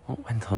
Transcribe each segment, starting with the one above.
What went on?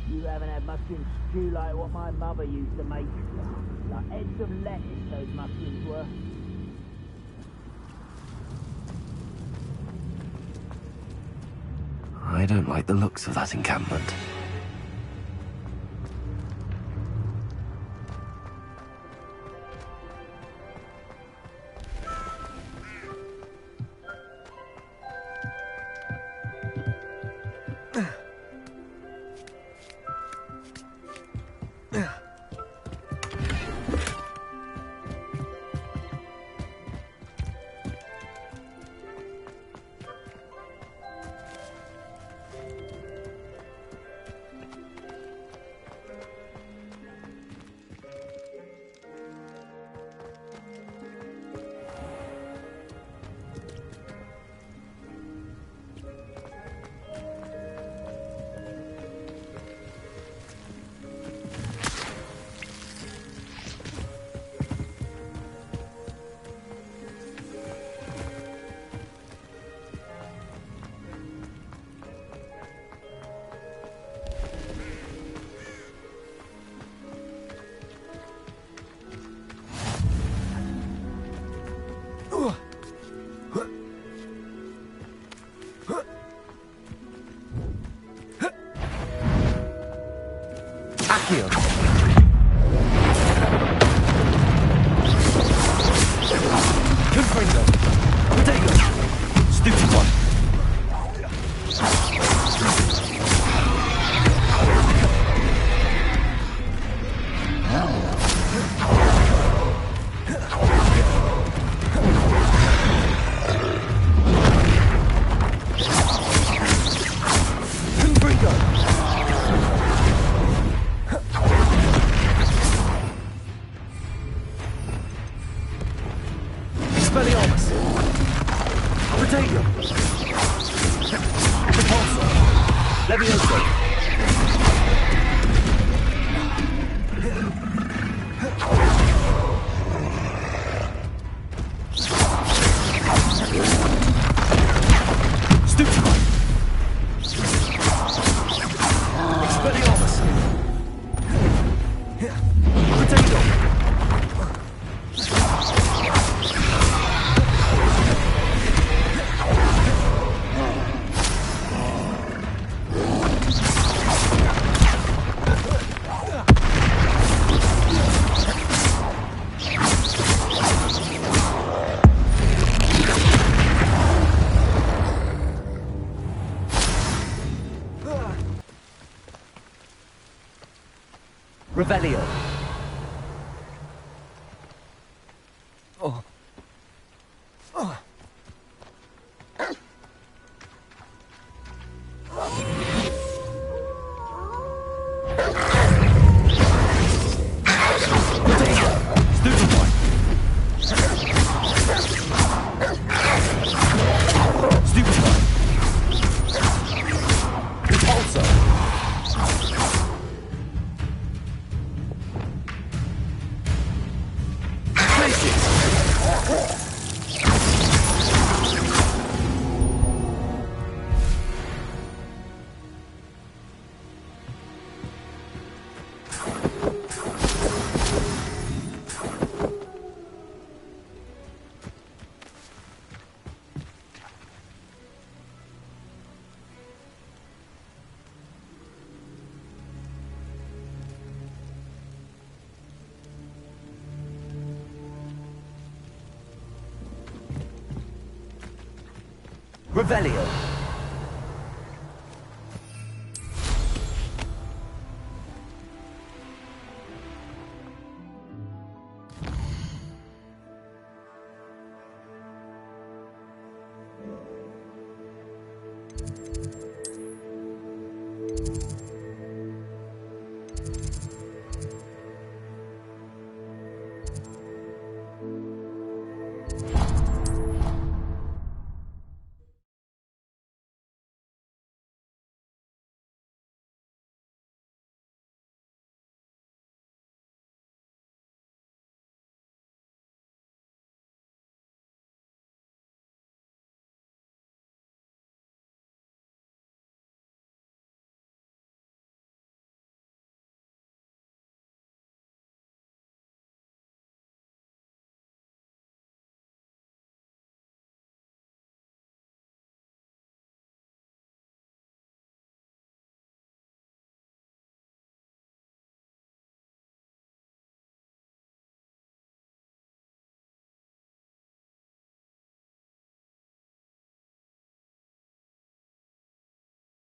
You haven't had mushroom stew like what my mother used to make. Like heads of lettuce, those mushrooms were. I don't like the looks of that encampment. Revelio. Oh. Oh. Revelio.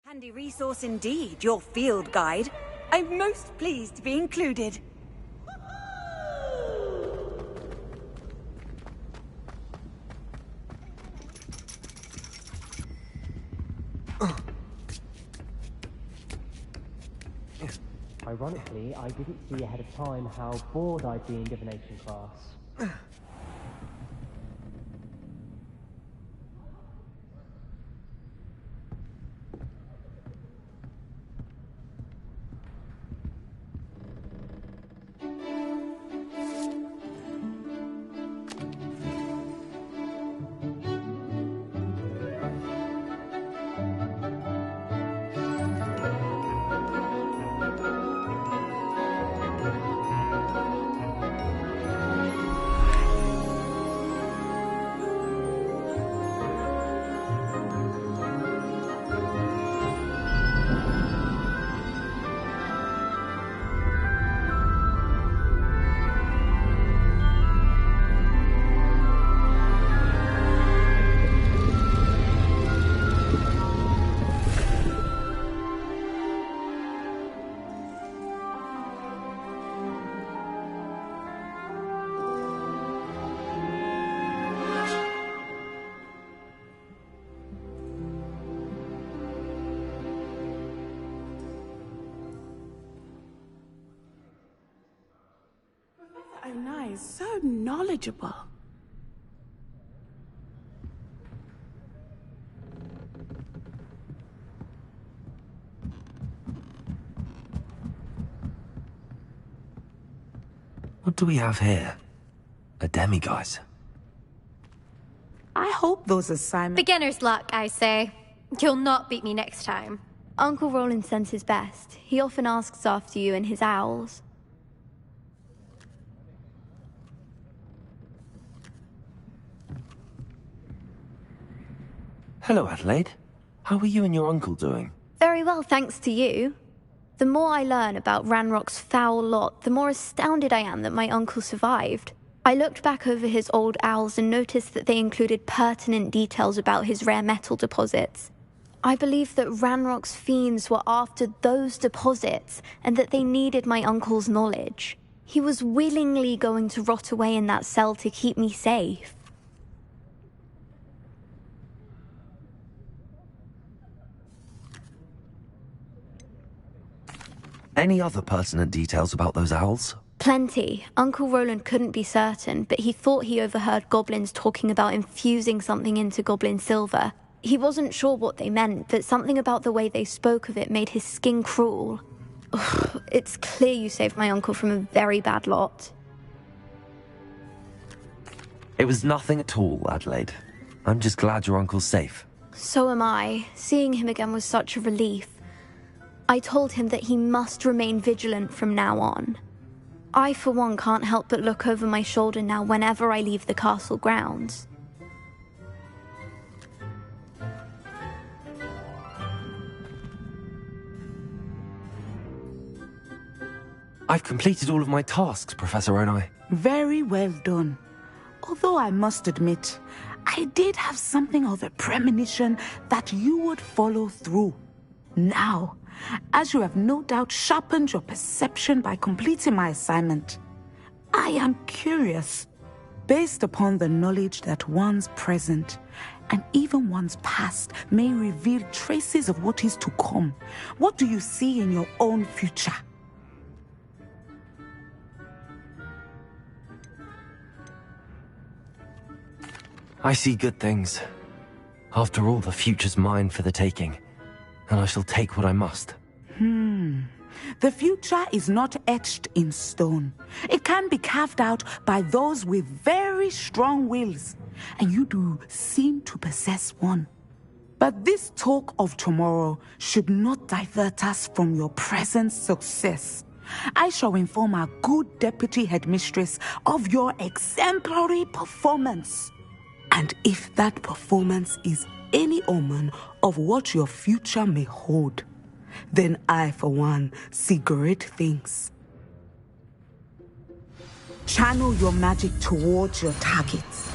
Handy resource indeed, your field guide. I'm most pleased to be included. Ironically, I didn't see ahead of time how bored I'd be in divination class. So nice, so knowledgeable. What do we have here? A demiguise. I hope those assignments... Beginner's luck, I say. You'll not beat me next time. Uncle Roland sends his best. He often asks after you and his owls. Hello, Adelaide. How are you and your uncle doing? Very well, thanks to you. The more I learn about Ranrock's foul lot, the more astounded I am that my uncle survived. I looked back over his old owls and noticed that they included pertinent details about his rare metal deposits. I believe that Ranrock's fiends were after those deposits and that they needed my uncle's knowledge. He was willingly going to rot away in that cell to keep me safe. Any other pertinent details about those owls? Plenty. Uncle Roland couldn't be certain, but he thought he overheard goblins talking about infusing something into goblin silver. He wasn't sure what they meant, but something about the way they spoke of it made his skin crawl. Ugh, it's clear you saved my uncle from a very bad lot. It was nothing at all, Adelaide. I'm just glad your uncle's safe. So am I. Seeing him again was such a relief. I told him that he must remain vigilant from now on. I, for one, can't help but look over my shoulder now whenever I leave the castle grounds. I've completed all of my tasks, Professor Onai. Very well done. Although I must admit, I did have something of a premonition that you would follow through. Now, as you have no doubt sharpened your perception by completing my assignment, I am curious, based upon the knowledge that one's present and even one's past may reveal traces of what is to come. What do you see in your own future? I see good things. After all, the future's mine for the taking, and I shall take what I must. The future is not etched in stone. It can be carved out by those with very strong wills, and you do seem to possess one. But this talk of tomorrow should not divert us from your present success. I shall inform our good deputy headmistress of your exemplary performance. And if that performance is any omen of what your future may hold, then I, for one, see great things. Channel your magic towards your targets.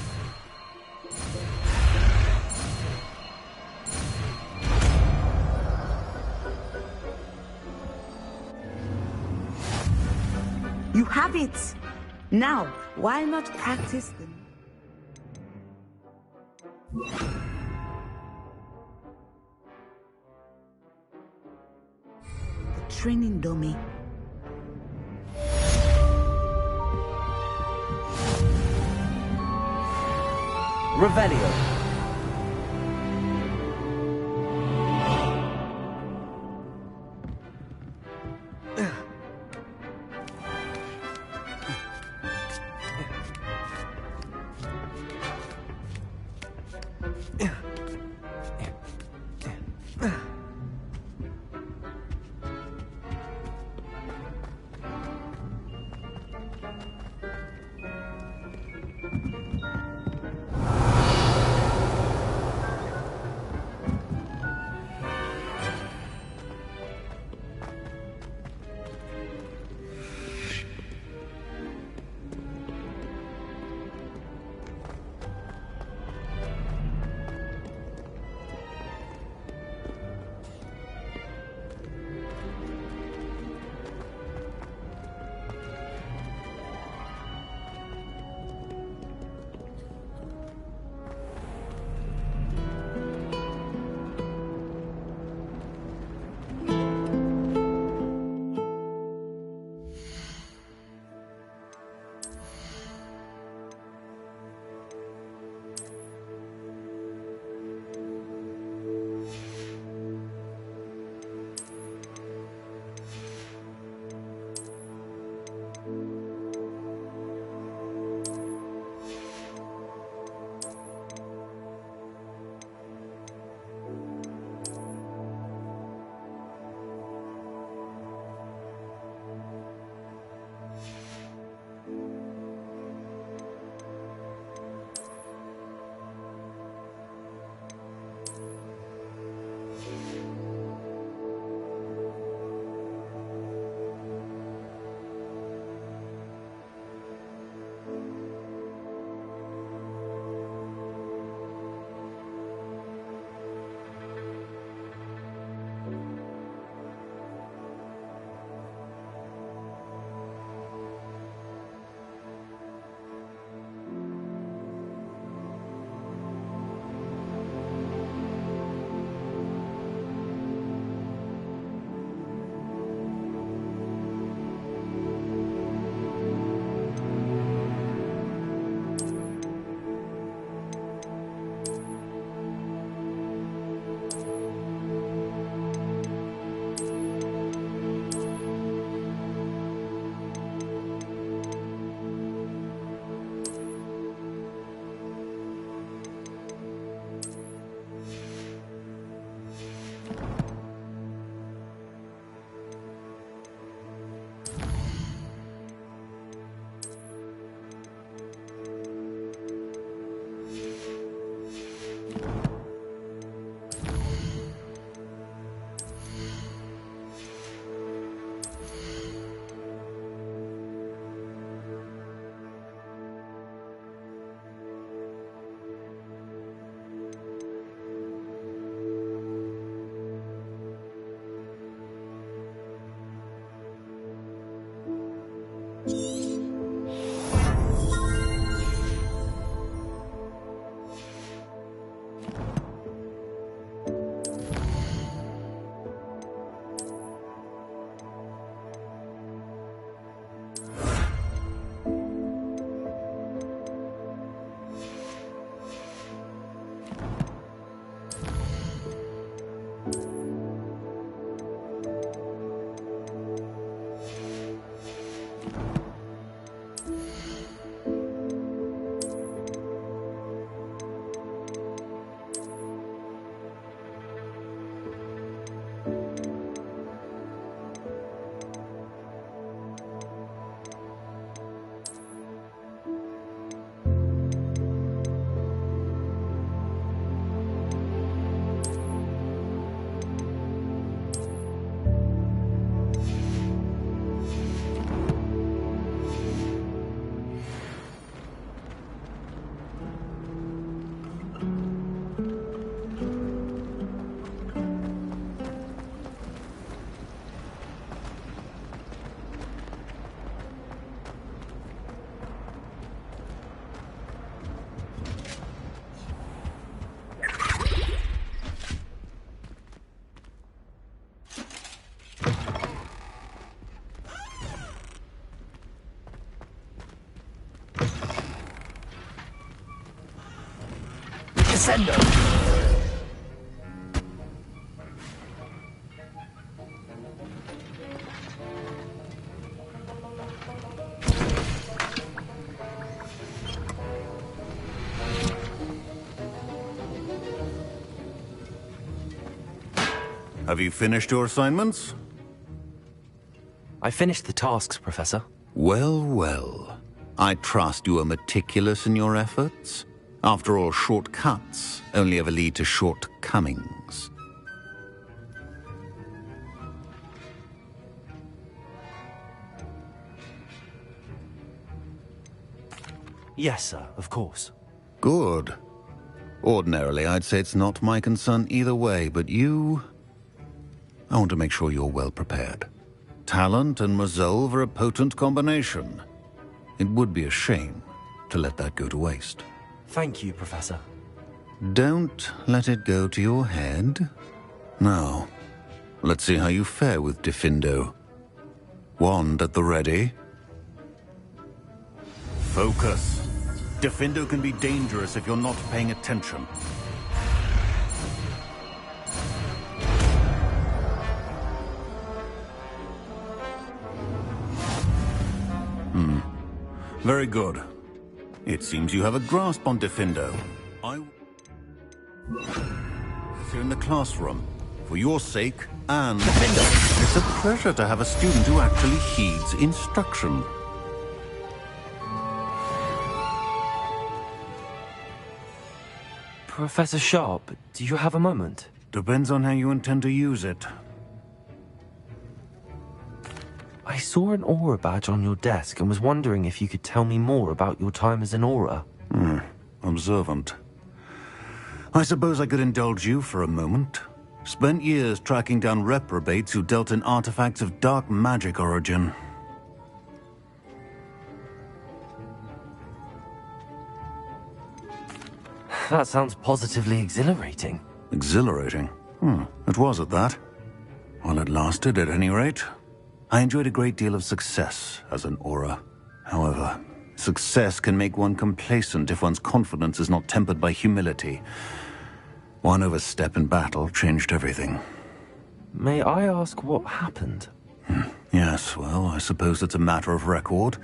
You have it. Now, why not practice them? The training dummy. Revelio. Defender! Have you finished your assignments? I finished the tasks, Professor. Well, well. I trust you are meticulous in your efforts. After all, shortcuts only ever lead to shortcomings. Yes, sir, of course. Good. Ordinarily, I'd say it's not my concern either way, but you... I want to make sure you're well prepared. Talent and resolve are a potent combination. It would be a shame to let that go to waste. Thank you, Professor. Don't let it go to your head. Now, let's see how you fare with Diffindo. Wand at the ready. Focus. Diffindo can be dangerous if you're not paying attention. Very good. It seems you have a grasp on Diffindo. You're in the classroom. For your sake, and Diffindo. It's a pleasure to have a student who actually heeds instruction. Professor Sharp, do you have a moment? Depends on how you intend to use it. I saw an aura badge on your desk and was wondering if you could tell me more about your time as an aura. Observant. I suppose I could indulge you for a moment. Spent years tracking down reprobates who dealt in artifacts of dark magic origin. That sounds positively exhilarating. Exhilarating? It was at that. While it lasted, at any rate. I enjoyed a great deal of success as an aura. However, success can make one complacent if one's confidence is not tempered by humility. One overstep in battle changed everything. May I ask what happened? Yes, well, I suppose it's a matter of record.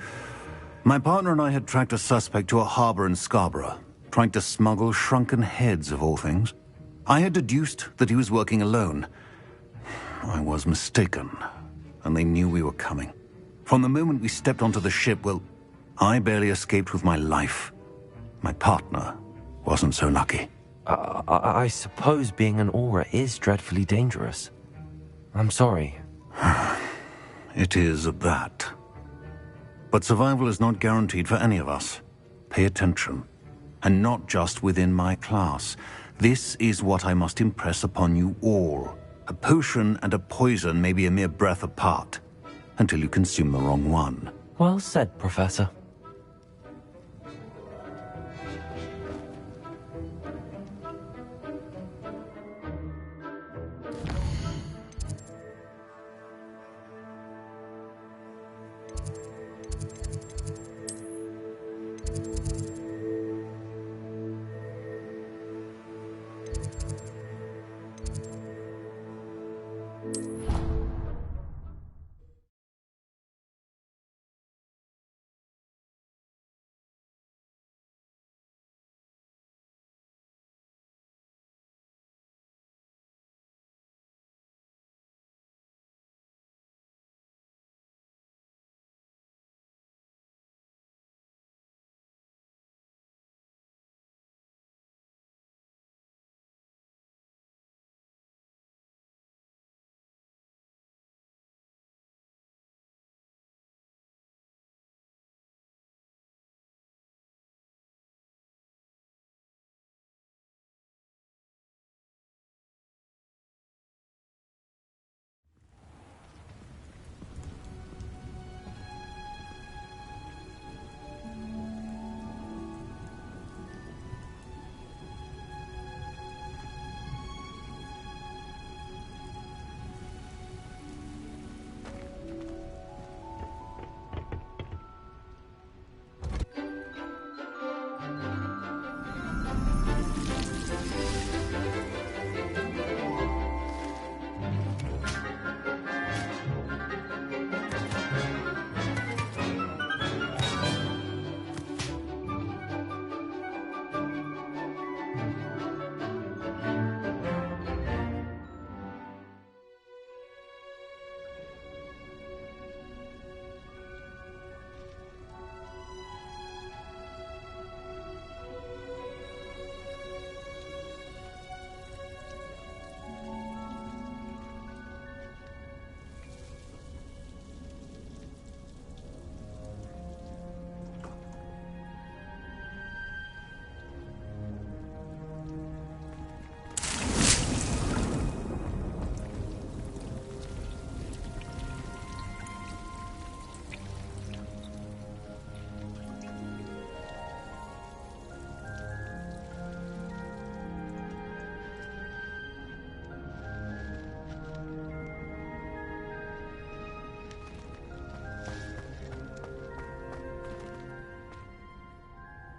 My partner and I had tracked a suspect to a harbor in Scarborough, trying to smuggle shrunken heads of all things. I had deduced that he was working alone. I was mistaken, and they knew we were coming. From the moment we stepped onto the ship, well, I barely escaped with my life. My partner wasn't so lucky. I suppose being an aura is dreadfully dangerous. I'm sorry. It is that. But survival is not guaranteed for any of us. Pay attention. And not just within my class. This is what I must impress upon you all. A potion and a poison may be a mere breath apart, until you consume the wrong one. Well said, Professor.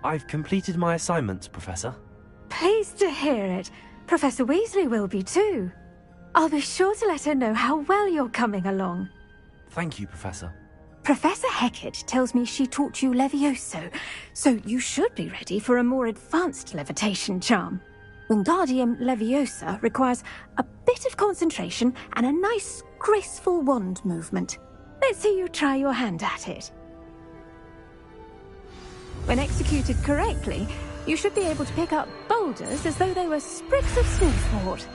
I've completed my assignments, Professor. Pleased to hear it. Professor Weasley will be too. I'll be sure to let her know how well you're coming along. Thank you, Professor. Professor Hecat tells me she taught you Levioso, so you should be ready for a more advanced levitation charm. Wingardium Leviosa requires a bit of concentration and a nice, graceful wand movement. Let's see you try your hand at it. When executed correctly, you should be able to pick up boulders as though they were sprigs of smoothwort.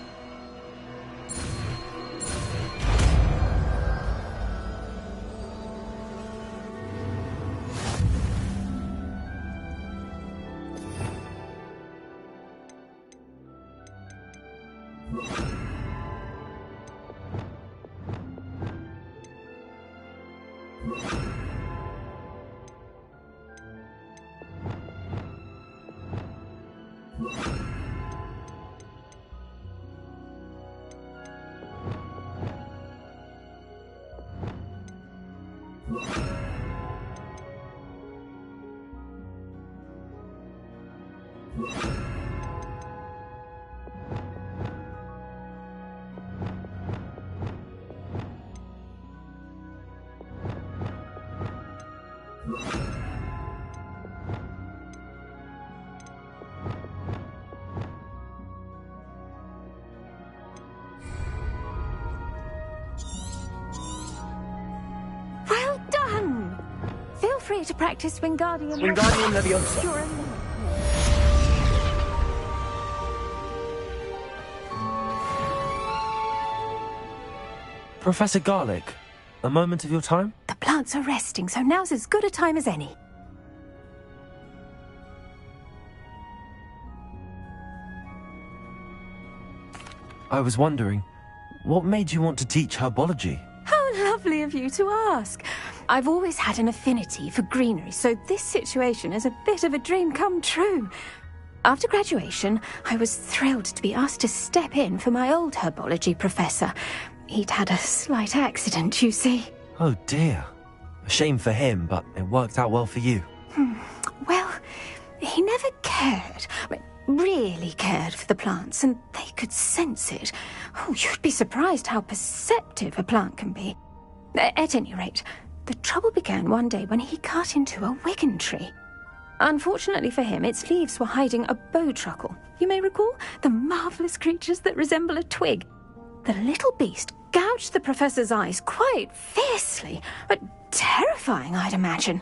Well done! Feel free to practice Wingardium Leviosa. You're a Professor Garlick, a moment of your time? The plants are resting, so now's as good a time as any. I was wondering, what made you want to teach herbology? How lovely of you to ask. I've always had an affinity for greenery, so this situation is a bit of a dream come true. After graduation, I was thrilled to be asked to step in for my old herbology professor. He'd had a slight accident, you see. Oh dear. A shame for him, but it worked out well for you. Well, he never cared. Really cared for the plants, and they could sense it. Oh, you'd be surprised how perceptive a plant can be. At any rate, the trouble began one day when he cut into a wigan tree. Unfortunately for him, its leaves were hiding a bowtruckle. You may recall the marvellous creatures that resemble a twig. The little beast gouged the professor's eyes quite fiercely, but terrifying, I'd imagine.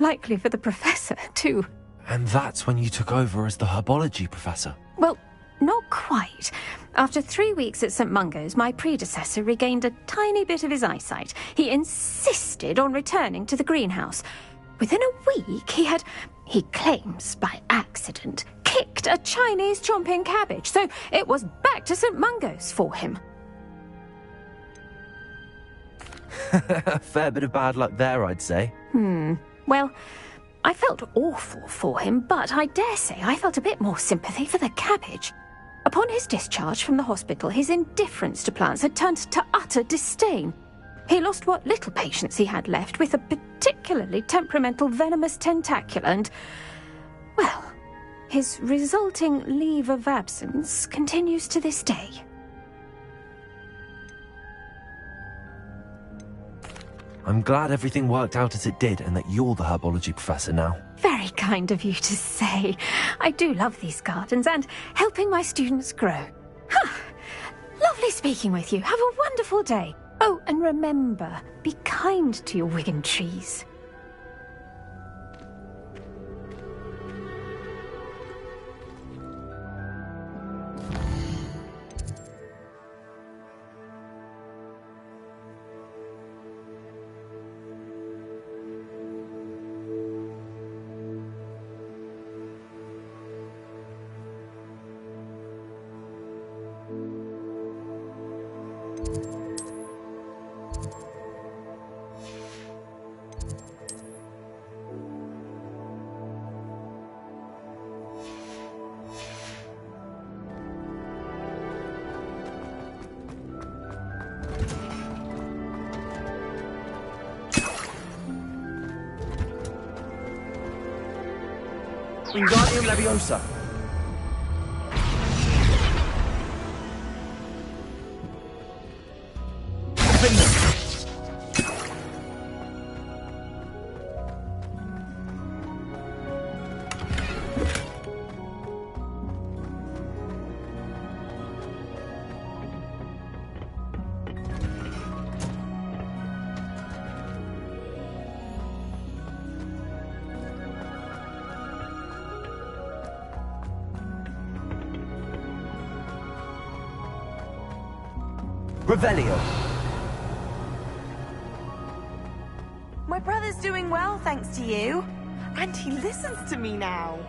Likely for the professor, too. And that's when you took over as the herbology professor? Well, not quite. After 3 weeks at St. Mungo's, my predecessor regained a tiny bit of his eyesight. He insisted on returning to the greenhouse. Within a week, he claims by accident, kicked a Chinese chomping cabbage, so it was back to St. Mungo's for him. A fair bit of bad luck there, I'd say. Well, I felt awful for him, but I dare say I felt a bit more sympathy for the cabbage. Upon his discharge from the hospital, his indifference to plants had turned to utter disdain. He lost what little patience he had left with a particularly temperamental venomous tentacula and, well, his resulting leave of absence continues to this day. I'm glad everything worked out as it did and that you're the herbology professor now. Very kind of you to say. I do love these gardens and helping my students grow. Lovely speaking with you. Have a wonderful day. Oh, and remember, be kind to your wigan trees. Wingardium Leviosa. Venus. Revelio. My brother's doing well, thanks to you. And he listens to me now.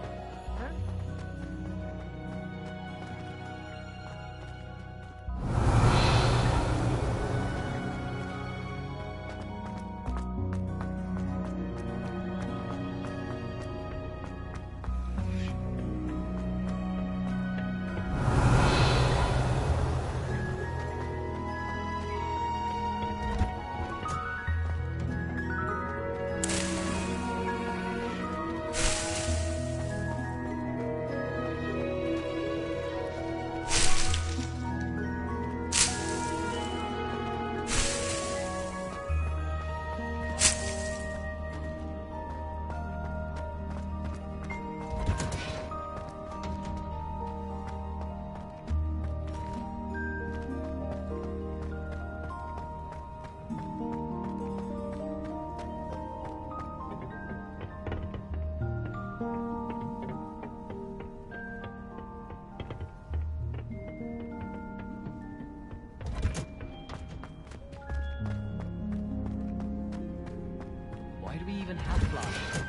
Why do we even have flash?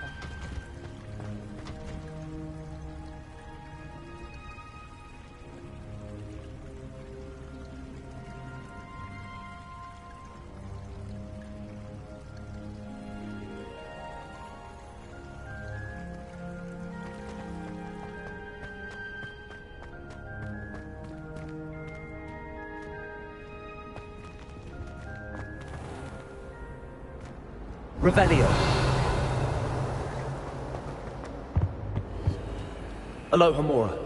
Revelio. Alohomora.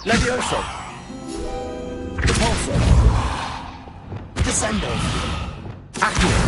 Levioso. Repulso. Descendo. Accio.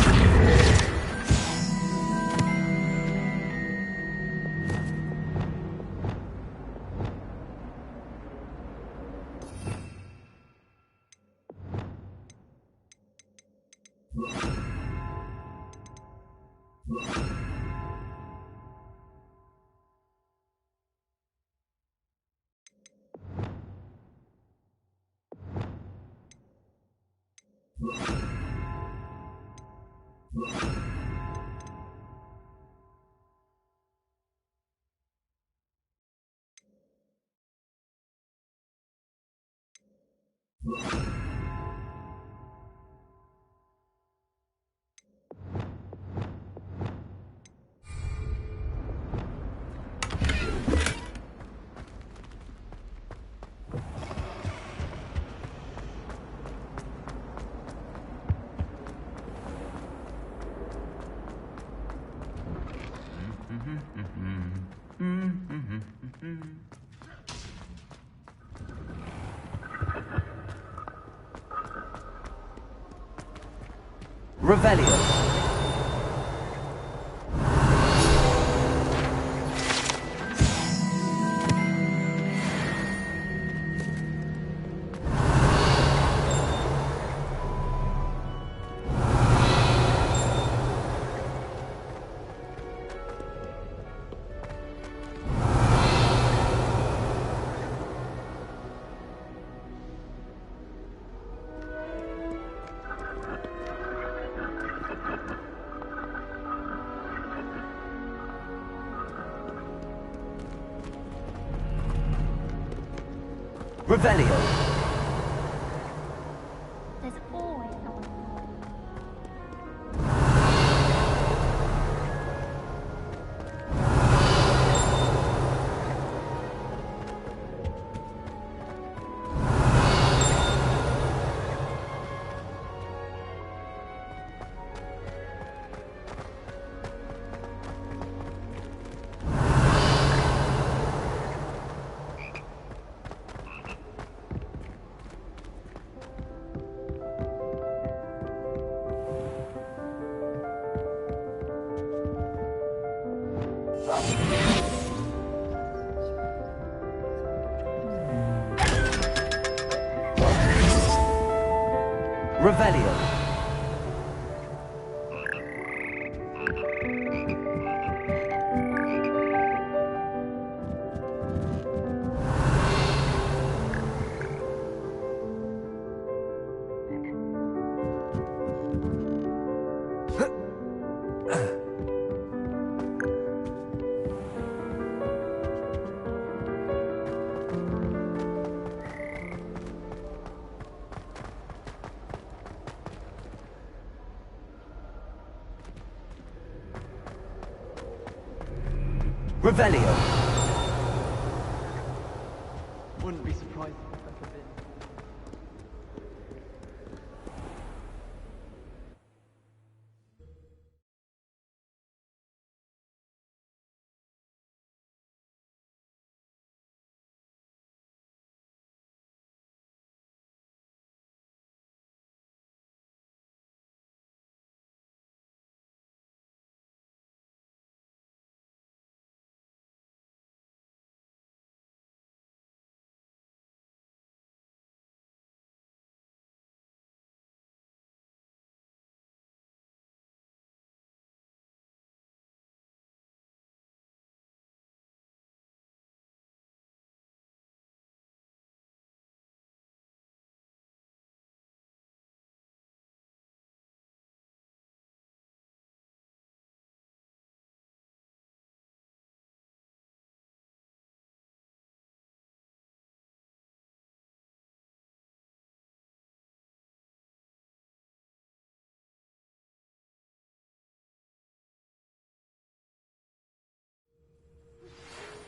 Revelio. Revelio. There's always someone. Revelio. Revelio. Wouldn't be surprised if that's a bit.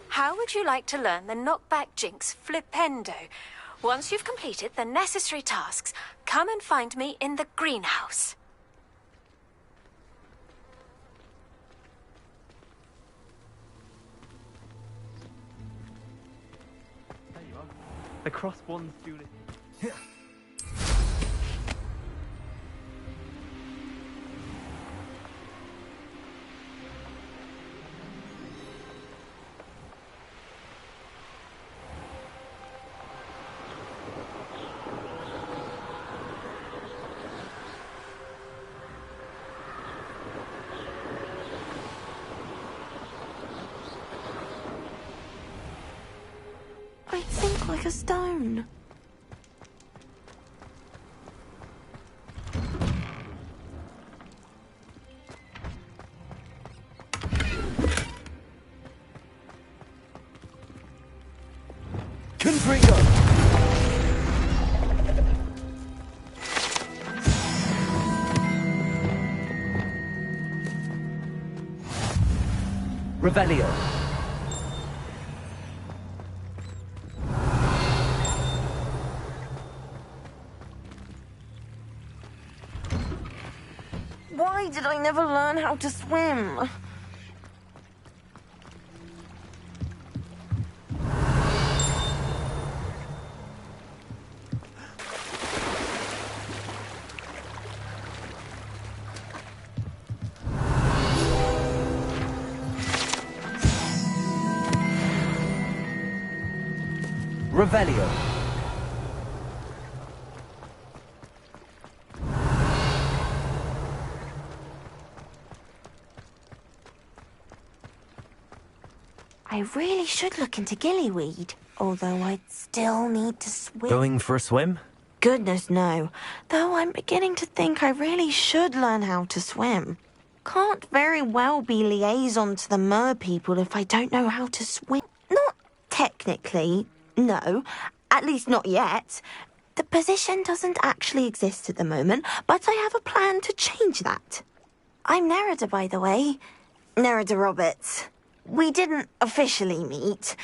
How would you like to learn the knockback jinx flipendo? Once you've completed the necessary tasks, come and find me in the greenhouse. There you are. The crossbones duelist. I think like a stone. Confringo. Revelio. Why did I never learn how to swim? Revelio. I really should look into gillyweed, although I'd still need to swim. Going for a swim? Goodness, no. Though I'm beginning to think I really should learn how to swim. Can't very well be liaison to the mer people if I don't know how to swim. Not technically, no. At least not yet. The position doesn't actually exist at the moment, but I have a plan to change that. I'm Nerida, by the way. Nerida Roberts. We didn't officially meet,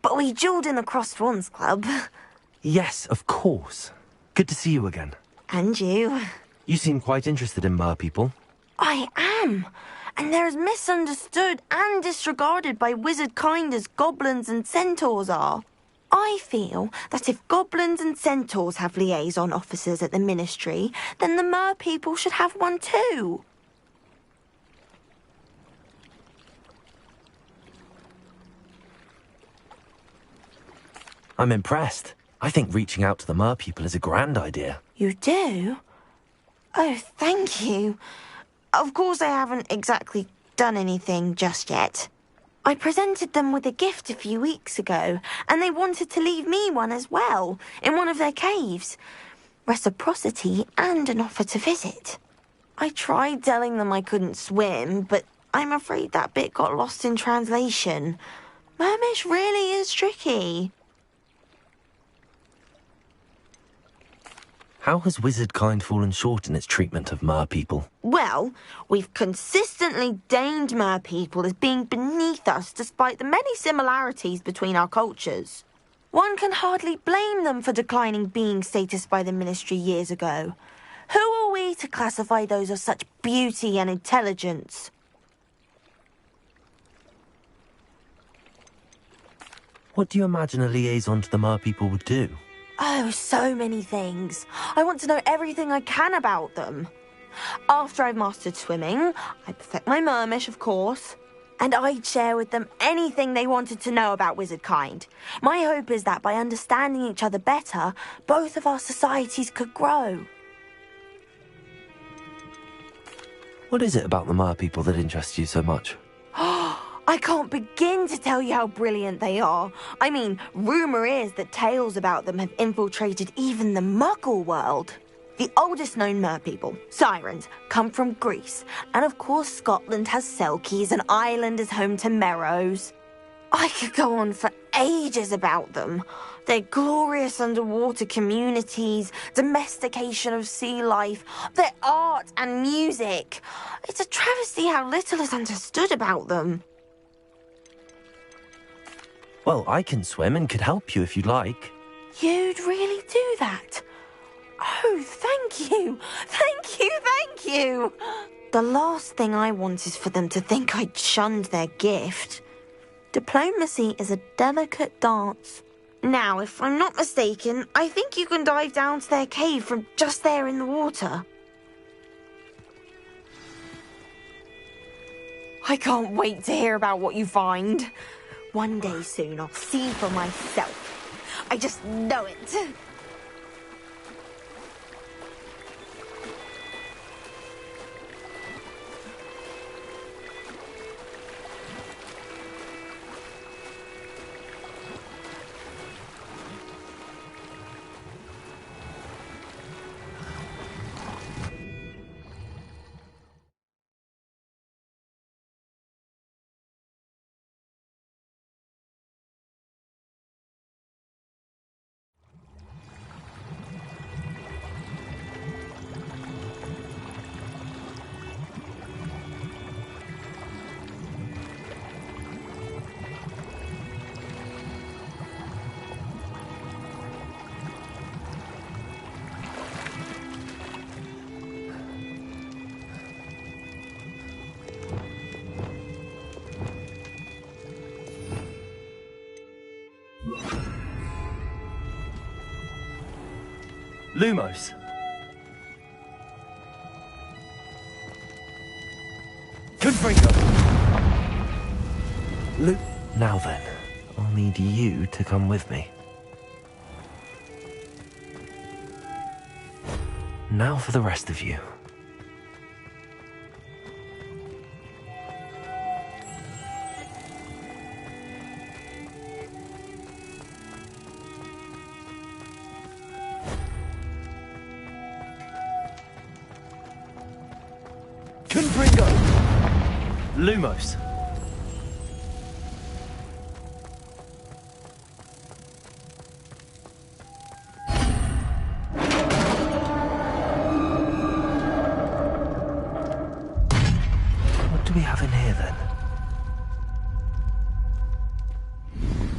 but we duelled in the Crossed Swans Club. Yes, of course. Good to see you again. And you. You seem quite interested in merpeople. I am. And they're as misunderstood and disregarded by wizard kind as goblins and centaurs are. I feel that if goblins and centaurs have liaison officers at the Ministry, then the merpeople should have one too. I'm impressed. I think reaching out to the merpeople is a grand idea. You do? Oh, thank you. Of course I haven't exactly done anything just yet. I presented them with a gift a few weeks ago, and they wanted to leave me one as well, in one of their caves. Reciprocity and an offer to visit. I tried telling them I couldn't swim, but I'm afraid that bit got lost in translation. Mermish really is tricky. How has wizard kind fallen short in its treatment of merpeople? Well, we've consistently deemed merpeople as being beneath us despite the many similarities between our cultures. One can hardly blame them for declining being status by the Ministry years ago. Who are we to classify those of such beauty and intelligence? What do you imagine a liaison to the merpeople would do? Oh, so many things. I want to know everything I can about them. After I've mastered swimming, I'd perfect my mermish, of course, and I'd share with them anything they wanted to know about wizard kind. My hope is that by understanding each other better, both of our societies could grow. What is it about the merpeople that interests you so much? I can't begin to tell you how brilliant they are. I mean, rumour is that tales about them have infiltrated even the Muggle world. The oldest known merpeople, sirens, come from Greece. And of course Scotland has Selkies and Ireland is home to Merrows. I could go on for ages about them. Their glorious underwater communities, domestication of sea life, their art and music. It's a travesty how little is understood about them. Well, I can swim and could help you if you'd like. You'd really do that? Oh, thank you! Thank you, thank you! The last thing I want is for them to think I'd shunned their gift. Diplomacy is a delicate dance. Now, if I'm not mistaken, I think you can dive down to their cave from just there in the water. I can't wait to hear about what you find. One day soon, I'll see for myself. I just know it. Lumos. Confringo. Now then, I'll need you to come with me. Now for the rest of you. Confringo. Lumos.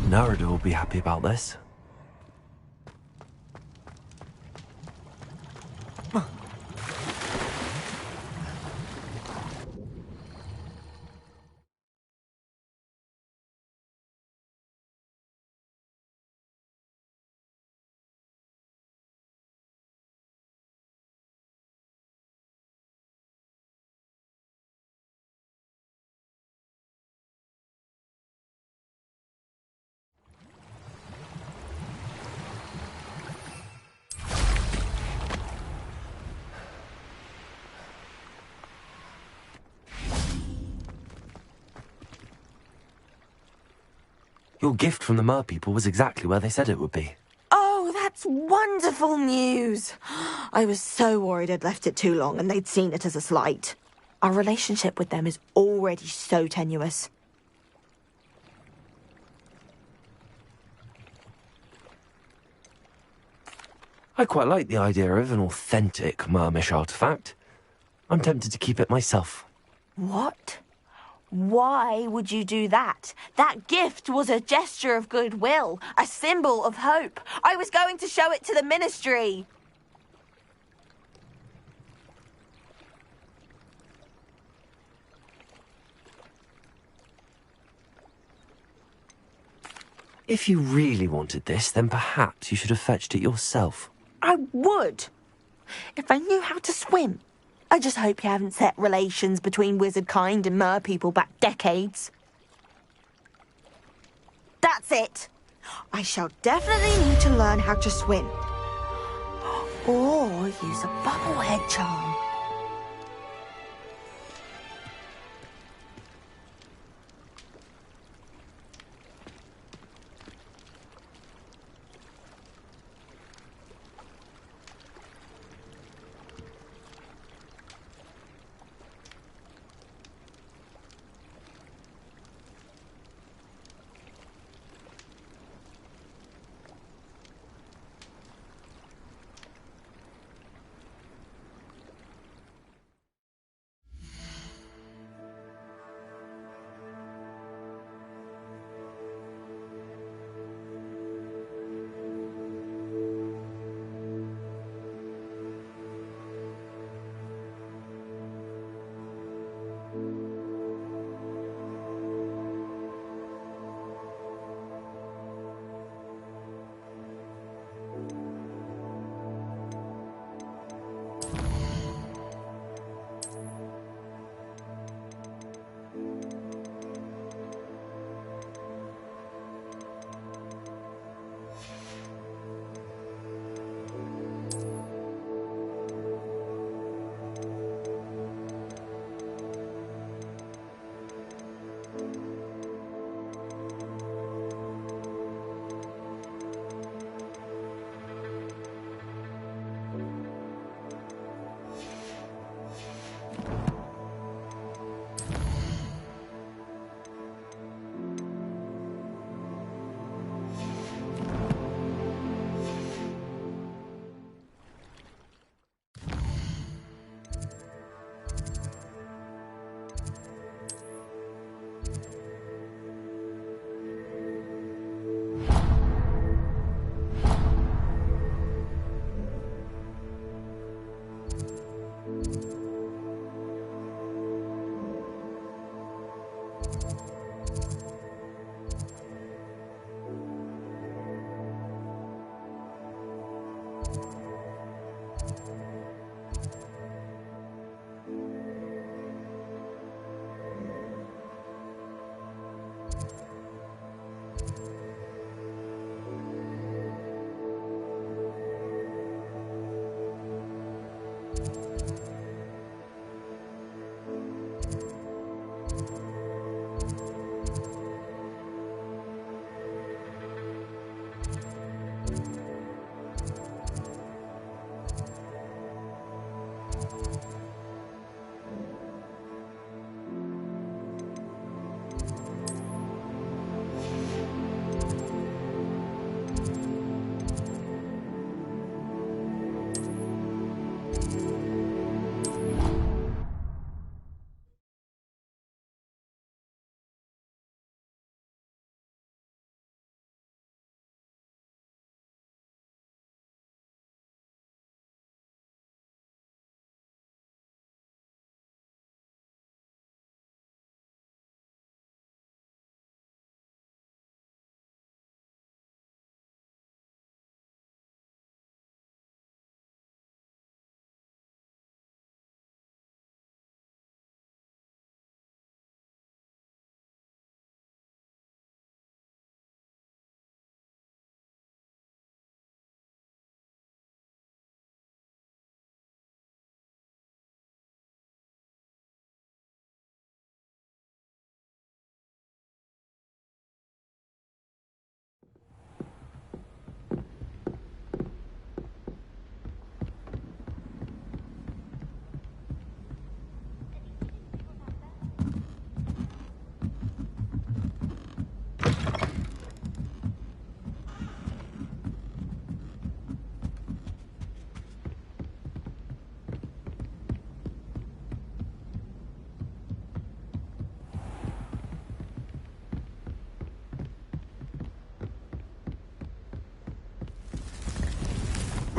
Narada will be happy about this. Your gift from the Mer people was exactly where they said it would be. Oh, that's wonderful news. I was so worried I'd left it too long and they'd seen it as a slight. Our relationship with them is already so tenuous. I quite like the idea of an authentic Mermish artifact. I'm tempted to keep it myself. What? Why would you do that? That gift was a gesture of goodwill, a symbol of hope. I was going to show it to the ministry. If you really wanted this, then perhaps you should have fetched it yourself. I would, if I knew how to swim. I just hope you haven't set relations between wizard kind and mer people back decades. That's it. I shall definitely need to learn how to swim. Or use a bubblehead charm.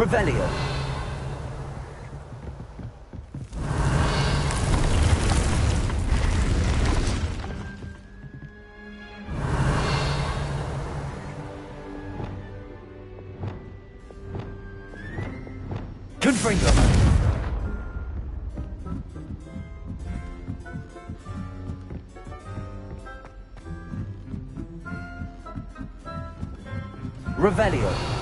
Revelio. Confringo. Revelio.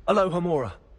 Aloha Mora.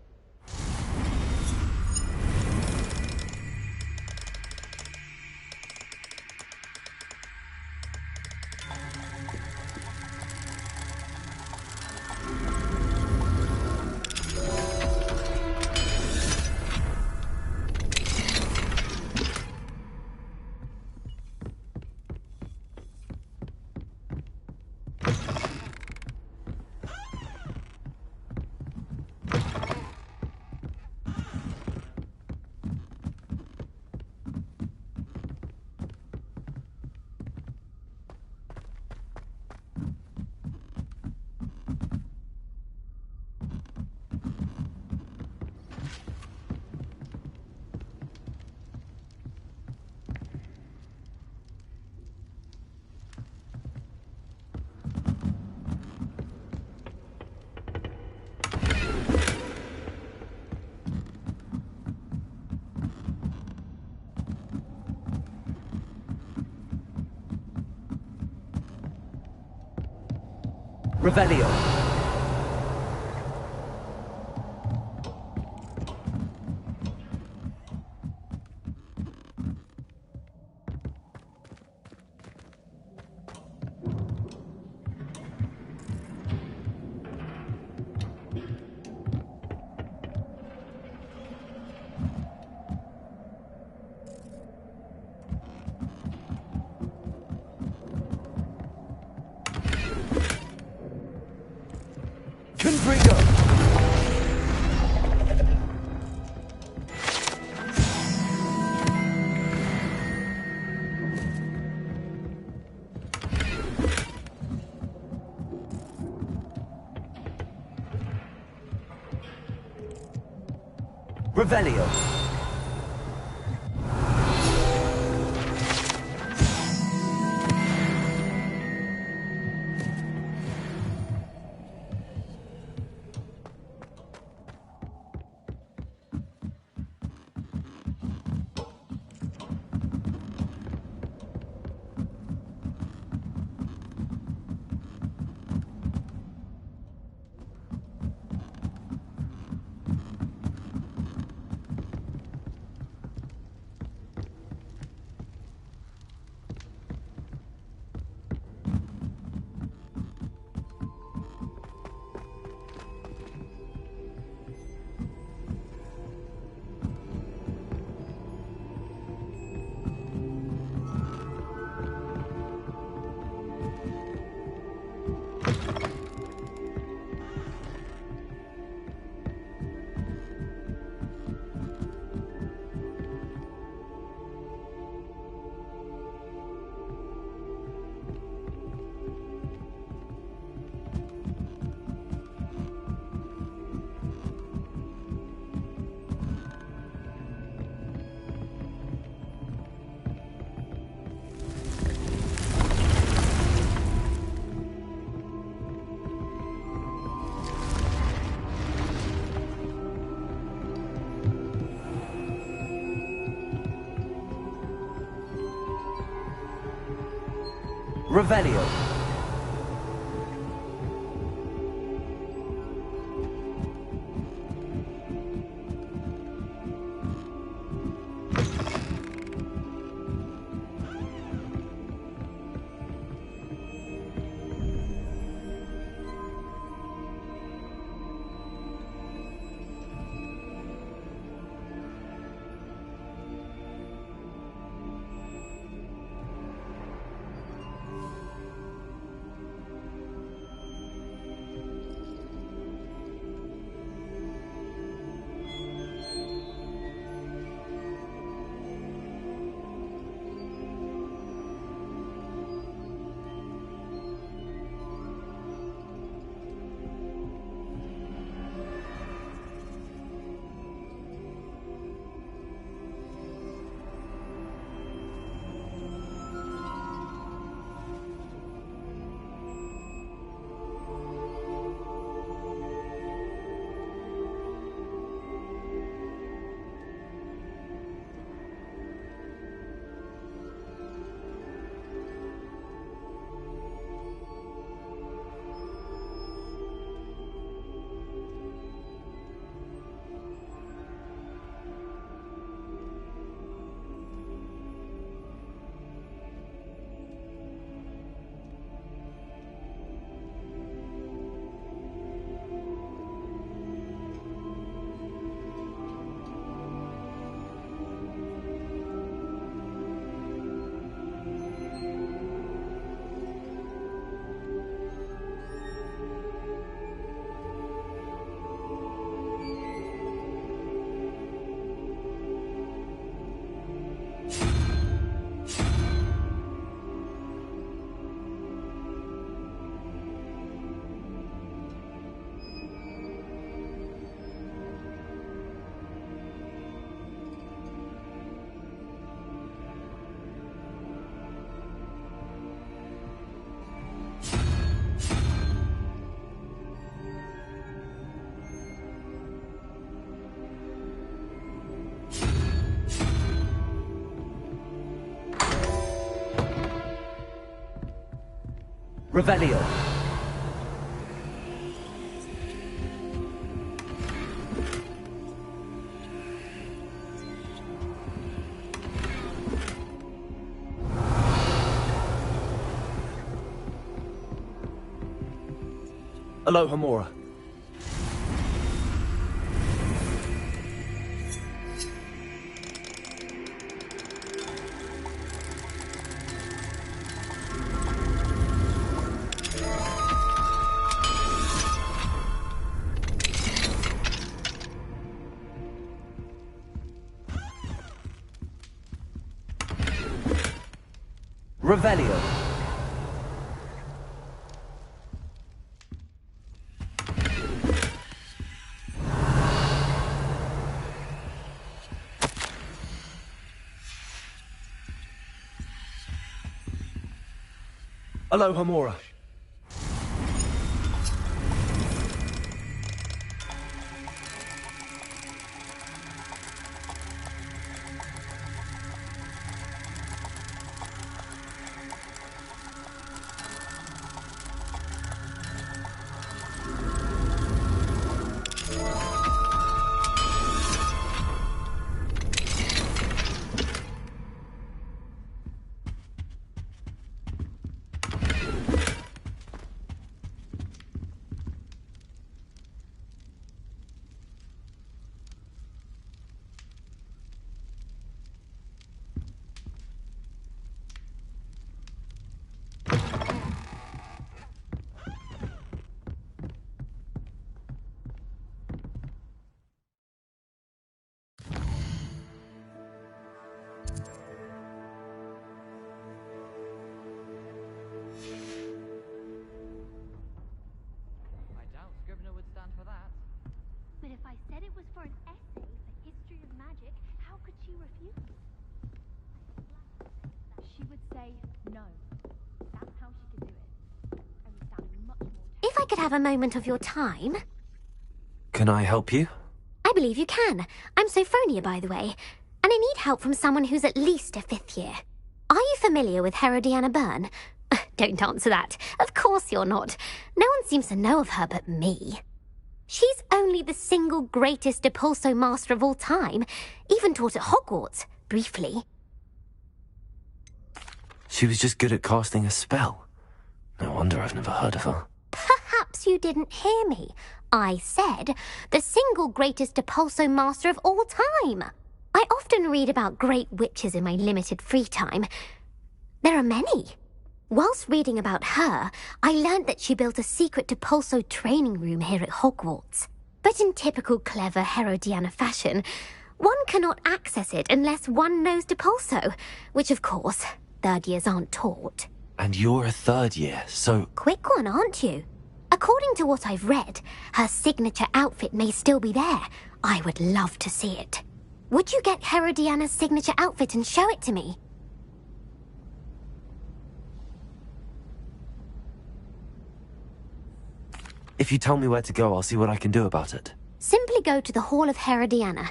Revelio. Confringo. Revelio. Revelio. Revelio. Aloha Mora. Revelio. Aloha Mora. But if I said it was for an essay for history of magic, how could she refuse? She would say no. That's how she could do it. Only sounding much more... If I could have a moment of your time... Can I help you? I believe you can. I'm Sophronia, by the way. And I need help from someone who's at least a 5th year. Are you familiar with Herodiana Byrne? Don't answer that. Of course you're not. No one seems to know of her but me. She's only the single greatest Depulso master of all time. Even taught at Hogwarts, briefly. She was just good at casting a spell. No wonder I've never heard of her. Perhaps you didn't hear me. I said the single greatest Depulso master of all time. I often read about great witches in my limited free time. There are many. Whilst reading about her, I learnt that she built a secret Depulso training room here at Hogwarts. But in typical clever Herodiana fashion, one cannot access it unless one knows Depulso, which of course, 3rd years aren't taught. And you're a 3rd year, so... Quick one, aren't you? According to what I've read, her signature outfit may still be there. I would love to see it. Would you get Herodiana's signature outfit and show it to me? If you tell me where to go, I'll see what I can do about it. Simply go to the Hall of Herodiana.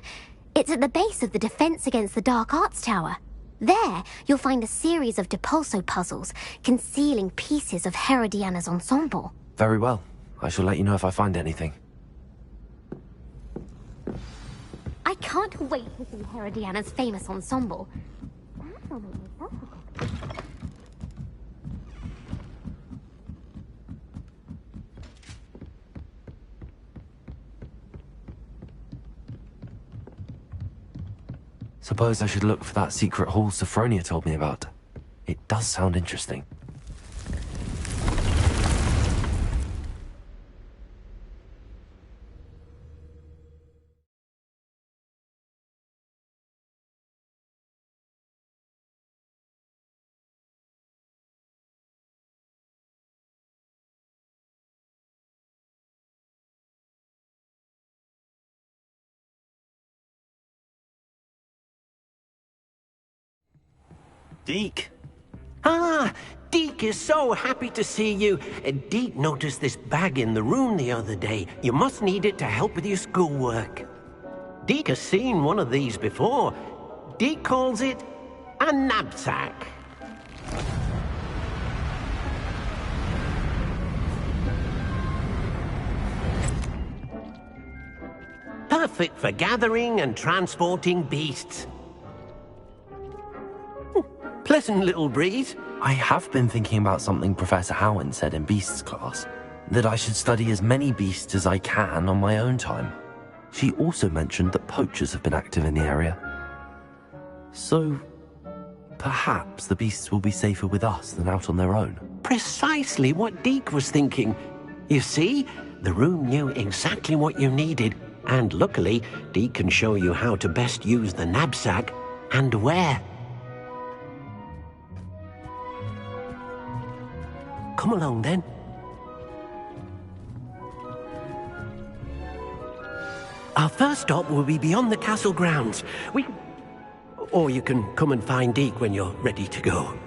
It's at the base of the Defense Against the Dark Arts Tower. There, you'll find a series of Depulso puzzles concealing pieces of Herodiana's ensemble. Very well. I shall let you know if I find anything. I can't wait to see Herodiana's famous ensemble. Perhaps I'll make myself a copy. Suppose I should look for that secret hall Sophronia told me about. It does sound interesting. Deke. Ah, Deke is so happy to see you. Deke noticed this bag in the room the other day. You must need it to help with your schoolwork. Deke has seen one of these before. Deke calls it a knapsack. Perfect for gathering and transporting beasts. Pleasant little breeze. I have been thinking about something Professor Howen said in Beasts class, that I should study as many beasts as I can on my own time. She also mentioned that poachers have been active in the area. So, perhaps the beasts will be safer with us than out on their own. Precisely what Deke was thinking. You see, the room knew exactly what you needed, and luckily, Deke can show you how to best use the knapsack and where. Come along then. Our first stop will be beyond the castle grounds. Or you can come and find Deke when you're ready to go.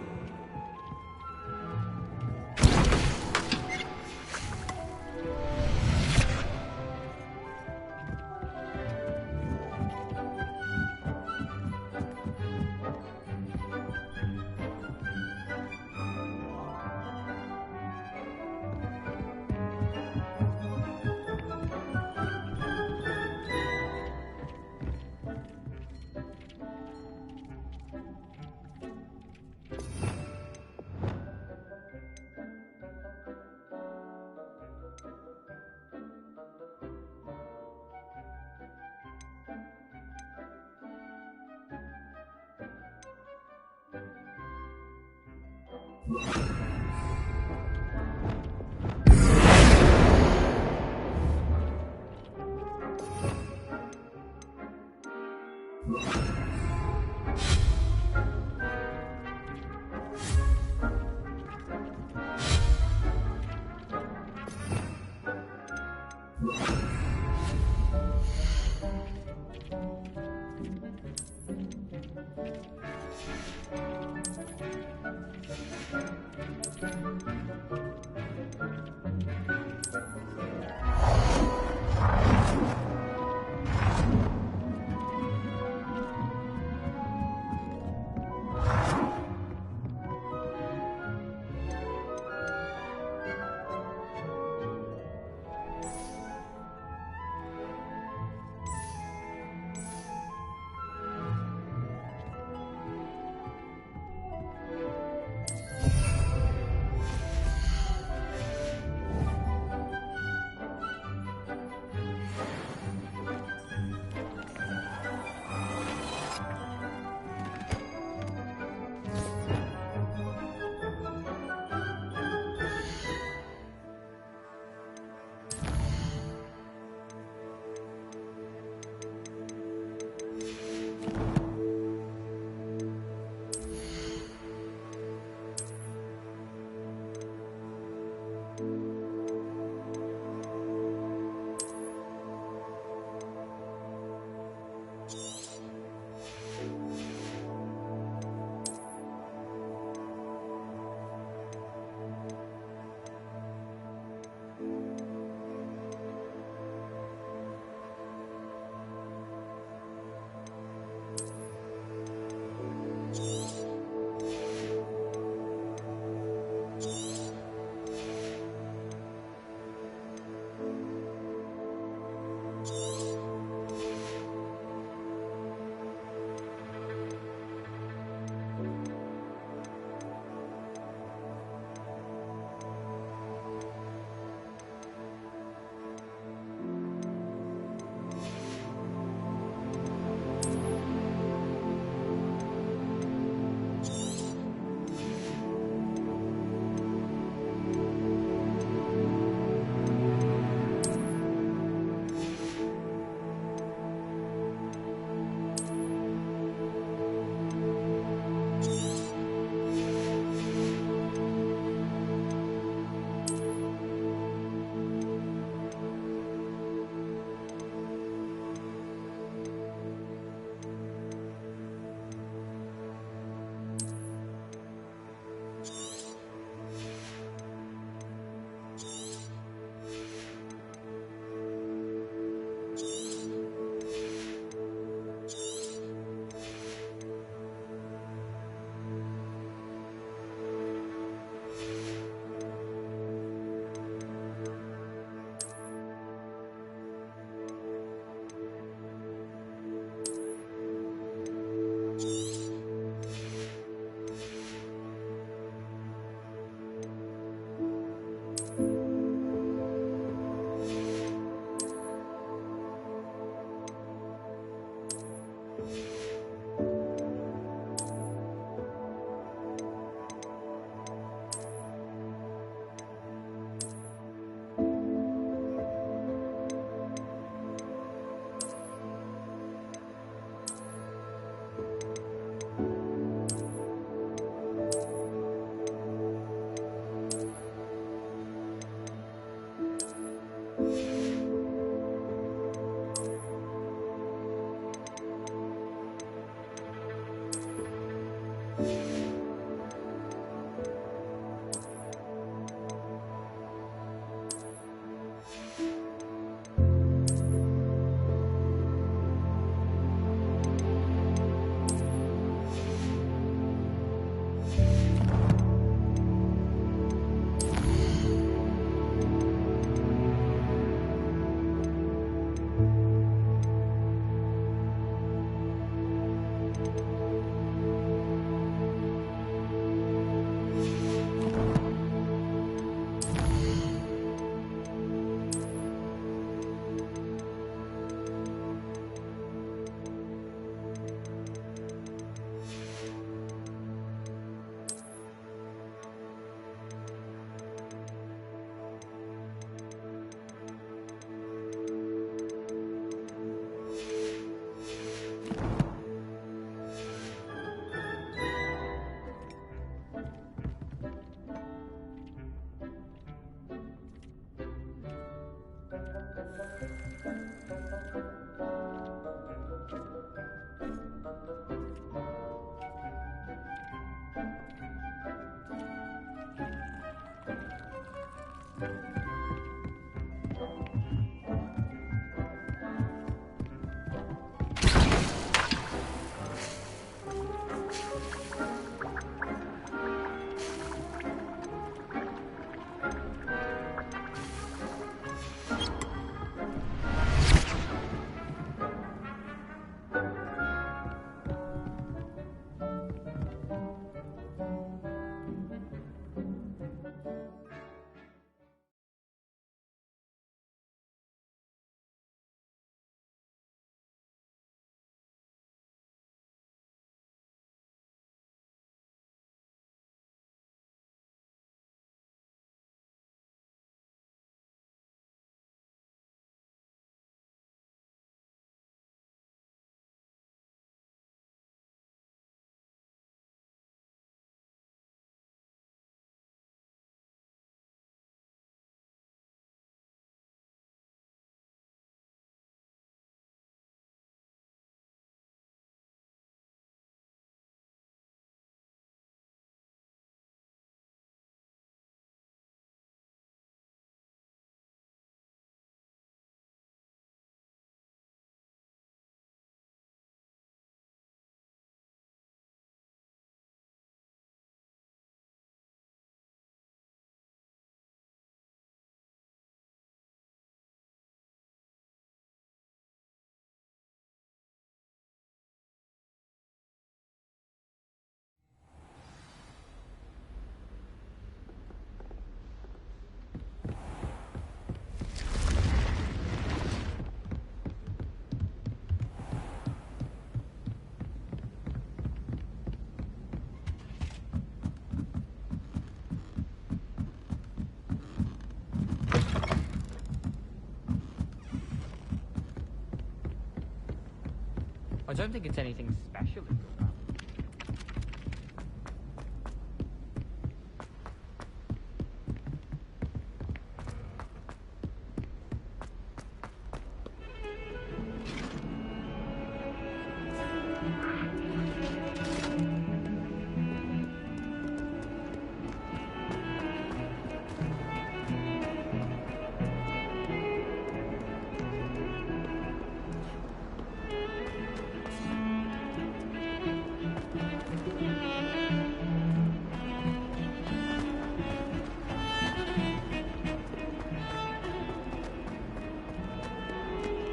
I don't think it's anything special.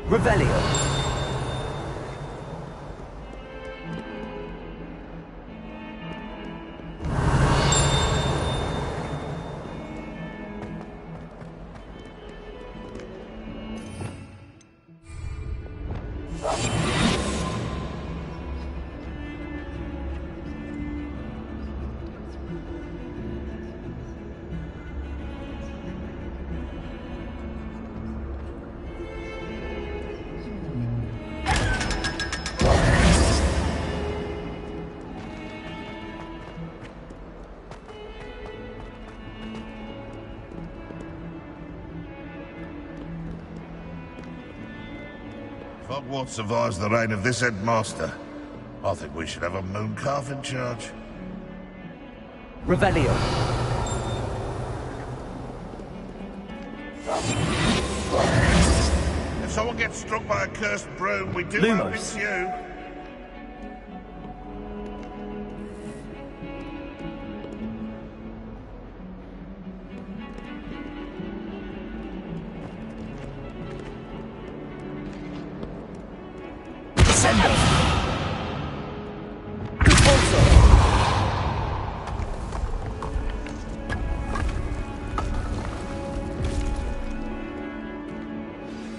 Revelio. Hogwarts survives the reign of this headmaster. I think we should have a moon calf in charge. Revelio. If someone gets struck by a cursed broom, we do hope it's you.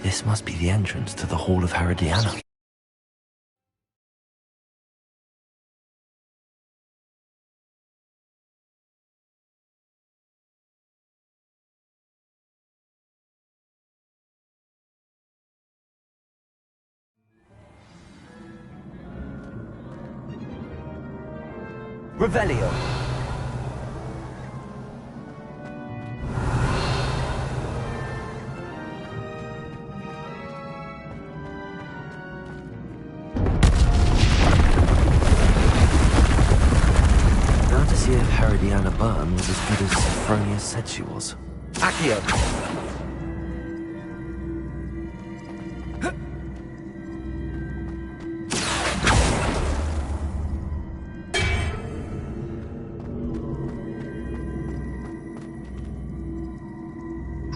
This must be the entrance to the Hall of Herodiana. Revelio. Diana Byrne was as good as Sophronia said she was. Accio!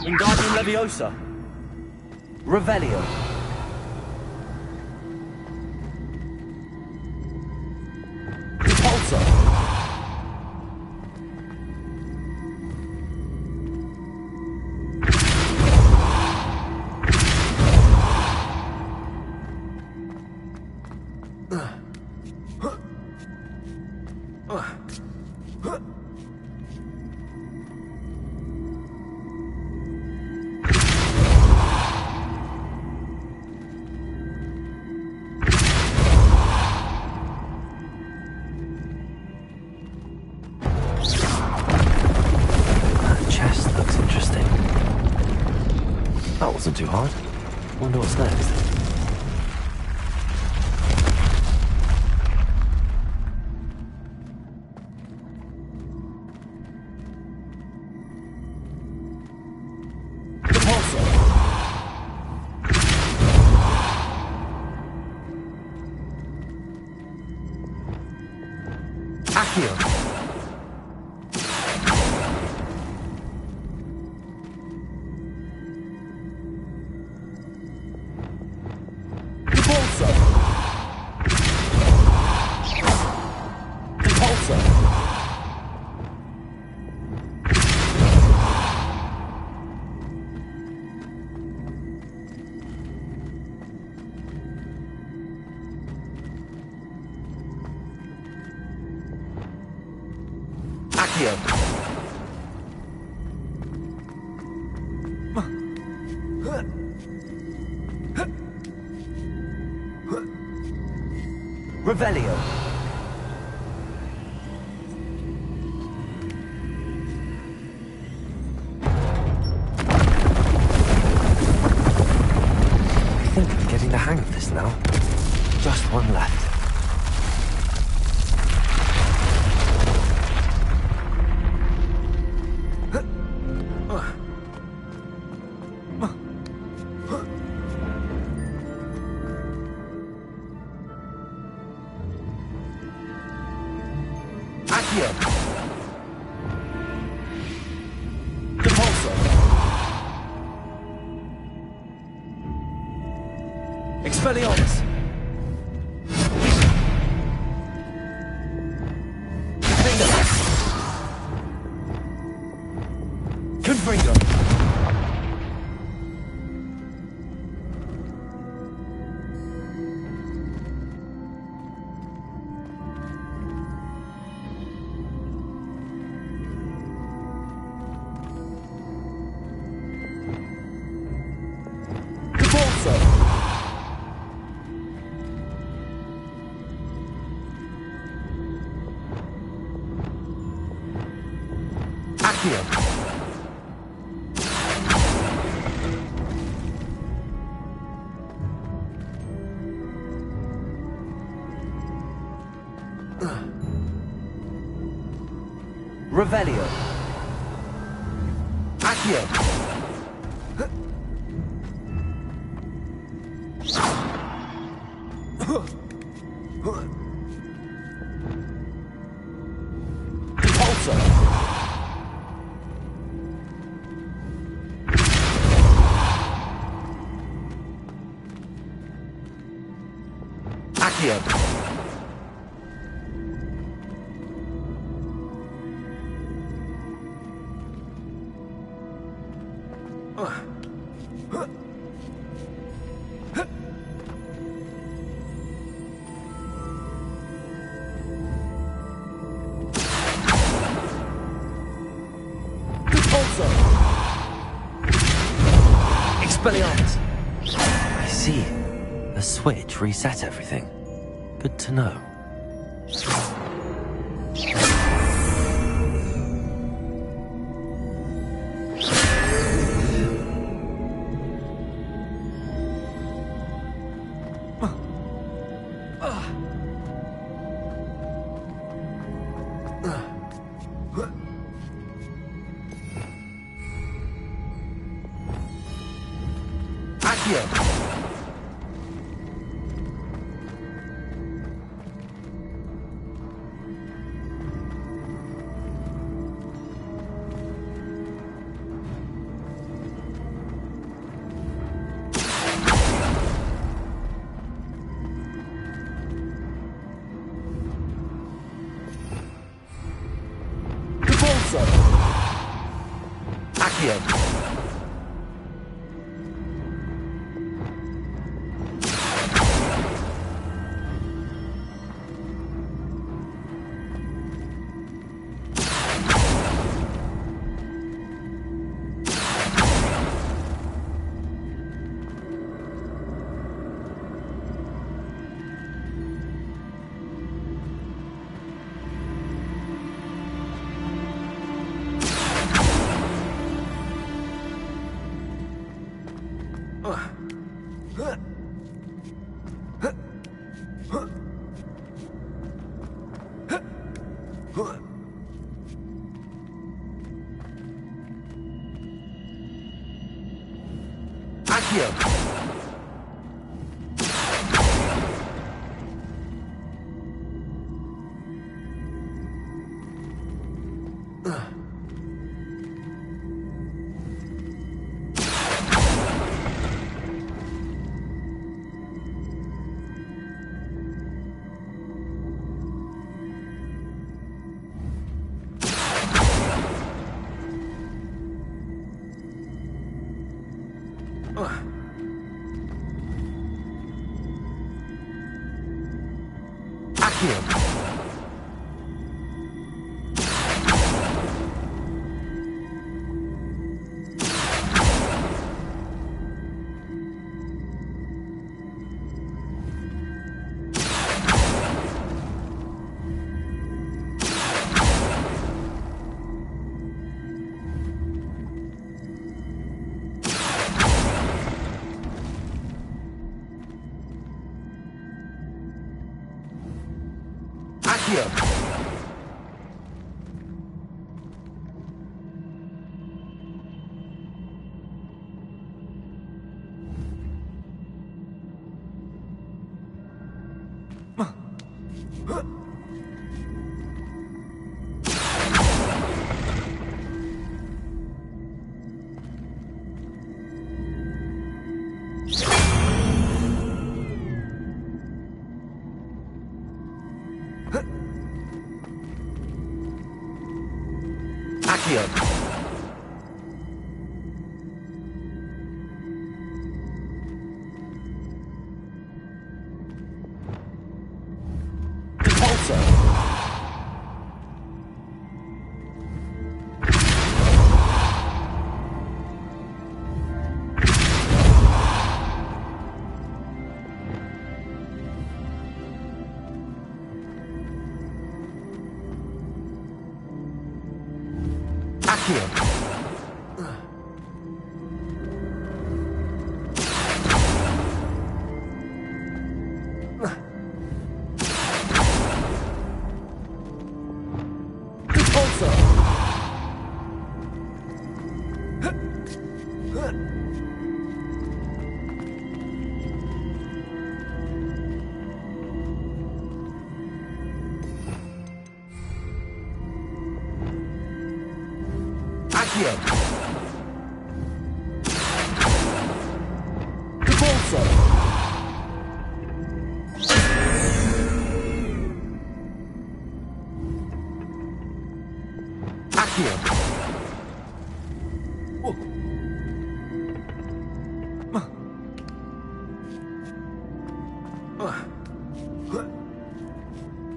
Wingardium Leviosa! Revelio! Repulsor! Wasn't too hard. Wonder what's next. Revelio. I think I'm getting the hang of this now. Just one left. Expelliarmus! Confringo! Revelio. Accio. Repulsor. Accio. Expelliarmus! I see. The switch reset everything. Good to know. Huh? Accio. Accio.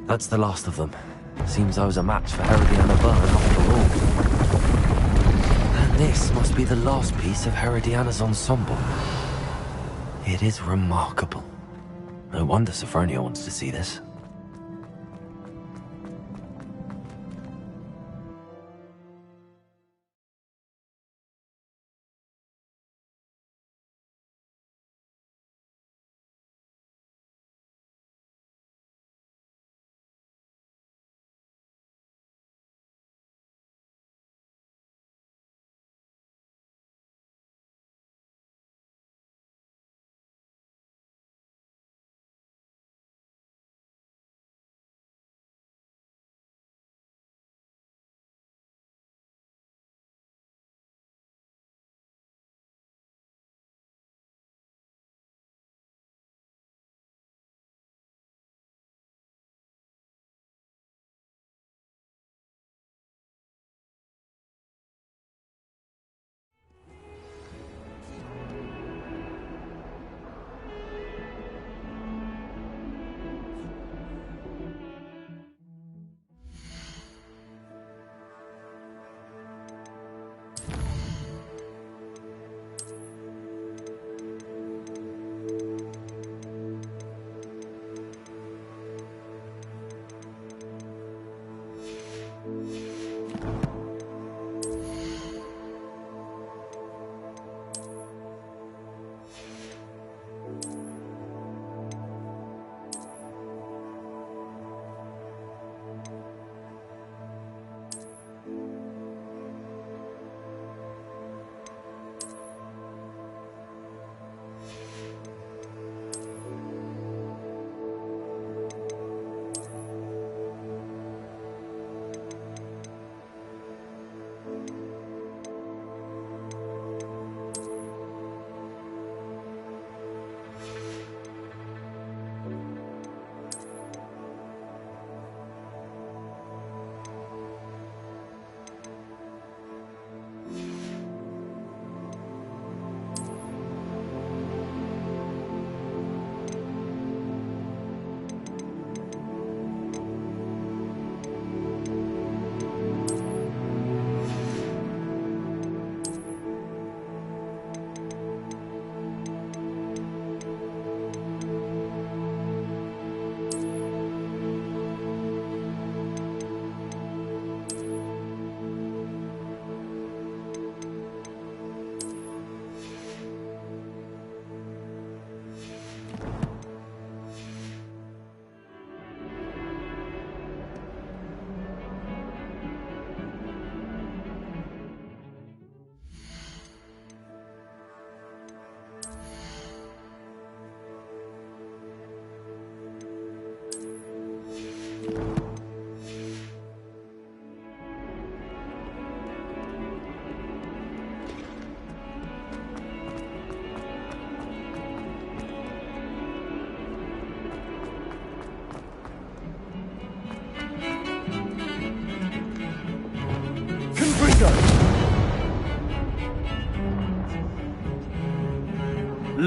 That's the last of them. Seems I was a match for Herodiana Byrne after all. And this must be the last piece of Herodiana's ensemble. It is remarkable. No wonder Sophronia wants to see this.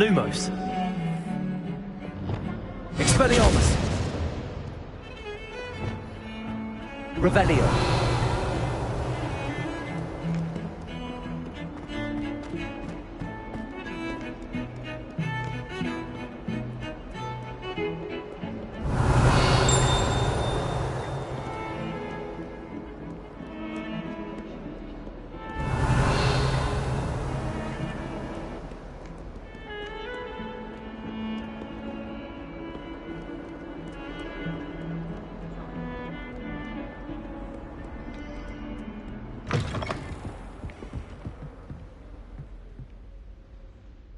Lumos. Expelliarmus. Revelio.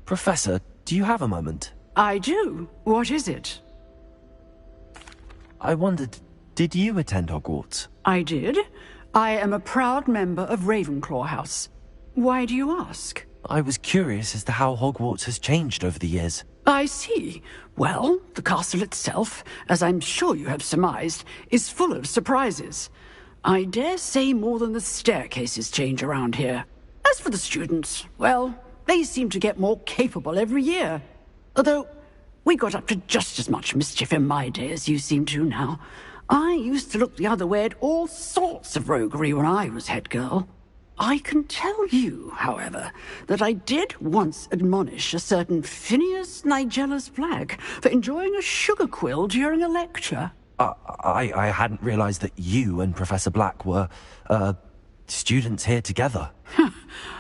Professor, do you have a moment? I do. What is it? I wondered, did you attend Hogwarts? I did. I am a proud member of Ravenclaw House. Why do you ask? I was curious as to how Hogwarts has changed over the years. I see. Well, the castle itself, as I'm sure you have surmised, is full of surprises. I dare say more than the staircases change around here. As for the students, well, they seem to get more capable every year. Although, we got up to just as much mischief in my day as you seem to now. I used to look the other way at all sorts of roguery when I was head girl. I can tell you, however, that I did once admonish a certain Phineas Nigellus Black for enjoying a sugar quill during a lecture. I hadn't realized that you and Professor Black were, students here together.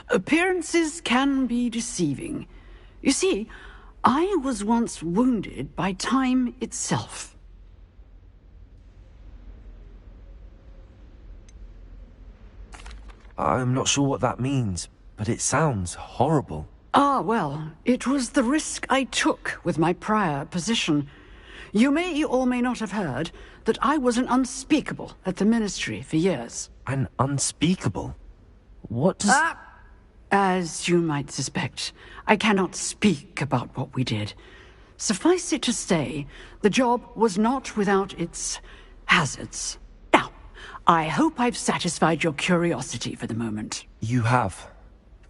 Appearances can be deceiving. You see, I was once wounded by time itself. I'm not sure what that means, but it sounds horrible. Ah, well, it was the risk I took with my prior position. You may or may not have heard that I was an unspeakable at the Ministry for years. An unspeakable? What does... As you might suspect, I cannot speak about what we did. Suffice it to say, the job was not without its hazards. Now, I hope I've satisfied your curiosity for the moment. You have.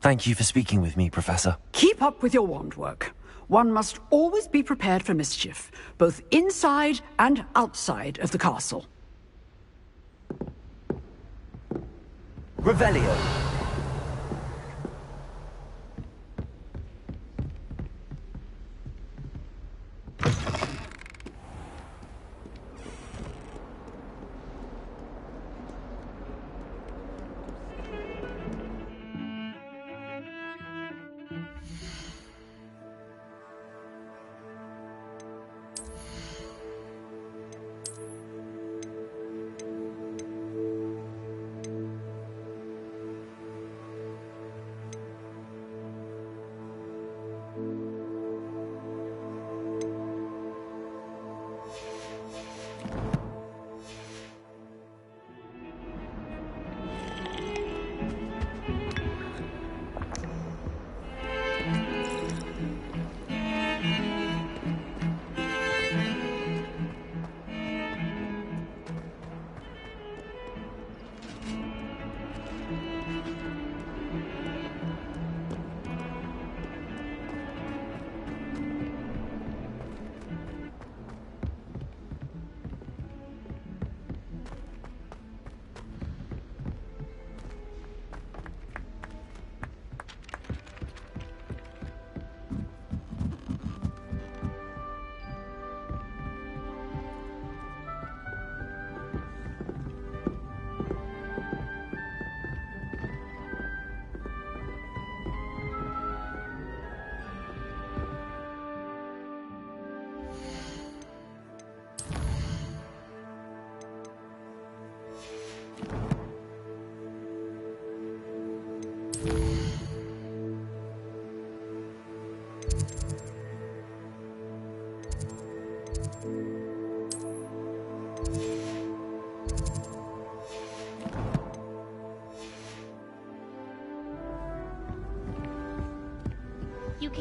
Thank you for speaking with me, Professor. Keep up with your wand work. One must always be prepared for mischief, both inside and outside of the castle. Revelio.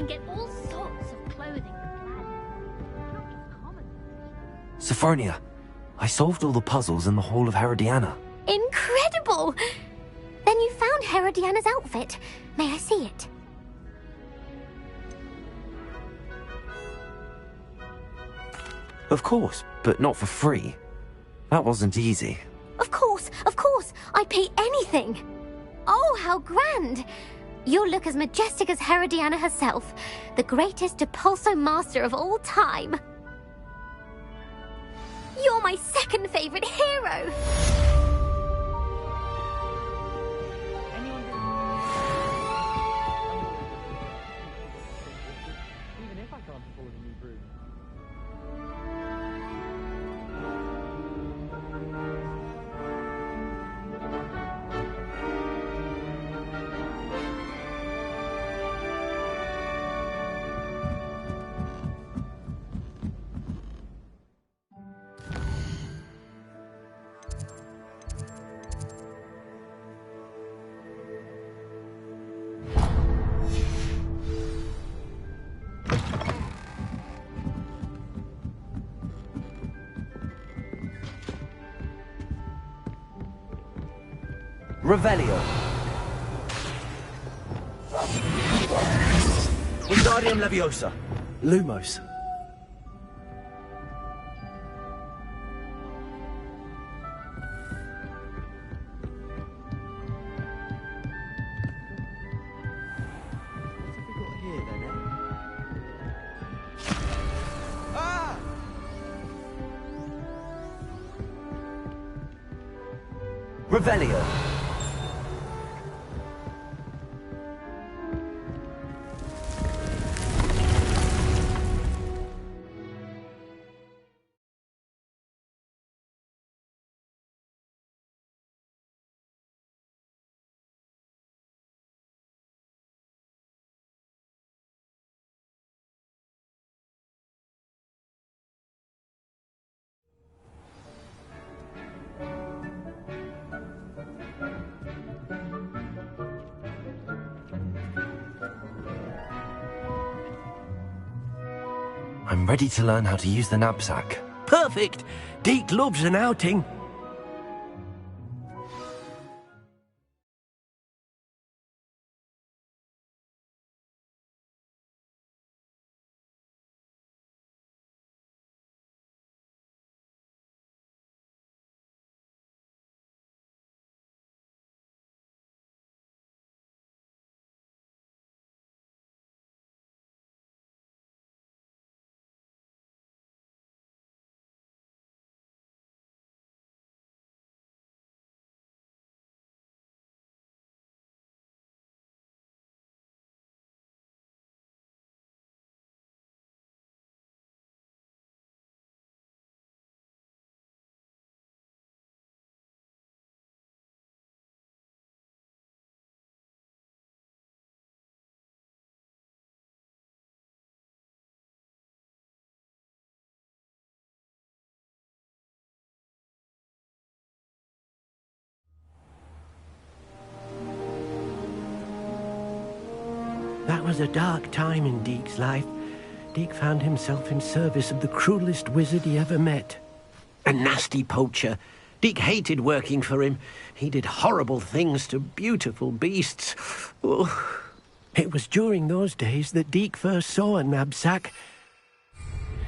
can get all sorts of clothing and gladness. Not just common. Sophronia, I solved all the puzzles in the Hall of Herodiana. Incredible! Then you found Herodiana's outfit. May I see it? Of course, but not for free. That wasn't easy. Of course, I'd pay anything. Oh, how grand! You'll look as majestic as Herodiana herself, the greatest Depulso master of all time. You're my second favorite hero! Even if I can't afford a new broom. Revelio. Wingardium Leviosa. Lumos. Revelio. I'm ready to learn how to use the knapsack. Perfect! Deke loves an outing. That was a dark time in Deke's life. Deke found himself in service of the cruelest wizard he ever met. A nasty poacher. Deke hated working for him. He did horrible things to beautiful beasts. Oh. It was during those days that Deke first saw a knapsack.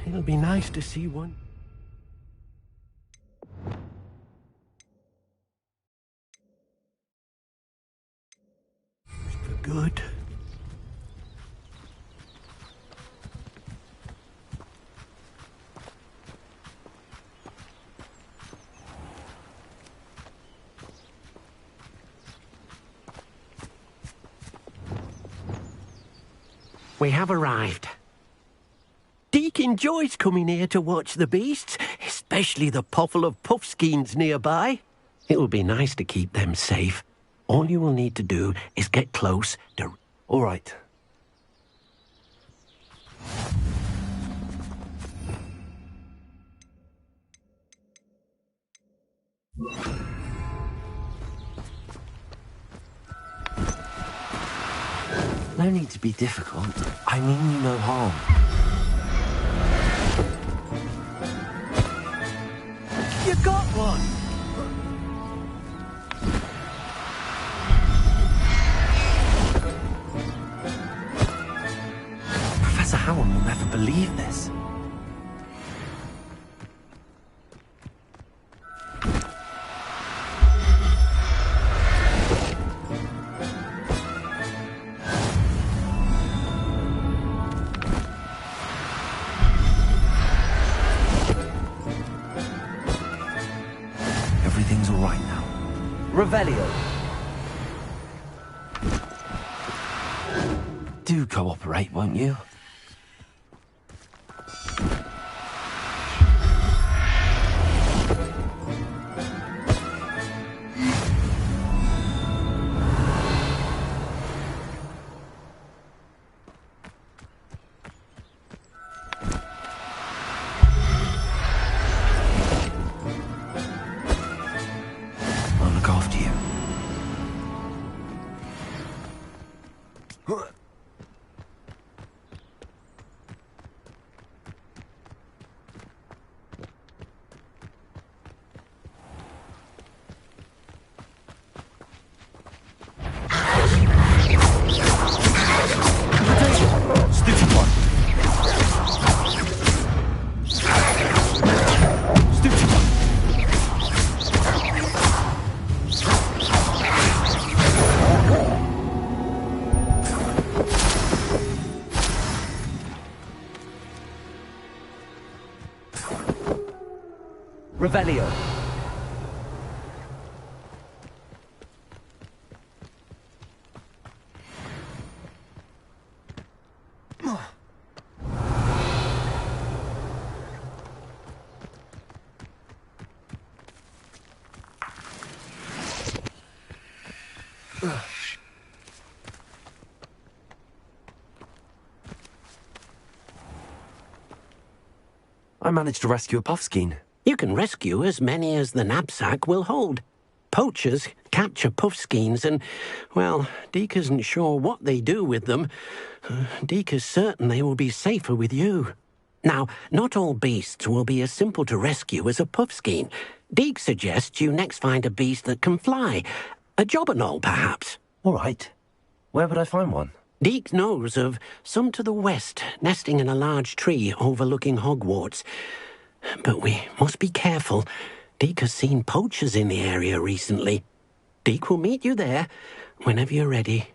It'll be nice to see one. For good. We have arrived. Deke enjoys coming here to watch the beasts, especially the potful of puffskeins nearby. It will be nice to keep them safe. All you will need to do is get close to... All right. No need to be difficult. I mean you no harm. You got one! Professor Howard will never believe this. Everything's all right now. Revelio. Do cooperate, won't you? I'll look after you. Stupid one. Stupid one. Revelio. I managed to rescue a puffskein. You can rescue as many as the knapsack will hold. Poachers capture puffskeins and, well, Deke isn't sure what they do with them. Deke is certain they will be safer with you. Now, not all beasts will be as simple to rescue as a puffskein. Deke suggests you next find a beast that can fly. A jobberknoll, perhaps. All right. Where would I find one? Deke knows of some to the west, nesting in a large tree overlooking Hogwarts. But we must be careful. Deke has seen poachers in the area recently. Deke will meet you there whenever you're ready.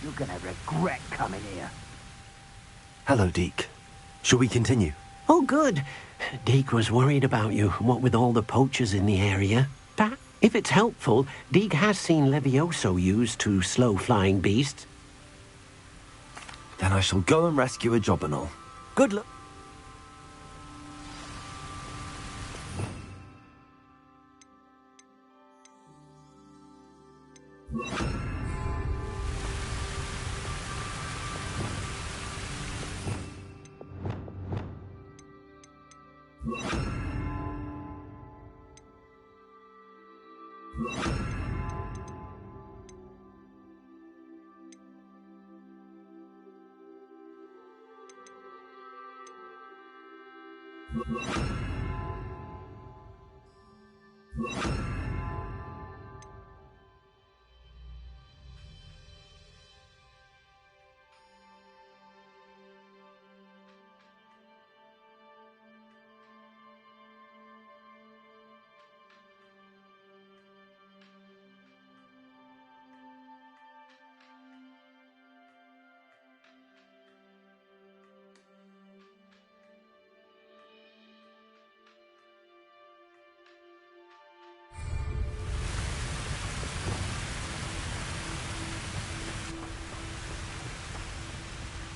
You're gonna regret coming here. Hello, Deke. Shall we continue? Oh, good. Deke was worried about you, what with all the poachers in the area. But if it's helpful, Deke has seen Levioso used to slow flying beasts. Then I shall go and rescue a jobberknoll. Good luck.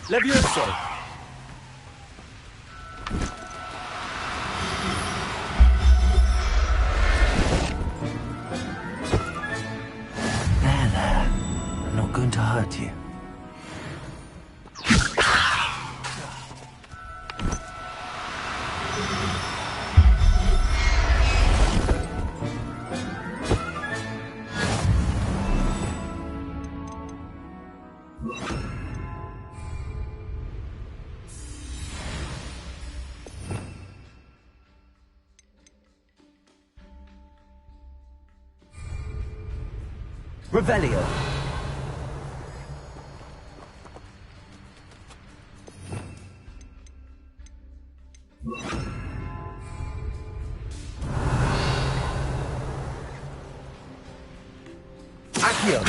Levioso! There. I'm not going to hurt you. Revelio. Accio.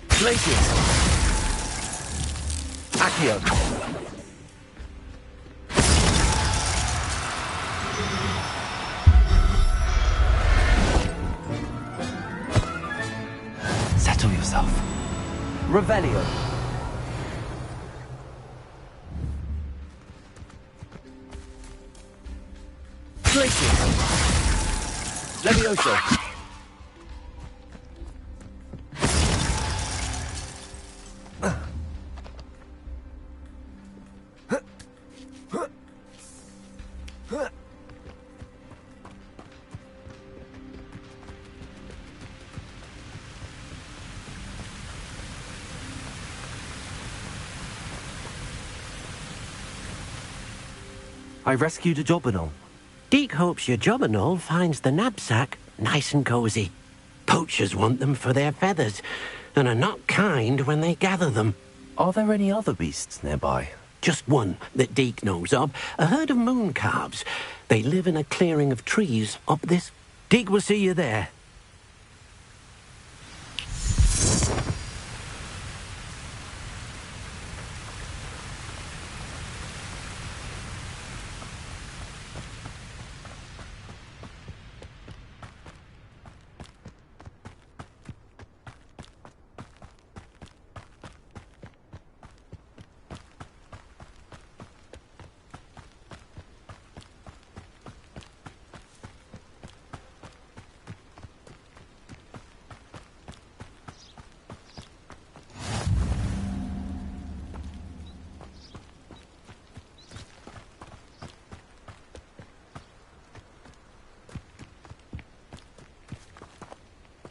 Glacius. Accio. Settle yourself. Revelio. Glacius. Levioso. I rescued a Jobberknoll. Deke hopes your Jobberknoll finds the knapsack nice and cozy. Poachers want them for their feathers, and are not kind when they gather them. Are there any other beasts nearby? Just one that Deke knows of, a herd of moon calves. They live in a clearing of trees up this. Deke will see you there.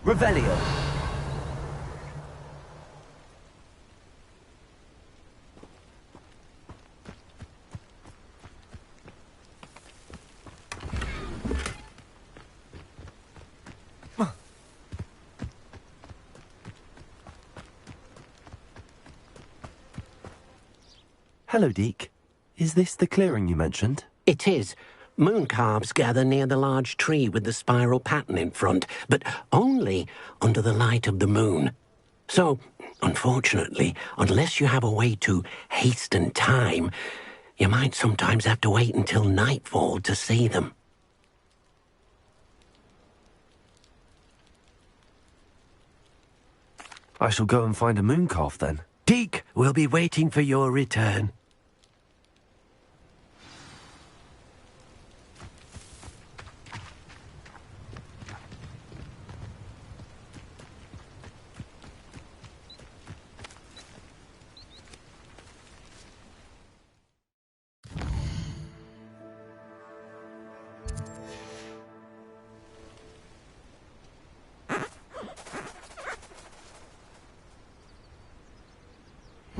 Revelio. Hello, Deke. Is this the clearing you mentioned? It is. Moon calves gather near the large tree with the spiral pattern in front, but only under the light of the moon. So, unfortunately, unless you have a way to hasten time, you might sometimes have to wait until nightfall to see them. I shall go and find a moon calf then. Deke will be waiting for your return.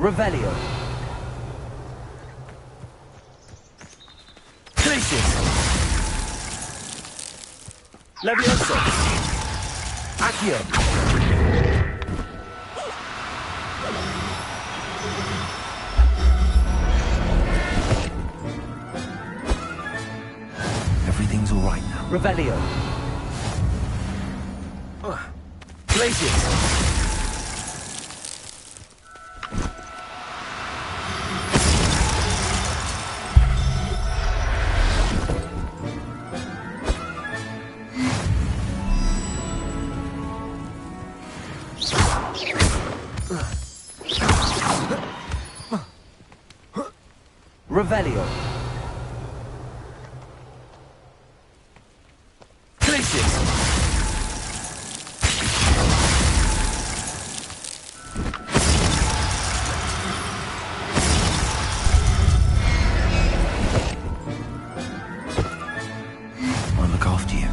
Revelio. Levioso. Accio. Everything's all right now. Revelio. Glacius. Revelio. Glacius. I'll look after you.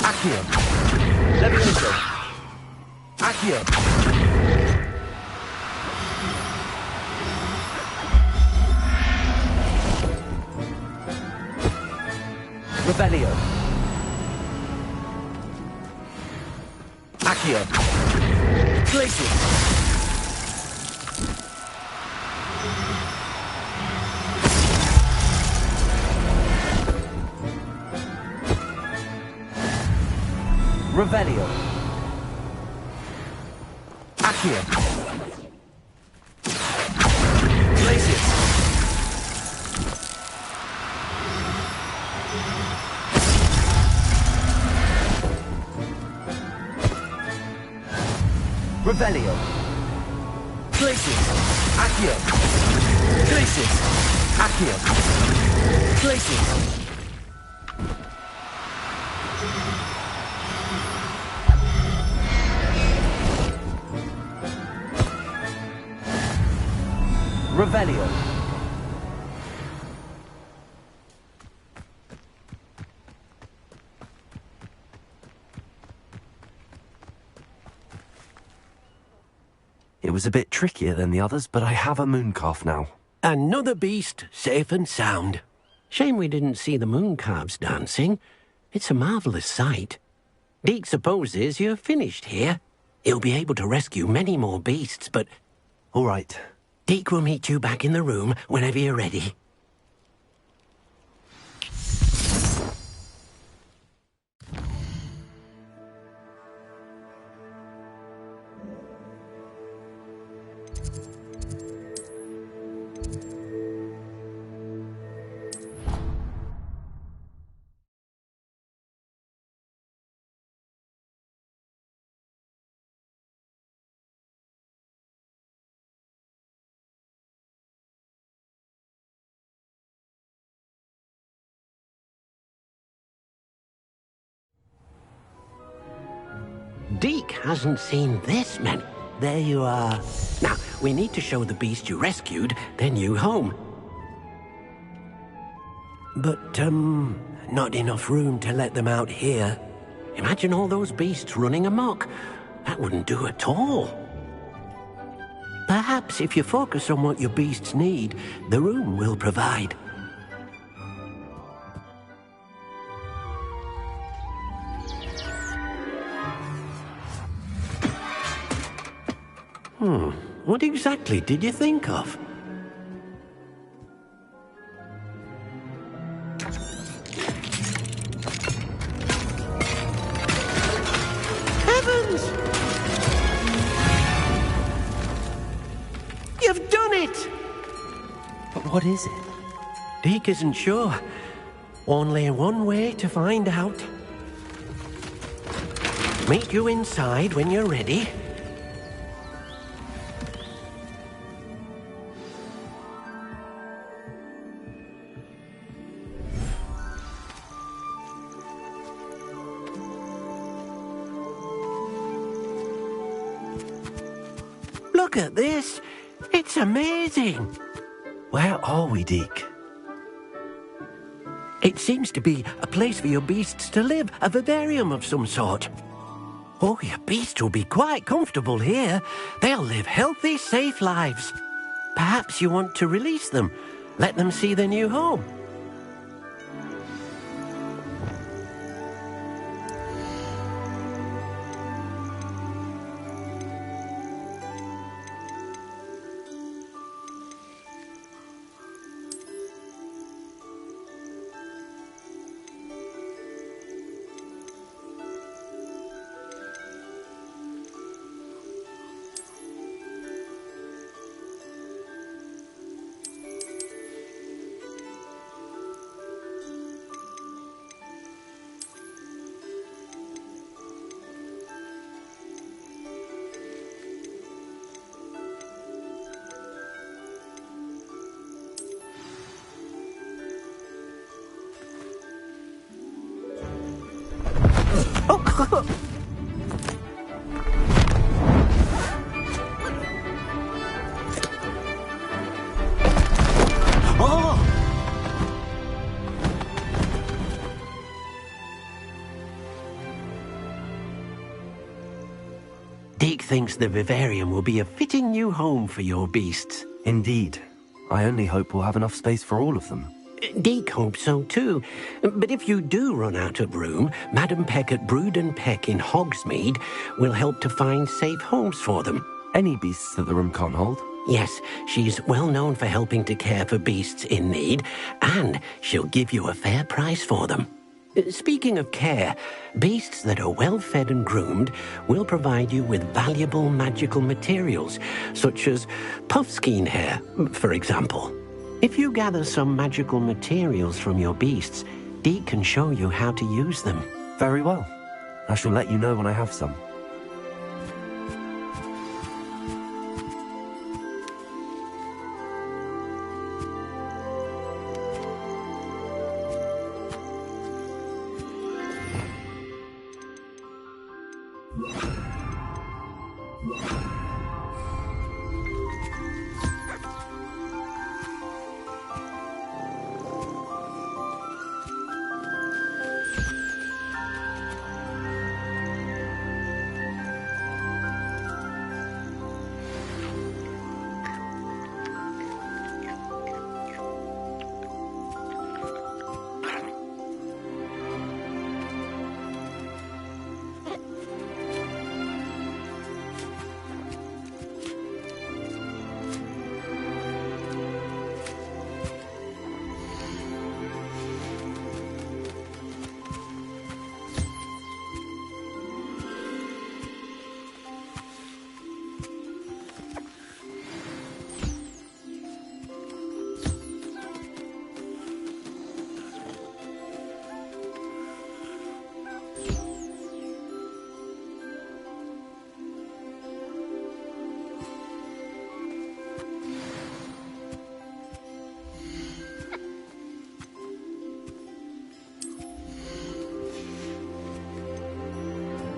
Accio. Levioso. Accio. Revelio. Accio. Glacius. Revelio. Accio. Glacius. Revelio. Glacius. Accio. Glacius. Accio. Glacius. Revelio. It was a bit trickier than the others, but I have a mooncalf now. Another beast, safe and sound. Shame we didn't see the mooncalves dancing. It's a marvellous sight. Deke supposes you're finished here. He'll be able to rescue many more beasts, but... All right. Deke will meet you back in the room whenever you're ready. Deke hasn't seen this many. There you are. Now, we need to show the beast you rescued their new home. But, not enough room to let them out here. Imagine all those beasts running amok. That wouldn't do at all. Perhaps if you focus on what your beasts need, the room will provide. What exactly did you think of? Heavens! You've done it! But what is it? Deke isn't sure. Only one way to find out. Meet you inside when you're ready. Look at this. It's amazing. Where are we, Deke? It seems to be a place for your beasts to live, a vivarium of some sort. Oh, your beasts will be quite comfortable here. They'll live healthy, safe lives. Perhaps you want to release them, let them see their new home. Deke thinks the vivarium will be a fitting new home for your beasts. Indeed. I only hope we'll have enough space for all of them. Deke hopes so too. But if you do run out of room, Madam Peck at Brood and Peck in Hogsmeade will help to find safe homes for them. Any beasts that the room can't hold? Yes, she's well known for helping to care for beasts in need, and she'll give you a fair price for them. Speaking of care, beasts that are well fed and groomed will provide you with valuable magical materials, such as puffskein hair, for example. If you gather some magical materials from your beasts, Deke can show you how to use them. Very well. I shall let you know when I have some.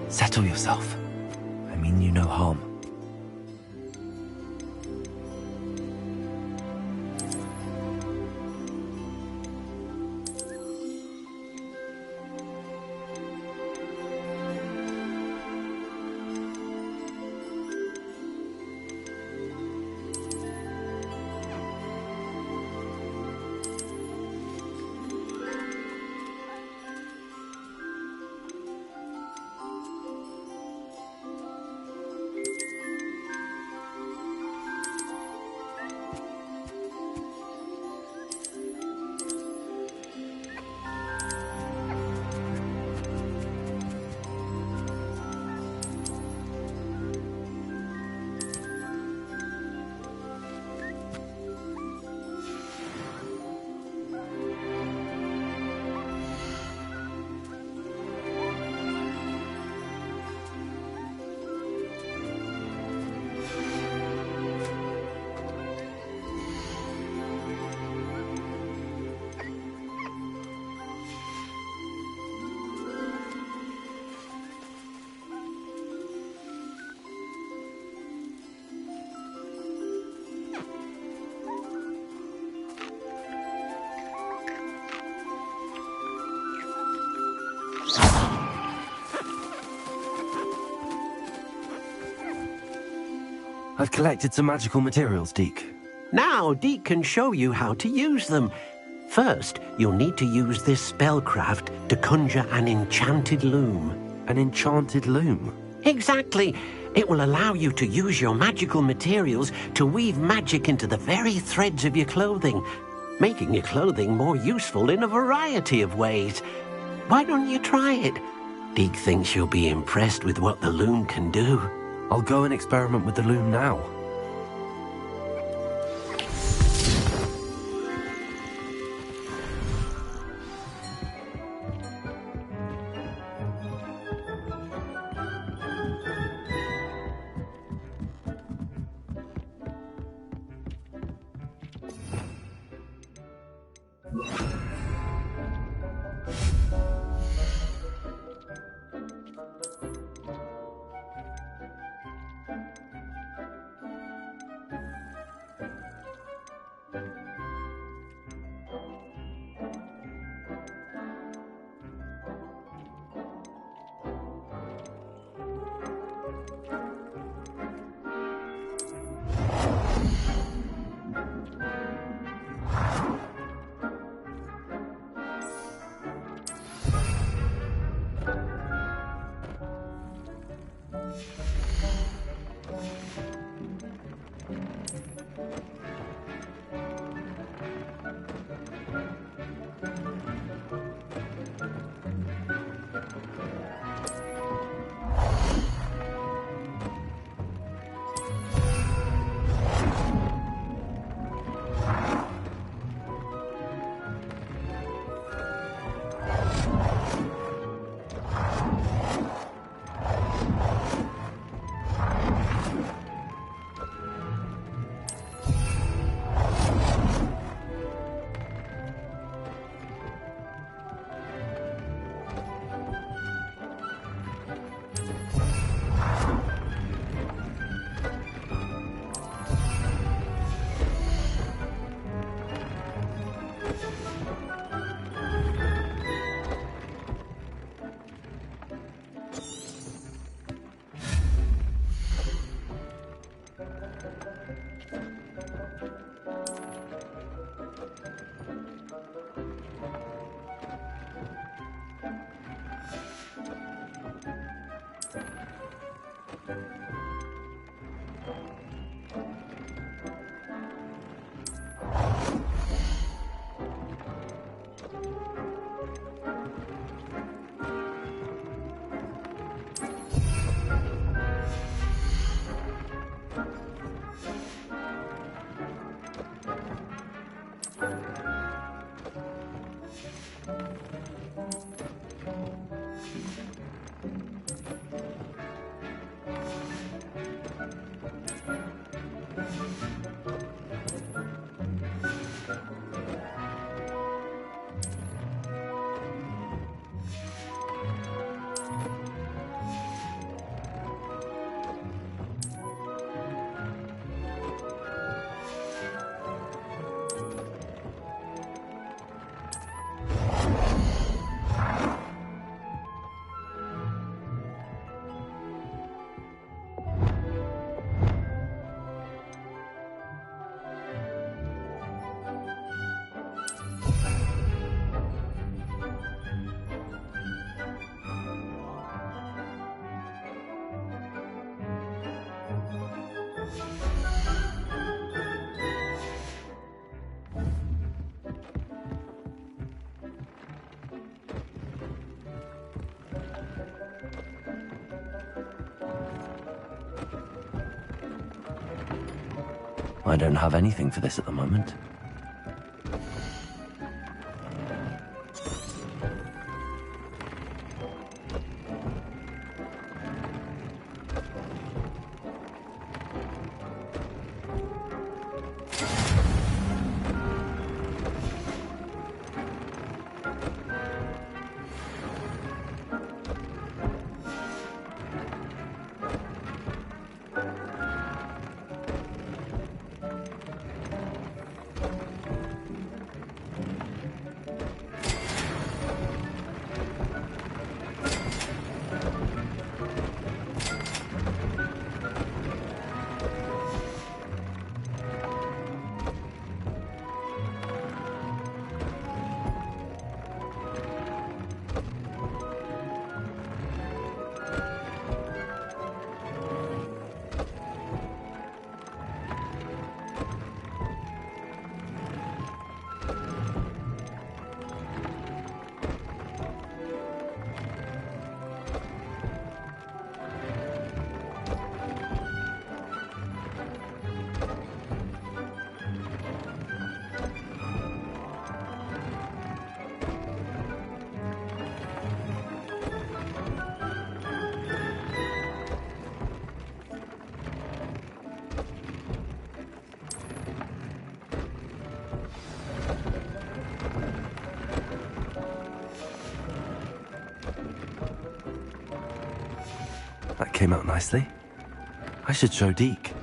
Settle yourself. I mean you no harm. I've collected some magical materials, Deke. Now, Deke can show you how to use them. First, you'll need to use this spellcraft to conjure an enchanted loom. An enchanted loom? Exactly. It will allow you to use your magical materials to weave magic into the very threads of your clothing, making your clothing more useful in a variety of ways. Why don't you try it? Deke thinks you'll be impressed with what the loom can do. I'll go and experiment with the loom now. I don't have anything for this at the moment. that came out nicely. I should show Deke.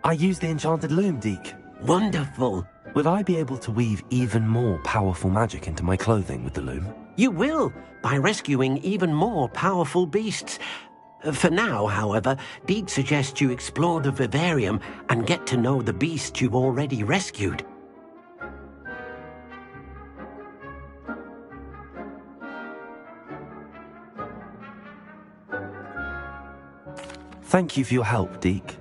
I used the enchanted loom, Deke. Wonderful. Will I be able to weave even more powerful magic into my clothing with the loom? You will, by rescuing even more powerful beasts. For now, however, Deke suggests you explore the vivarium and get to know the beasts you've already rescued. Thank you for your help, Deke.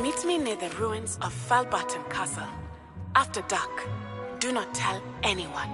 Meet me near the ruins of Falbarton Castle. After dark. Do not tell anyone.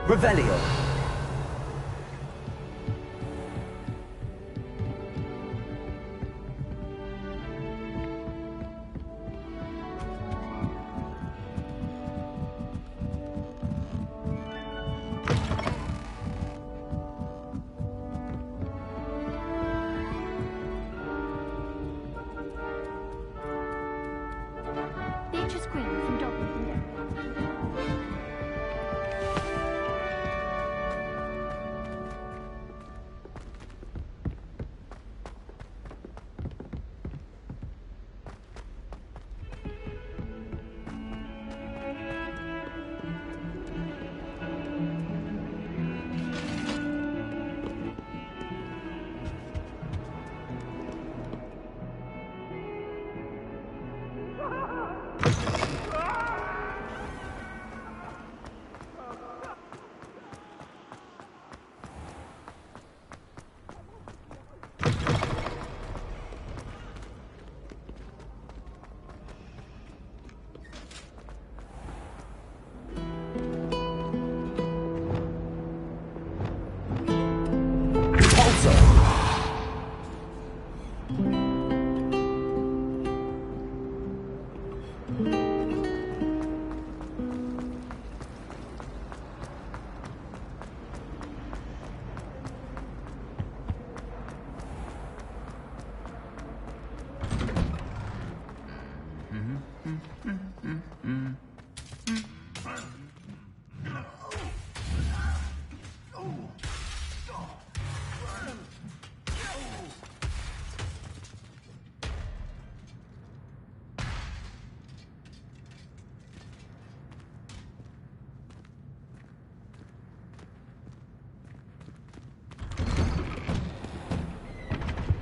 Revelio. Beatrice Green from Dublin.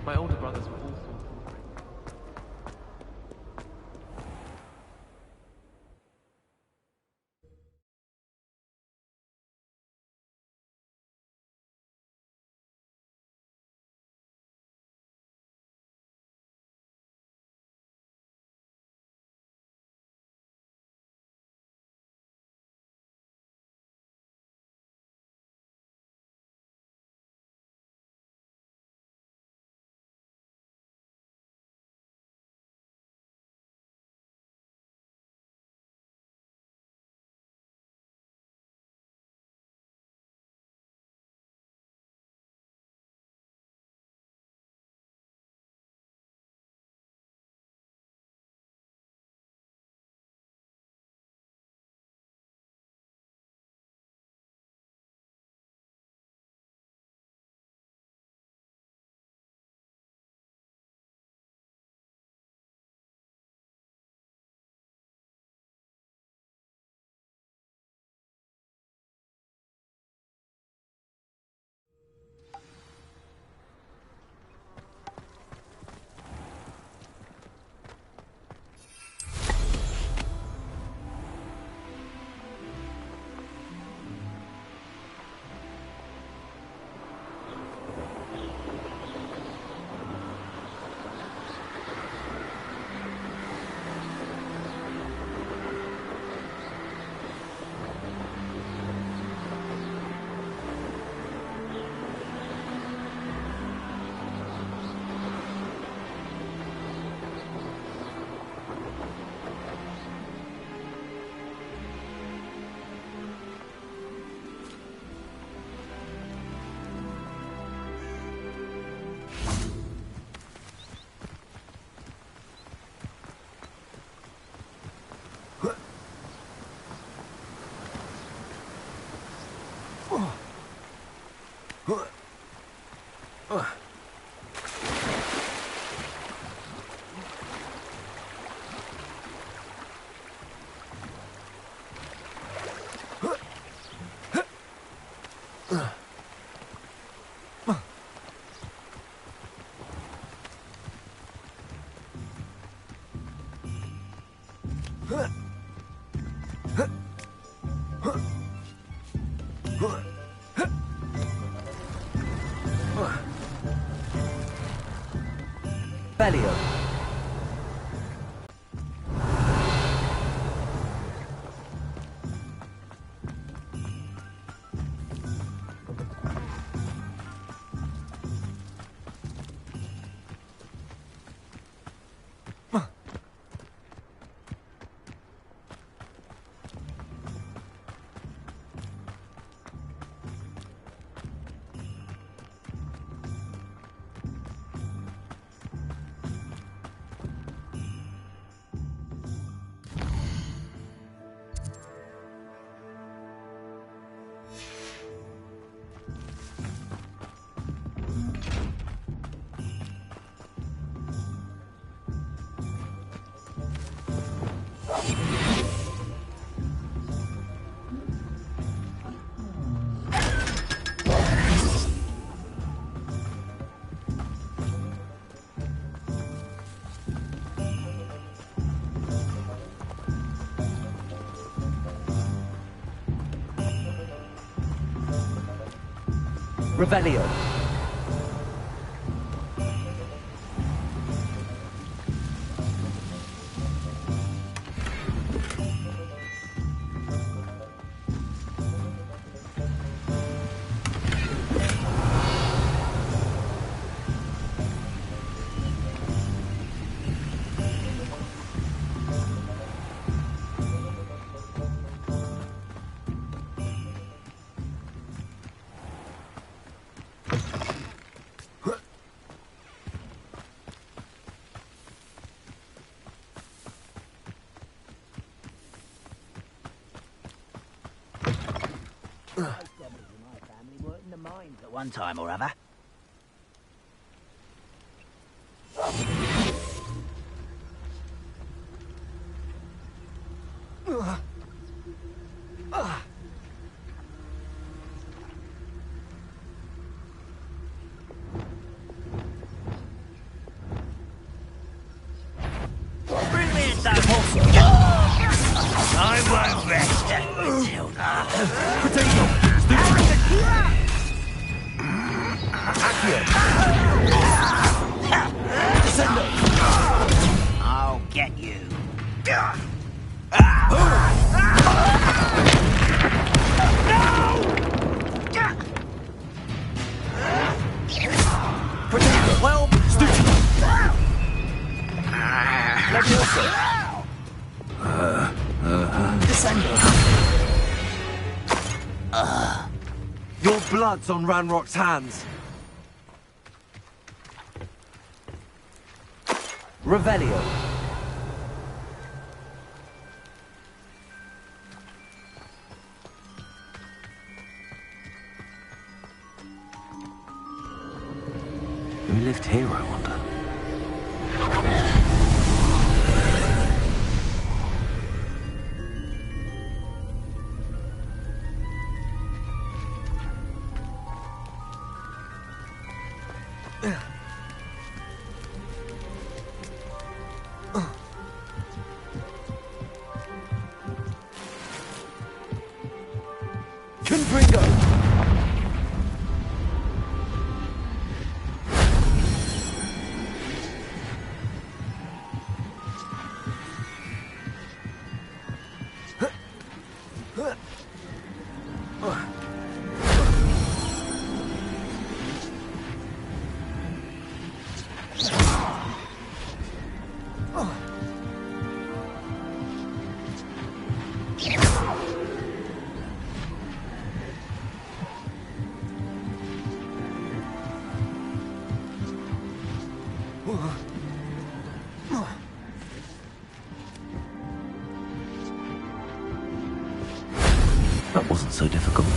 My older brothers were all thought. Revelio. Revelio. At one time or other. Bring me some. I won't rest until I'll get you. Well, your blood's on Ranrock's hands. Revelio. Who lived here, I wonder? That wasn't so difficult.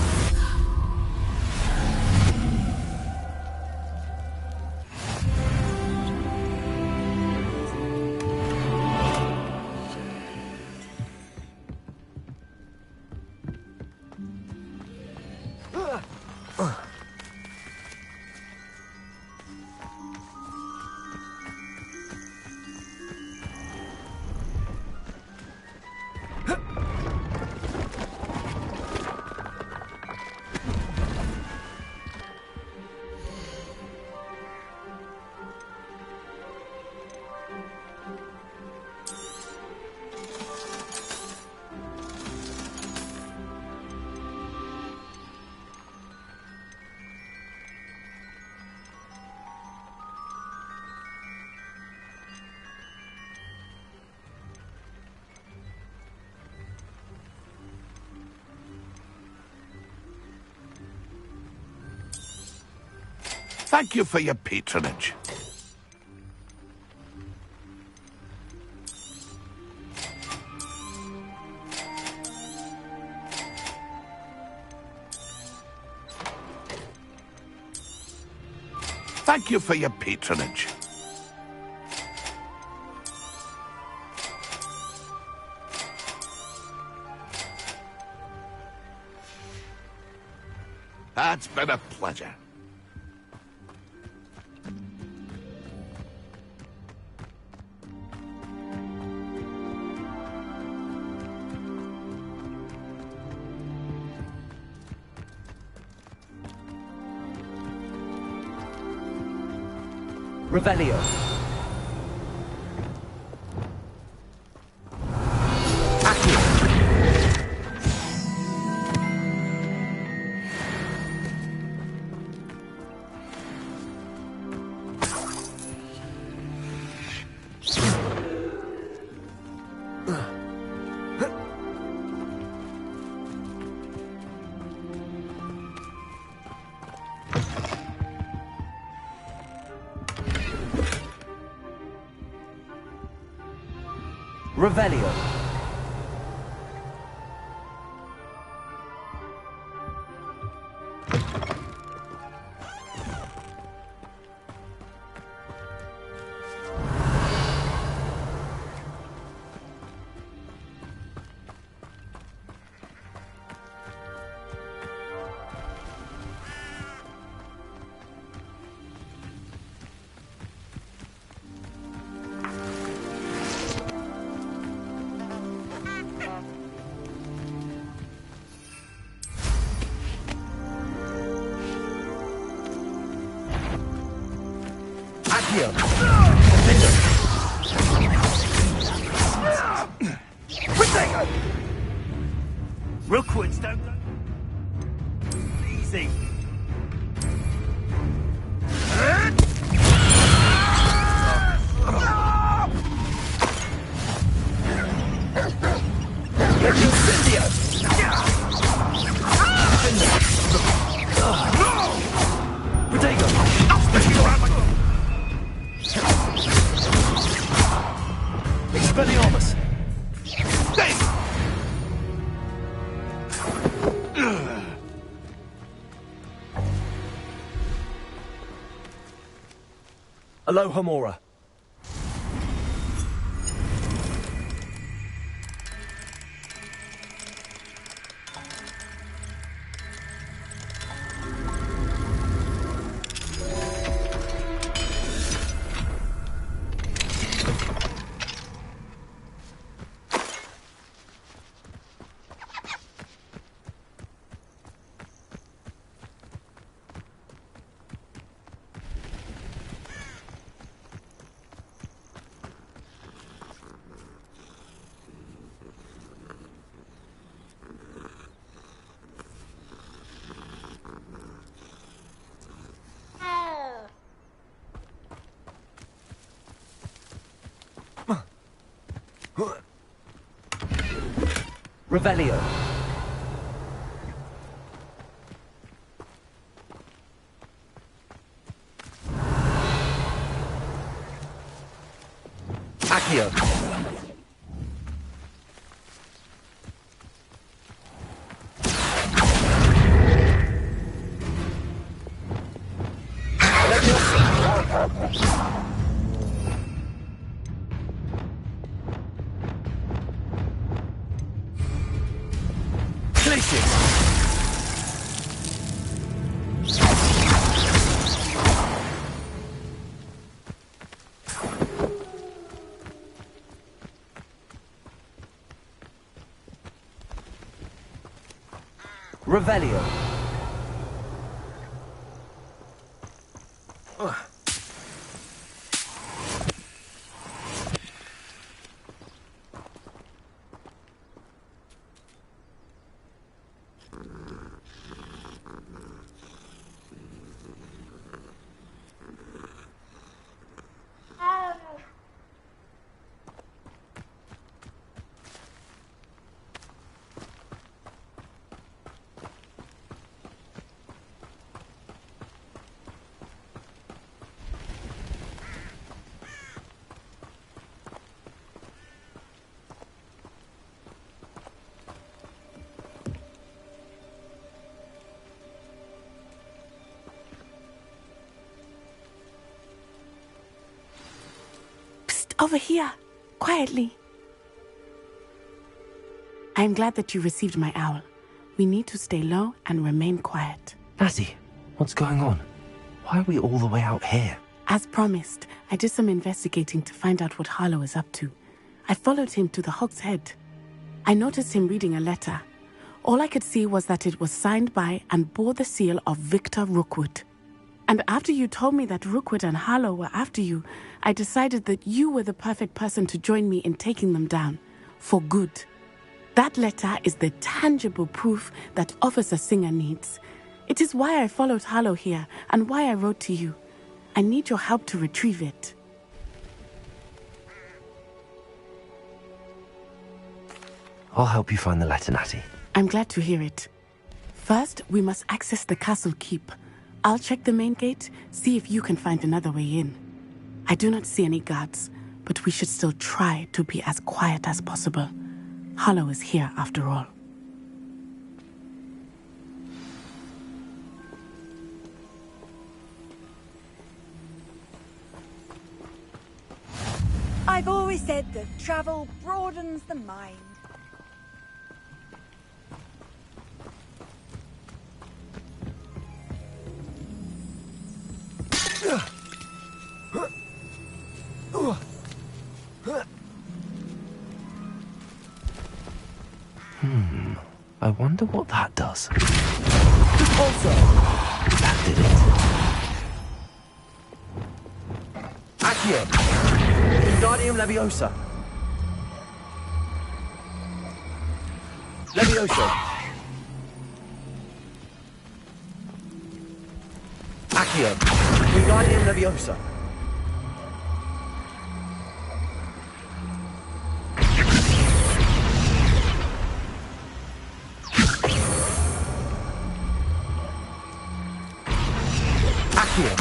Thank you for your patronage. Thank you for your patronage. It's been a pleasure. Revelio. Revelio. Accio. Protego! Rookwards don't... Easy. Expelliarmus! Alohomora. Revelio. Accio. Revelio. Over here, quietly. I am glad that you received my owl. We need to stay low and remain quiet. Natty, what's going on? Why are we all the way out here? As promised, I did some investigating to find out what Harlow is up to. I followed him to the Hog's Head. I noticed him reading a letter. All I could see was that it was signed by and bore the seal of Victor Rookwood. And after you told me that Rookwood and Harlow were after you, I decided that you were the perfect person to join me in taking them down. For good. That letter is the tangible proof that Officer Singer needs. It is why I followed Harlow here, and why I wrote to you. I need your help to retrieve it. I'll help you find the letter, Natty. I'm glad to hear it. First, we must access the castle keep. I'll check the main gate, see if you can find another way in. I do not see any guards, but we should still try to be as quiet as possible. Harlow is here after all. I've always said that travel broadens the mind. I wonder what that does. Also, That did it. Accio. Wingardium Leviosa. Leviosa. Accio. Wingardium Leviosa. Accio.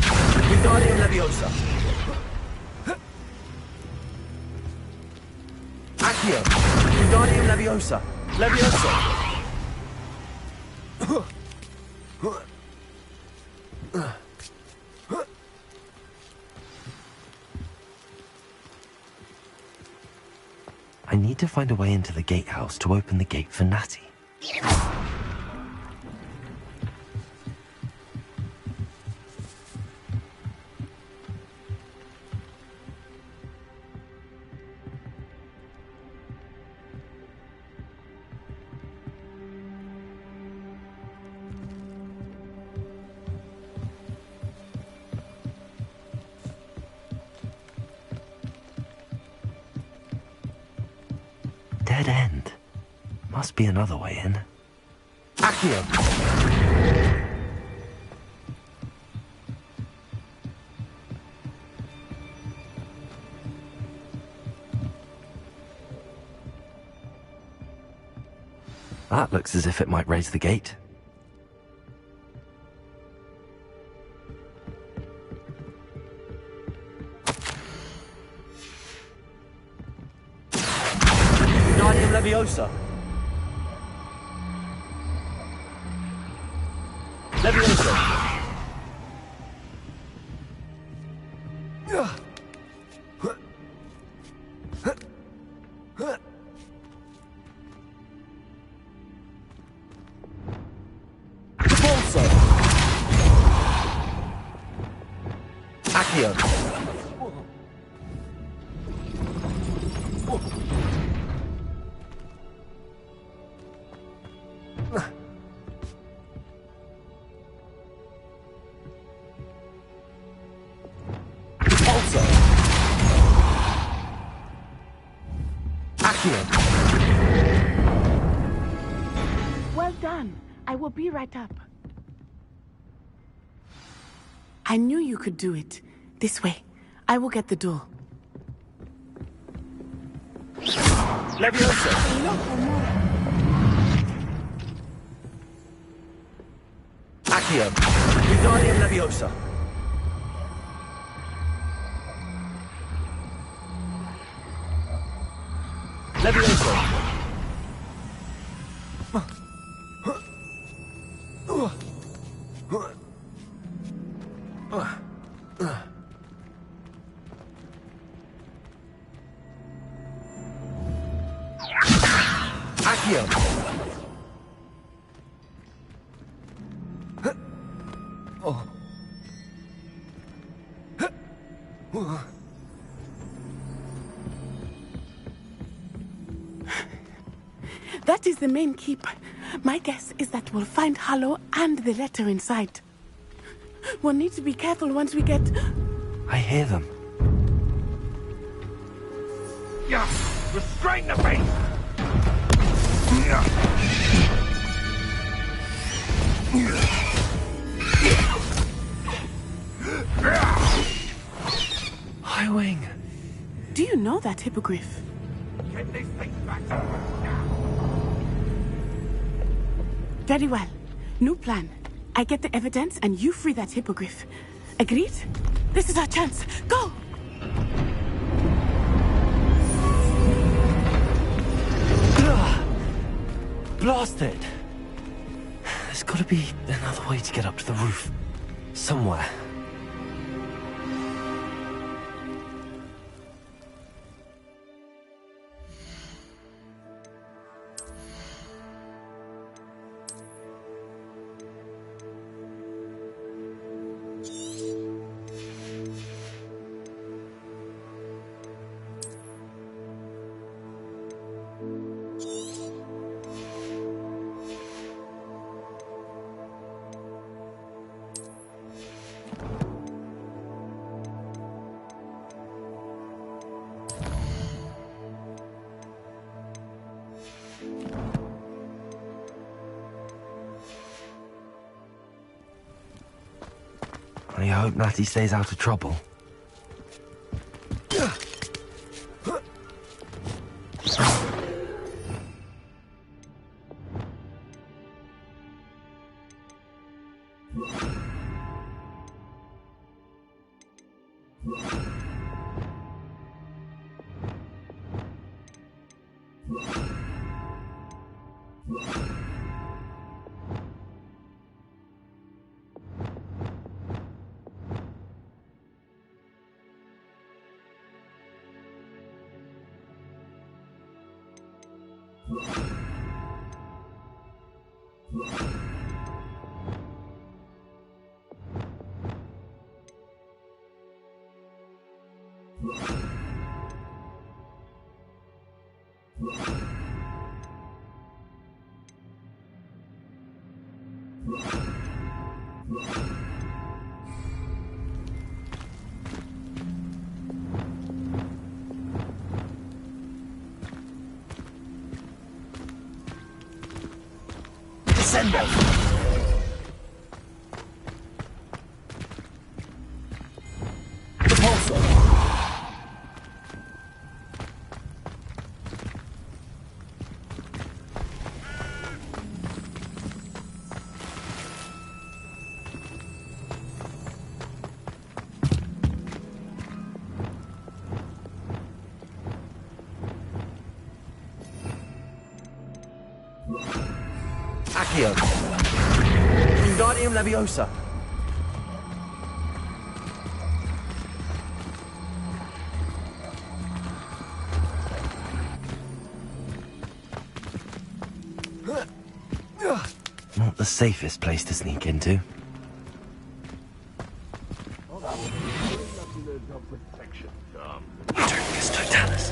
Wingardium Leviosa. Accio. Wingardium Leviosa. Leviosa. I need to find a way into the gatehouse to open the gate for Natty. Dead end. Must be another way in. Accio. That looks as if it might raise the gate. Wingardium Leviosa. Leviosa. Repulso. Accio. Repulso. Accio. Well done. I will be right up. I knew you could do it. This way. I will get the door. Leviosa. Accio. Wingardium Leviosa. Leviosa. Accio. That is the main keep. My guess is that we'll find Harlow and the letter inside. We'll need to be careful once we get... I hear them. Yeah! Restrain the beast! High Wing. Do you know that hippogriff? Get this thing back. Very well. New plan. I get the evidence and you free that hippogriff. Agreed? This is our chance. Go! Blasted! There's gotta be another way to get up to the roof. Somewhere. I hope Natty stays out of trouble. Send them! Accio. Wingardium Leviosa. Not the safest place to sneak into. Terminus Totalis.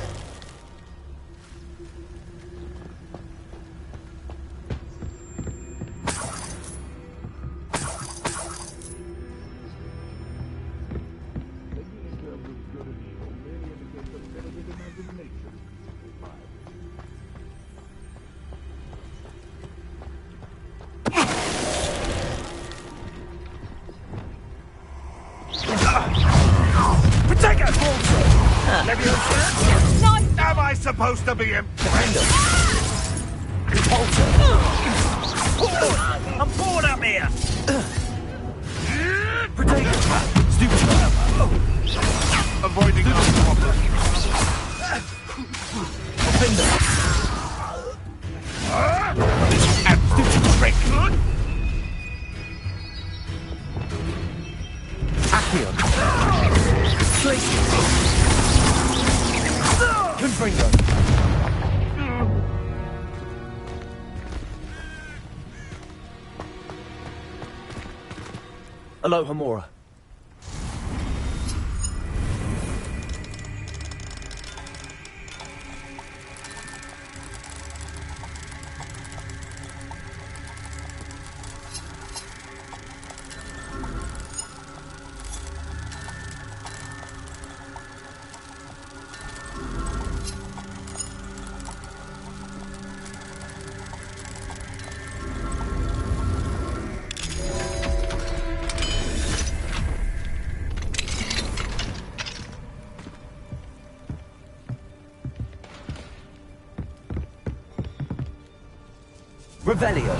Am I supposed to be impressed? I'm bored up here! Avoiding our problem. Stupid trick! Accio. Confringo. Aloha Mora. Revelio.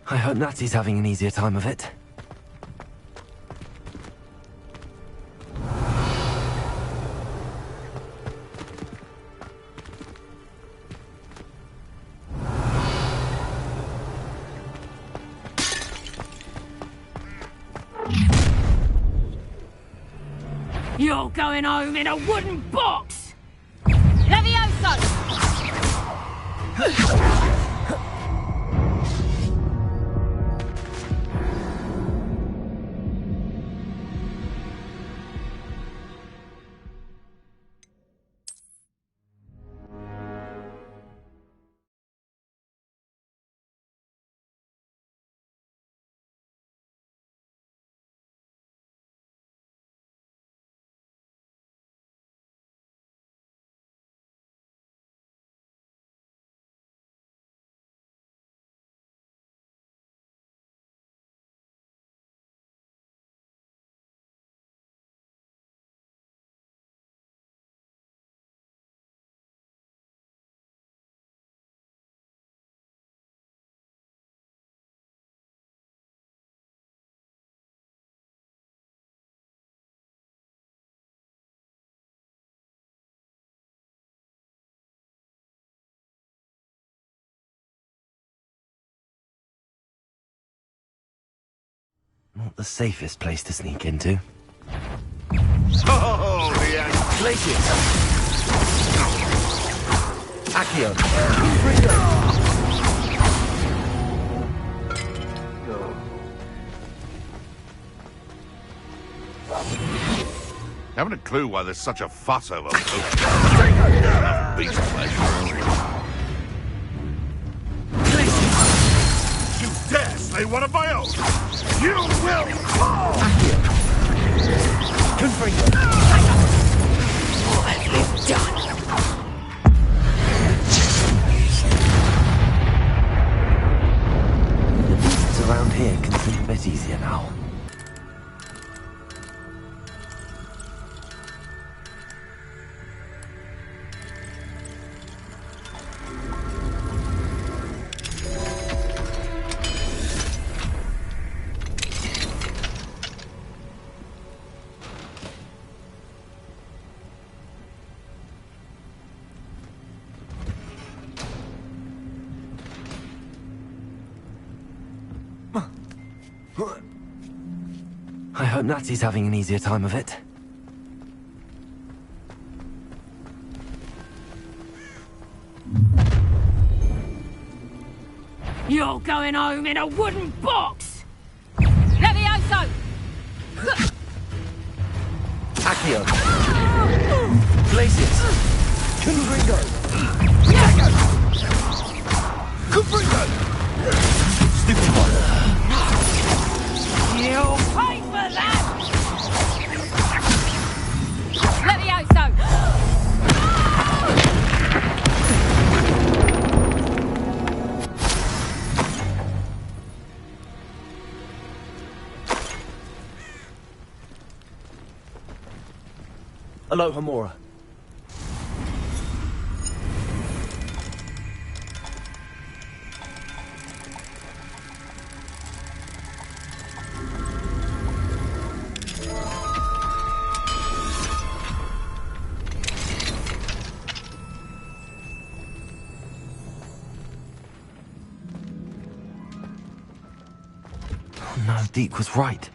I hope Natty's having an easier time of it. You're going home in a wooden box! Levioso! Not the safest place to sneak into. Oh, the Glacius. Accio. Haven't a clue why there's such a fuss over beast place. You dare slay one of my own! You will fall! Confringo. What have you done? The beasts around here can sleep a bit easier now. I hope Natty's having an easier time of it. You're going home in a wooden box! Levioso! Accio. Glacius. Confringo. Confringo. Stupid one. You'll pay for that! Levioso! Aloha Mora. Oh no, Deke was right.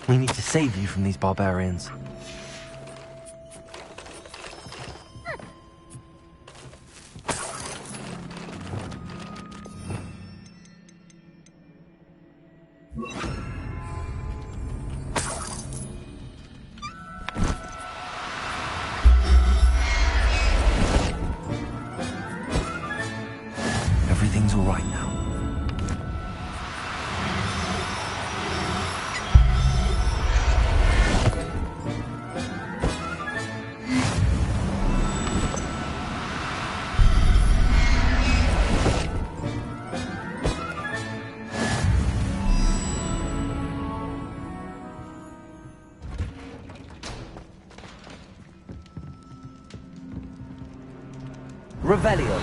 We need to save you from these barbarians. Everything's all right now. Revelio.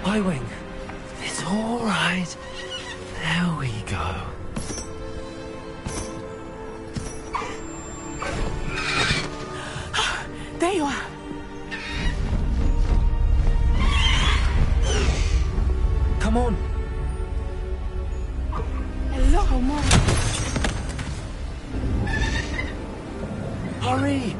Highwing, it's all right. There we go. There you are. Come on. Hello, Homura. Hurry!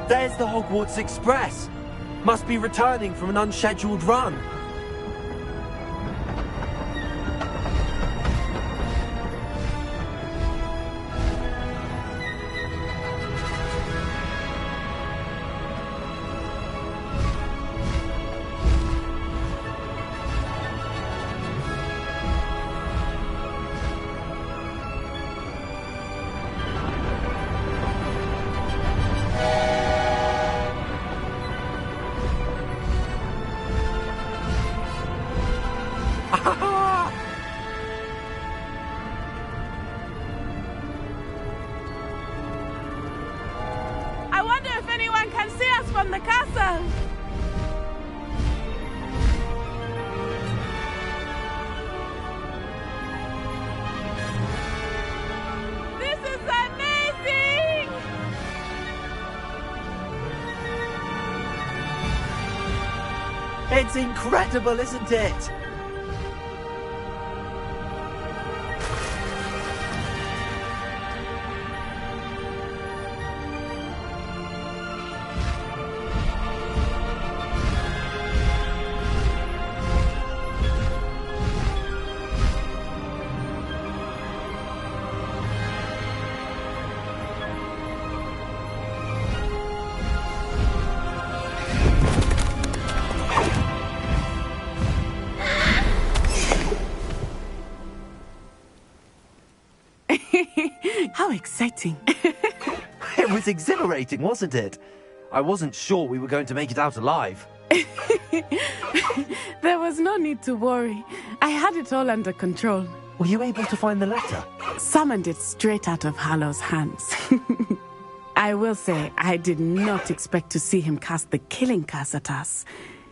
There's the Hogwarts Express. Must be returning from an unscheduled run. I wonder if anyone can see us from the castle. This is amazing! It's incredible, isn't it? How exciting. It was exhilarating, wasn't it? I wasn't sure we were going to make it out alive. There was no need to worry. I had it all under control. Were you able to find the letter? Summoned it straight out of Hallow's hands. I will say, I did not expect to see him cast the killing curse at us.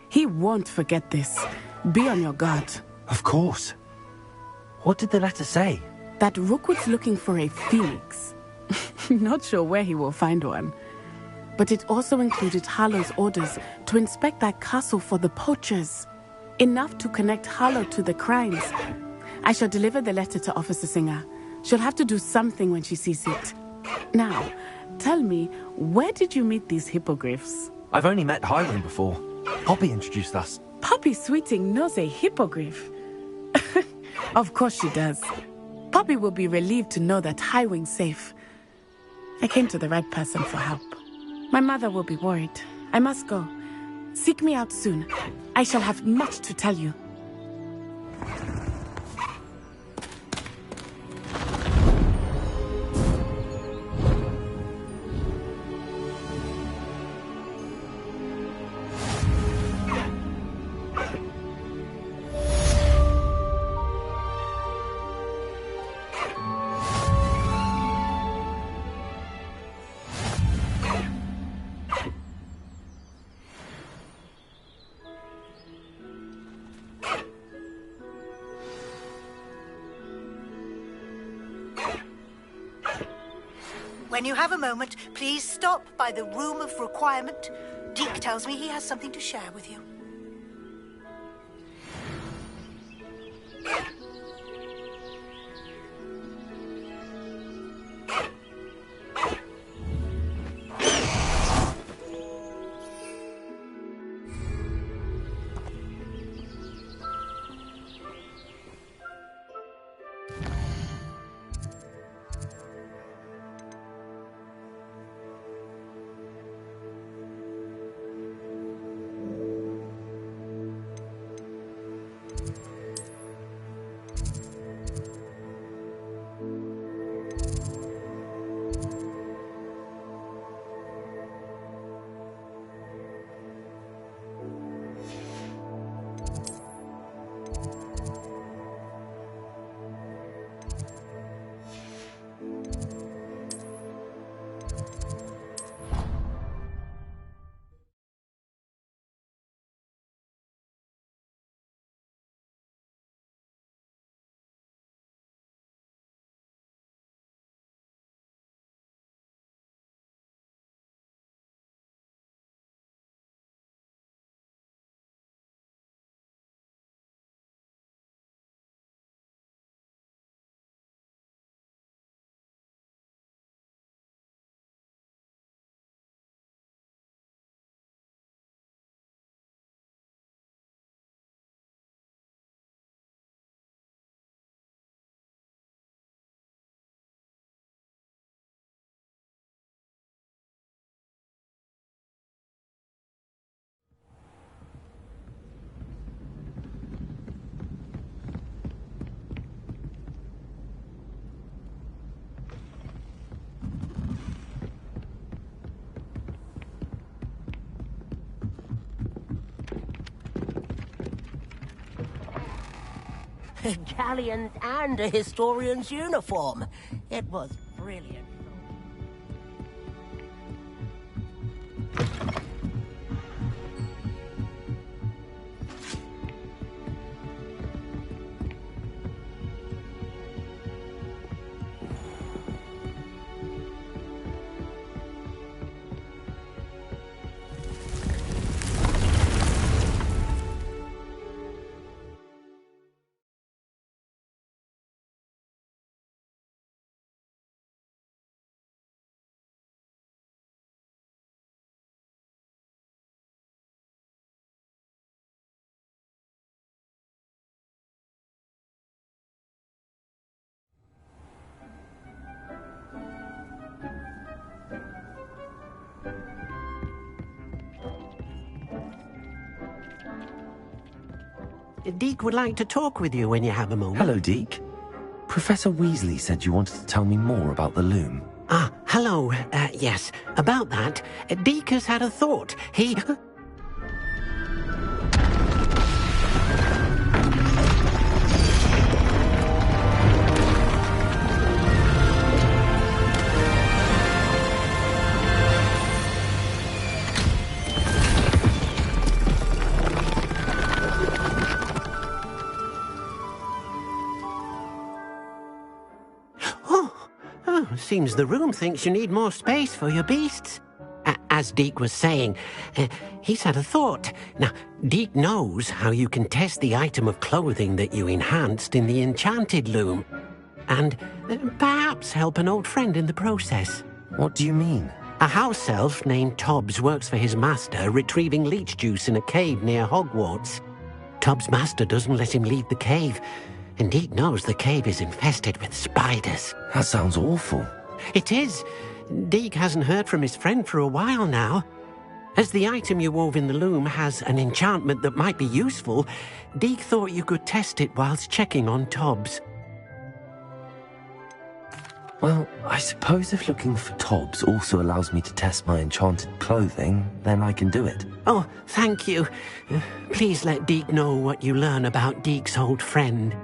He won't forget this. Be on your guard. Of course. What did the letter say? That Rookwood's looking for a phoenix. Not sure where he will find one. But it also included Harlow's orders to inspect that castle for the poachers. Enough to connect Harlow to the crimes. I shall deliver the letter to Officer Singer. She'll have to do something when she sees it. Now, tell me, where did you meet these hippogriffs? I've only met Highwing before. Poppy introduced us. Poppy Sweeting knows a hippogriff. Of course she does. Poppy will be relieved to know that Highwing's safe. I came to the right person for help. My mother will be worried. I must go. Seek me out soon. I shall have much to tell you. When you have a moment, please stop by the Room of Requirement. Deke tells me he has something to share with you. Galleons and a historian's uniform. It was brilliant. Deke would like to talk with you when you have a moment. Hello, Deke. Professor Weasley said you wanted to tell me more about the loom. Ah, hello. Yes, about that. Deke has had a thought. He... Seems the room thinks you need more space for your beasts. As Deke was saying, he's had a thought. Now, Deke knows how you can test the item of clothing that you enhanced in the enchanted loom. And perhaps help an old friend in the process. What do you mean? A house elf named Tobbs works for his master, retrieving leech juice in a cave near Hogwarts. Tobbs' master doesn't let him leave the cave, and Deke knows the cave is infested with spiders. That sounds awful. It is. Deke hasn't heard from his friend for a while now. As the item you wove in the loom has an enchantment that might be useful, Deke thought you could test it whilst checking on Tobbs. Well, I suppose if looking for Tobbs also allows me to test my enchanted clothing, then I can do it. Oh, thank you. Please let Deke know what you learn about Deke's old friend.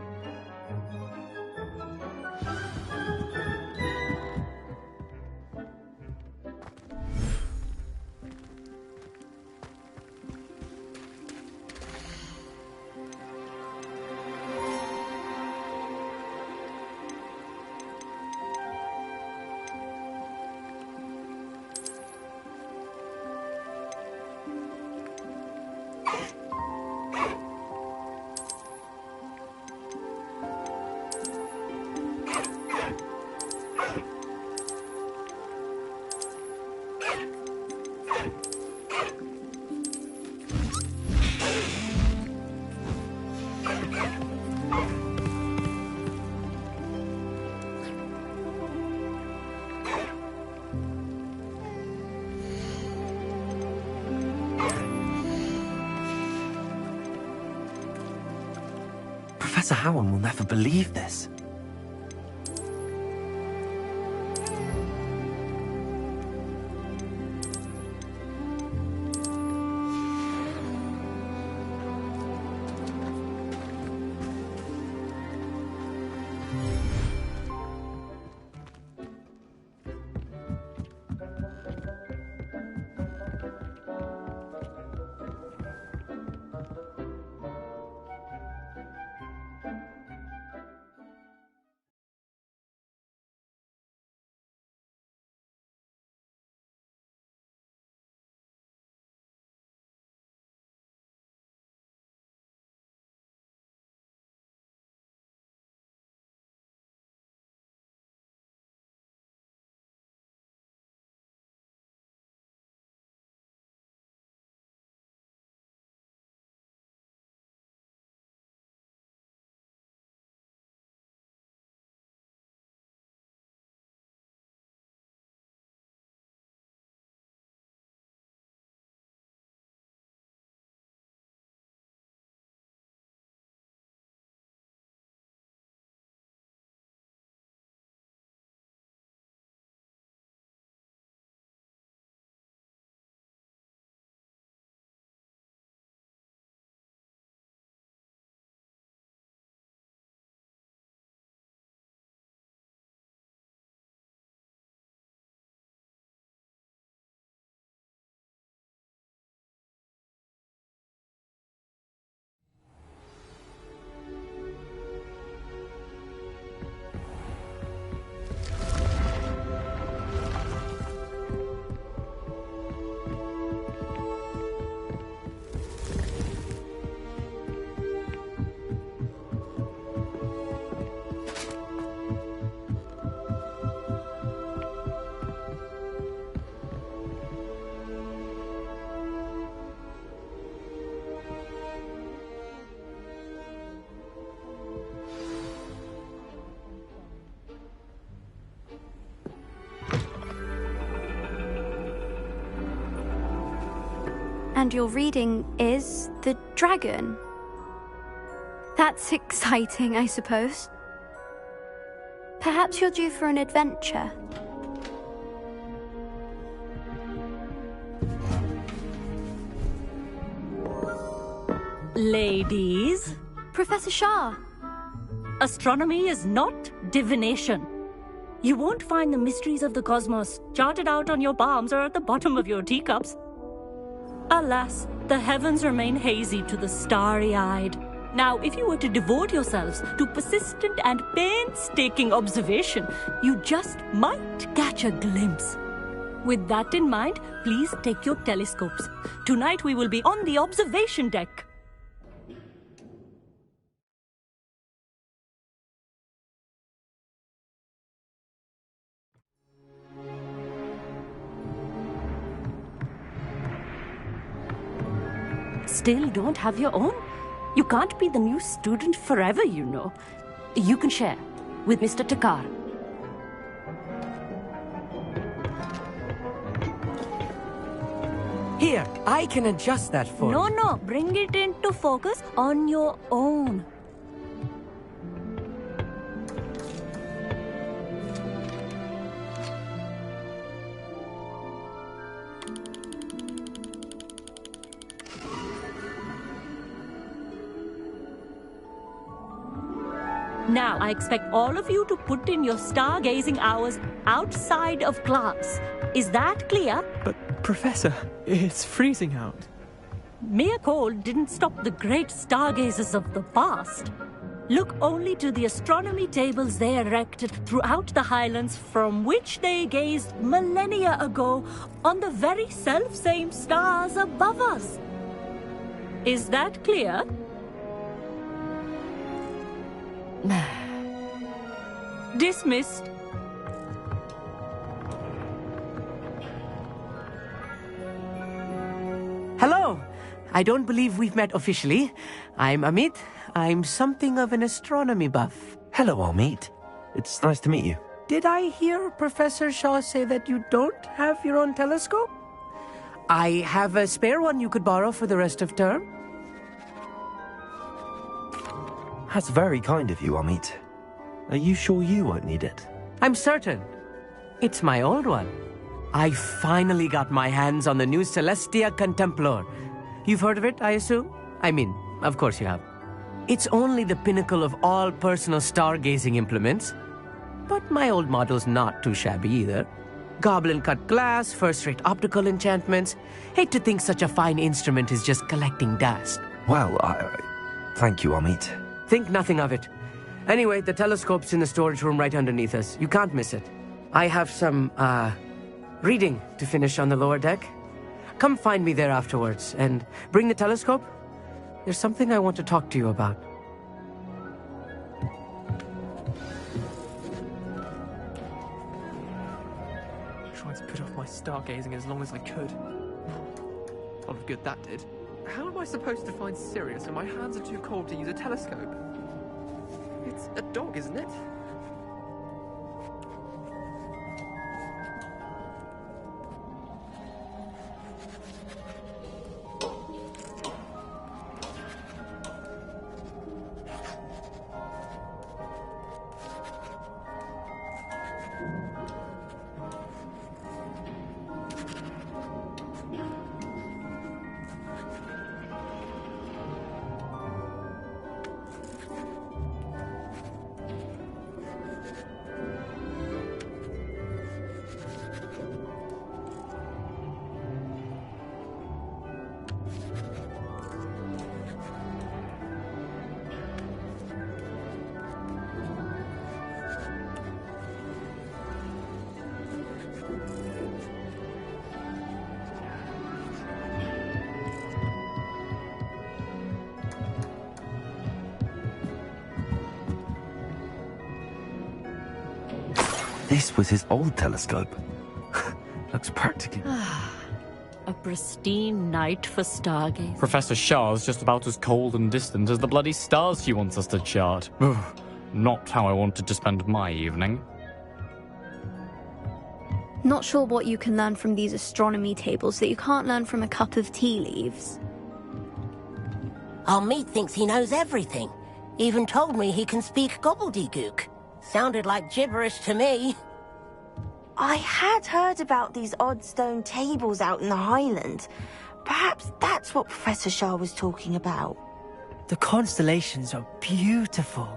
Professor Howard will never believe this. And your reading is the dragon. That's exciting, I suppose. Perhaps you're due for an adventure. Ladies. Professor Shah. Astronomy is not divination. You won't find the mysteries of the cosmos charted out on your palms or at the bottom of your teacups. Alas, the heavens remain hazy to the starry-eyed. Now, if you were to devote yourselves to persistent and painstaking observation, you just might catch a glimpse. With that in mind, please take your telescopes. Tonight we will be on the observation deck. Still don't have your own? You can't be the new student forever, you know. You can share with Mr. Takar. Here, I can adjust that for you. No, bring it into focus on your own. Now, I expect all of you to put in your stargazing hours outside of class. Is that clear? But, Professor, it's freezing out. Mere cold didn't stop the great stargazers of the past. Look only to the astronomy tables they erected throughout the Highlands from which they gazed millennia ago on the very self-same stars above us. Is that clear? Dismissed. Hello. I don't believe we've met officially. I'm Amit. I'm something of an astronomy buff. Hello, Amit. It's nice to meet you. Did I hear Professor Shaw say that you don't have your own telescope? I have a spare one you could borrow for the rest of term. That's very kind of you, Amit. Are you sure you won't need it? I'm certain. It's my old one. I finally got my hands on the new Celestia Contemplar. You've heard of it, I assume? I mean, of course you have. It's only the pinnacle of all personal stargazing implements. But my old model's not too shabby either. Goblin-cut glass, first-rate optical enchantments. Hate to think such a fine instrument is just collecting dust. Well, thank you, Amit. Think nothing of it. Anyway, the telescope's in the storage room right underneath us. You can't miss it. I have some, reading to finish on the lower deck. Come find me there afterwards, and bring the telescope. There's something I want to talk to you about. Trying to put off my stargazing as long as I could. A lot of good that did. How am I supposed to find Sirius when my hands are too cold to use a telescope? It's a dog, isn't it? This was his old telescope. Looks practically... A pristine night for stargaze. Professor Shah's just about as cold and distant as the bloody stars she wants us to chart. Not how I wanted to spend my evening. Not sure what you can learn from these astronomy tables that you can't learn from a cup of tea leaves. Amit thinks he knows everything. Even told me he can speak gobbledygook. Sounded like gibberish to me. I had heard about these odd stone tables out in the Highlands. Perhaps that's what Professor Shah was talking about. The constellations are beautiful.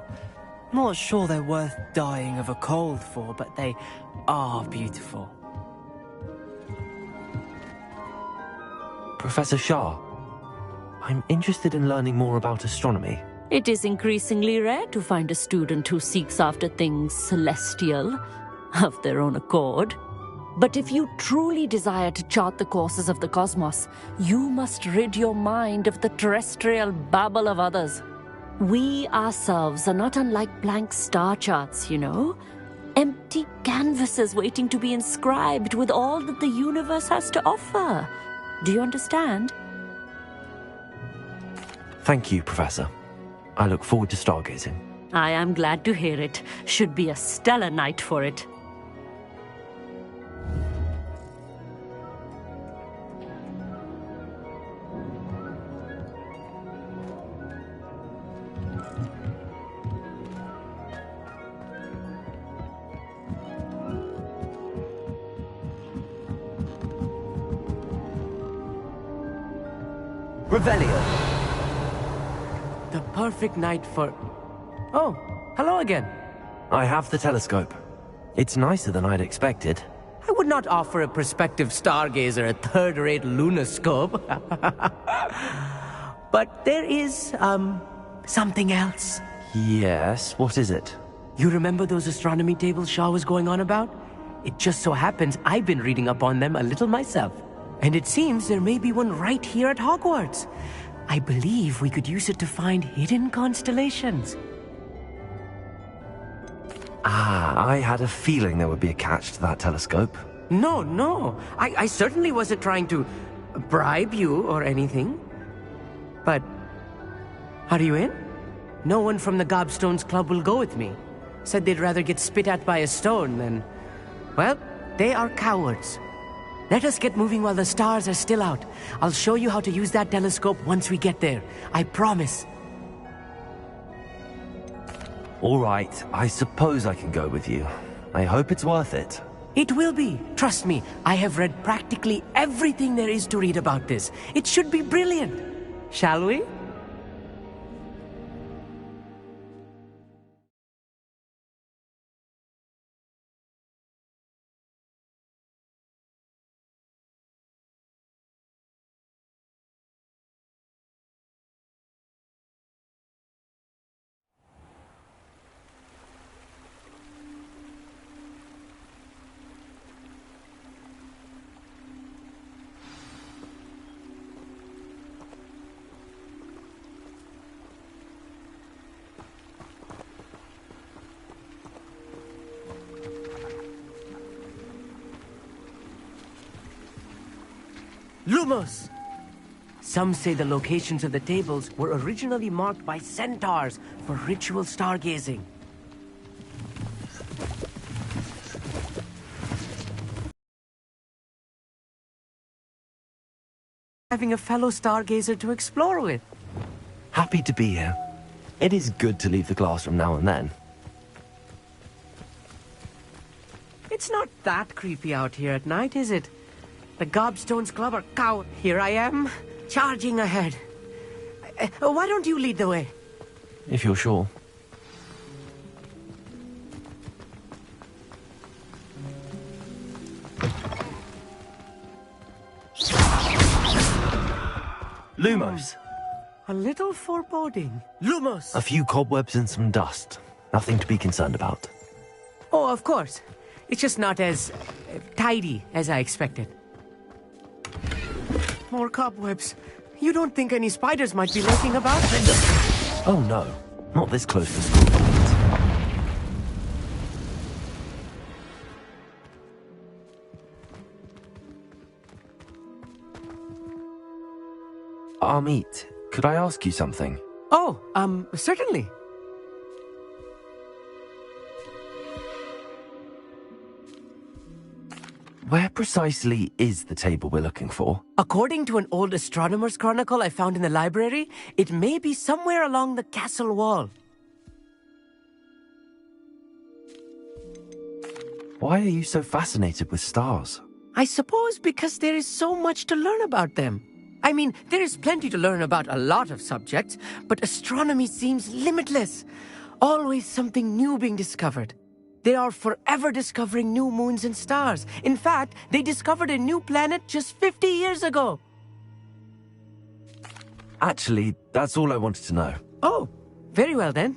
Not sure they're worth dying of a cold for, but they are beautiful. Professor Shah, I'm interested in learning more about astronomy. It is increasingly rare to find a student who seeks after things celestial of their own accord. But if you truly desire to chart the courses of the cosmos, you must rid your mind of the terrestrial babble of others. We ourselves are not unlike blank star charts, you know. Empty canvases waiting to be inscribed with all that the universe has to offer. Do you understand? Thank you, Professor. I look forward to stargazing. I am glad to hear it. Should be a stellar night for it. Revelio. The perfect night for... Oh, hello again. I have the telescope. It's nicer than I'd expected. I would not offer a prospective stargazer a third-rate lunoscope. But there is, something else. Yes, what is it? You remember those astronomy tables Shaw was going on about? It just so happens I've been reading up on them a little myself. And it seems there may be one right here at Hogwarts. I believe we could use it to find hidden constellations. I had a feeling there would be a catch to that telescope. No. I certainly wasn't trying to bribe you or anything. But, are you in? No one from the Gobstones Club will go with me. Said they'd rather get spit at by a stone than... Well, they are cowards. Let us get moving while the stars are still out. I'll show you how to use that telescope once we get there. I promise. All right, I suppose I can go with you. I hope it's worth it. It will be. Trust me, I have read practically everything there is to read about this. It should be brilliant. Shall we? Lumos! Some say the locations of the tables were originally marked by centaurs for ritual stargazing. Having a fellow stargazer to explore with. Happy to be here. It is good to leave the classroom now and then. It's not that creepy out here at night, is it? The Gobstones Club are cow. Here I am, charging ahead. Why don't you lead the way? If you're sure. Lumos. A little foreboding. Lumos! A few cobwebs and some dust. Nothing to be concerned about. Oh, of course. It's just not as tidy as I expected. More cobwebs. You don't think any spiders might be lurking about? Oh no, not this close to school. Amit, could I ask you something? Oh, certainly. Where precisely is the table we're looking for? According to an old astronomer's chronicle I found in the library, it may be somewhere along the castle wall. Why are you so fascinated with stars? I suppose because there is so much to learn about them. I mean, there is plenty to learn about a lot of subjects, but astronomy seems limitless. Always something new being discovered. They are forever discovering new moons and stars. In fact, they discovered a new planet just 50 years ago. Actually, that's all I wanted to know. Oh, very well then.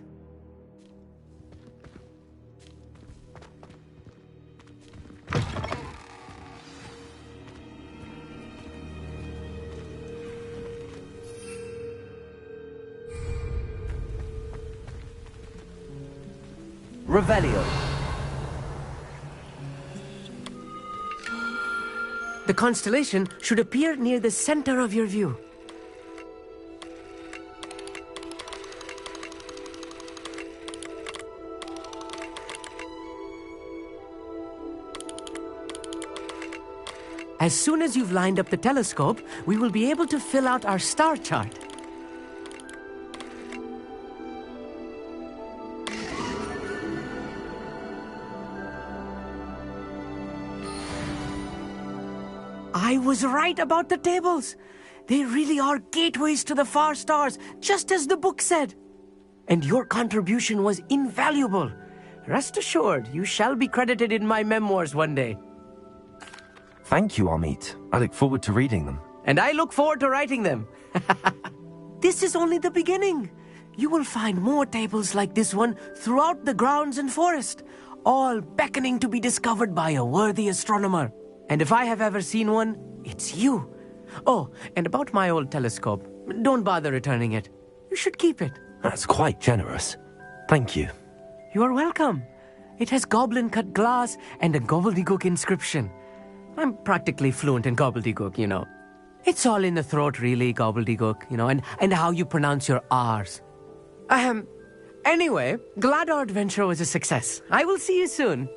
Revelio. The constellation should appear near the center of your view. As soon as you've lined up the telescope, we will be able to fill out our star chart. I was right about the tables. They really are gateways to the far stars, just as the book said. And your contribution was invaluable. Rest assured, you shall be credited in my memoirs one day. Thank you, Amit. I look forward to reading them. And I look forward to writing them. This is only the beginning. You will find more tables like this one throughout the grounds and forest, all beckoning to be discovered by a worthy astronomer. And if I have ever seen one, it's you. Oh, and about my old telescope, don't bother returning it. You should keep it. That's quite generous. Thank you. You are welcome. It has goblin-cut glass and a gobbledygook inscription. I'm practically fluent in gobbledygook, you know. It's all in the throat, really, gobbledygook, you know, and how you pronounce your R's. Anyway, glad our adventure was a success. I will see you soon.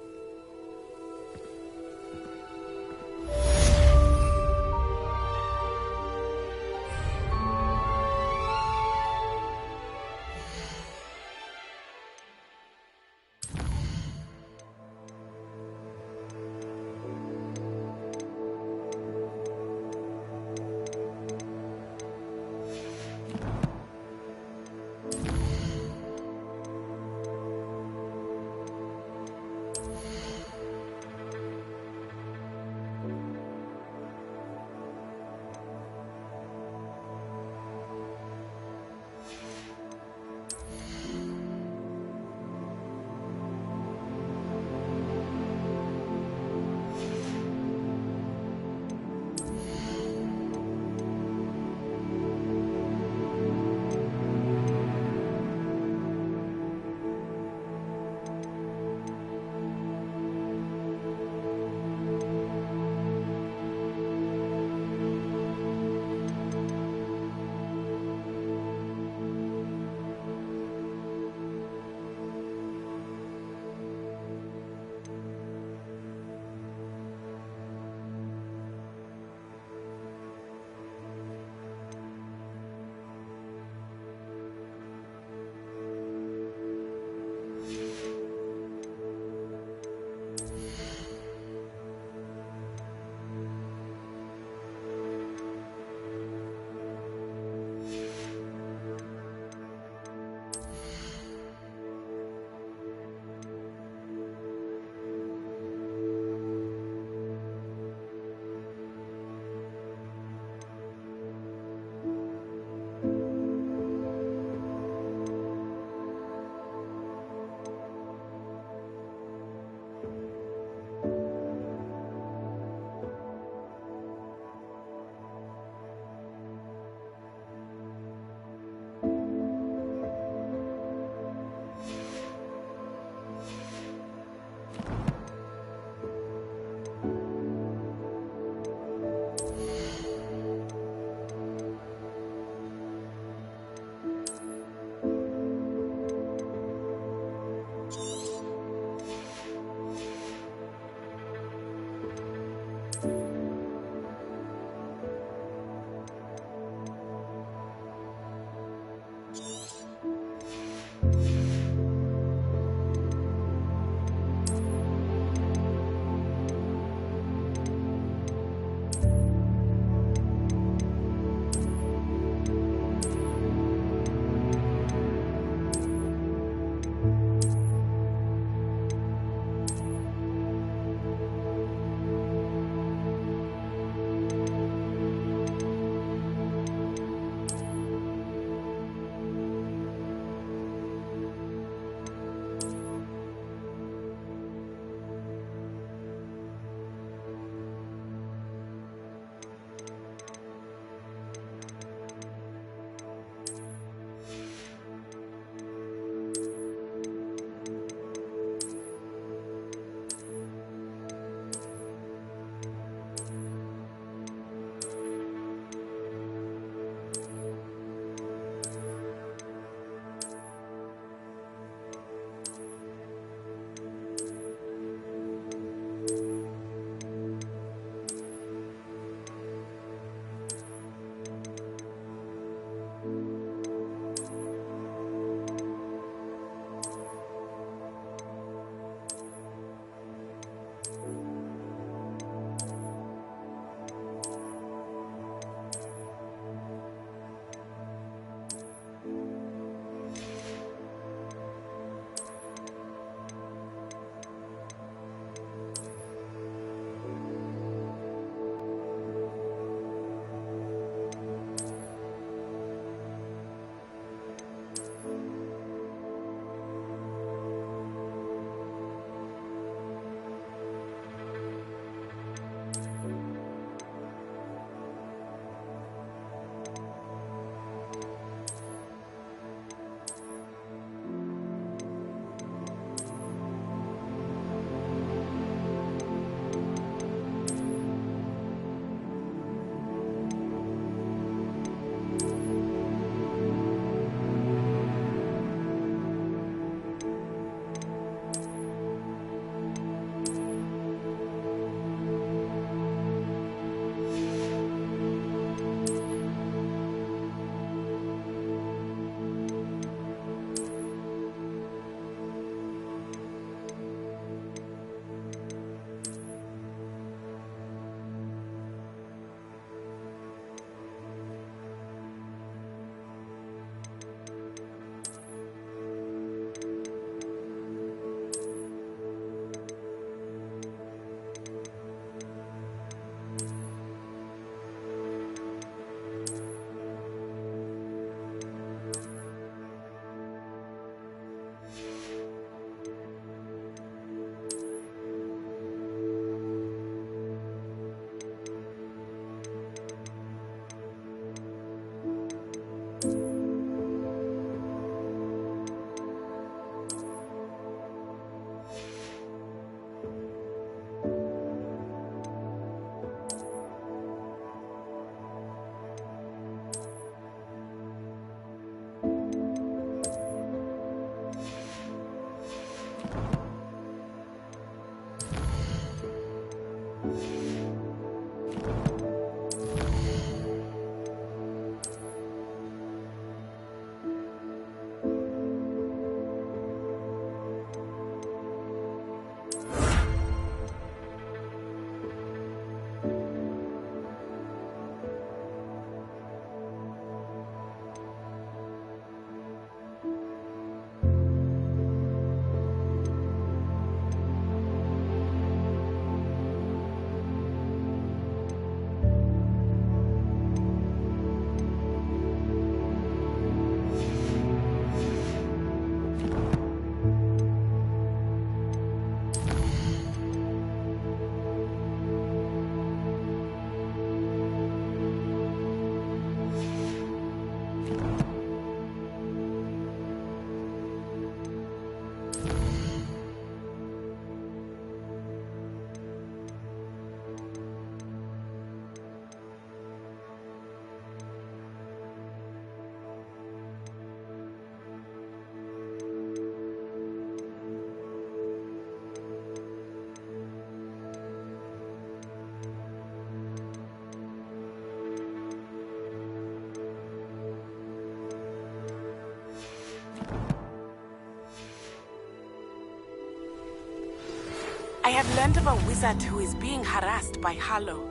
I have learned of a wizard who is being harassed by Harlow.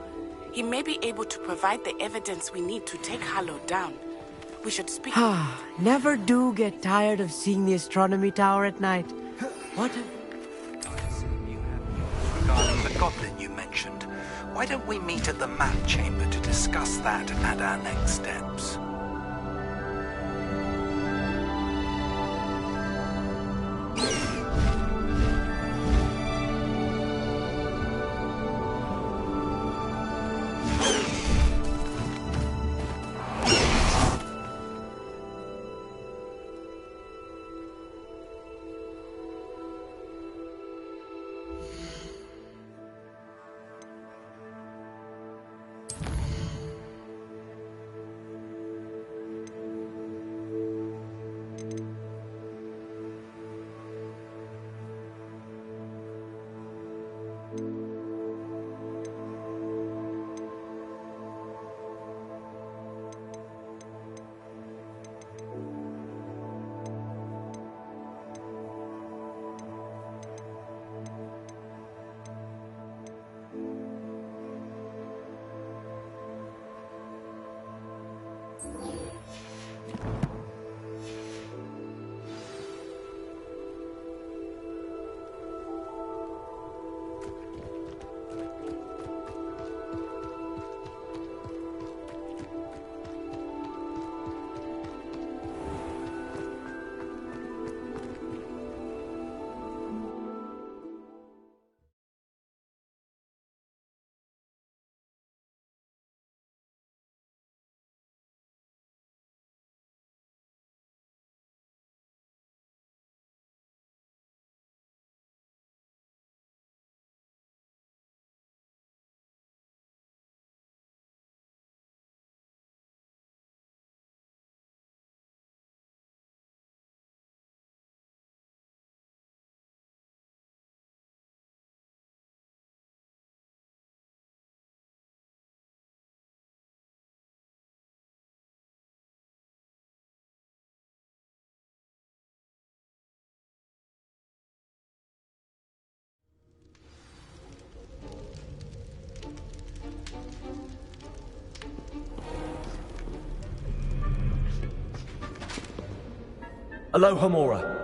He may be able to provide the evidence we need to take Harlow down. We should speak with him. Never do get tired of seeing the astronomy tower at night. What a... Regarding the goblin you mentioned, why don't we meet at the map chamber to discuss that and our next steps? Aloha Mora.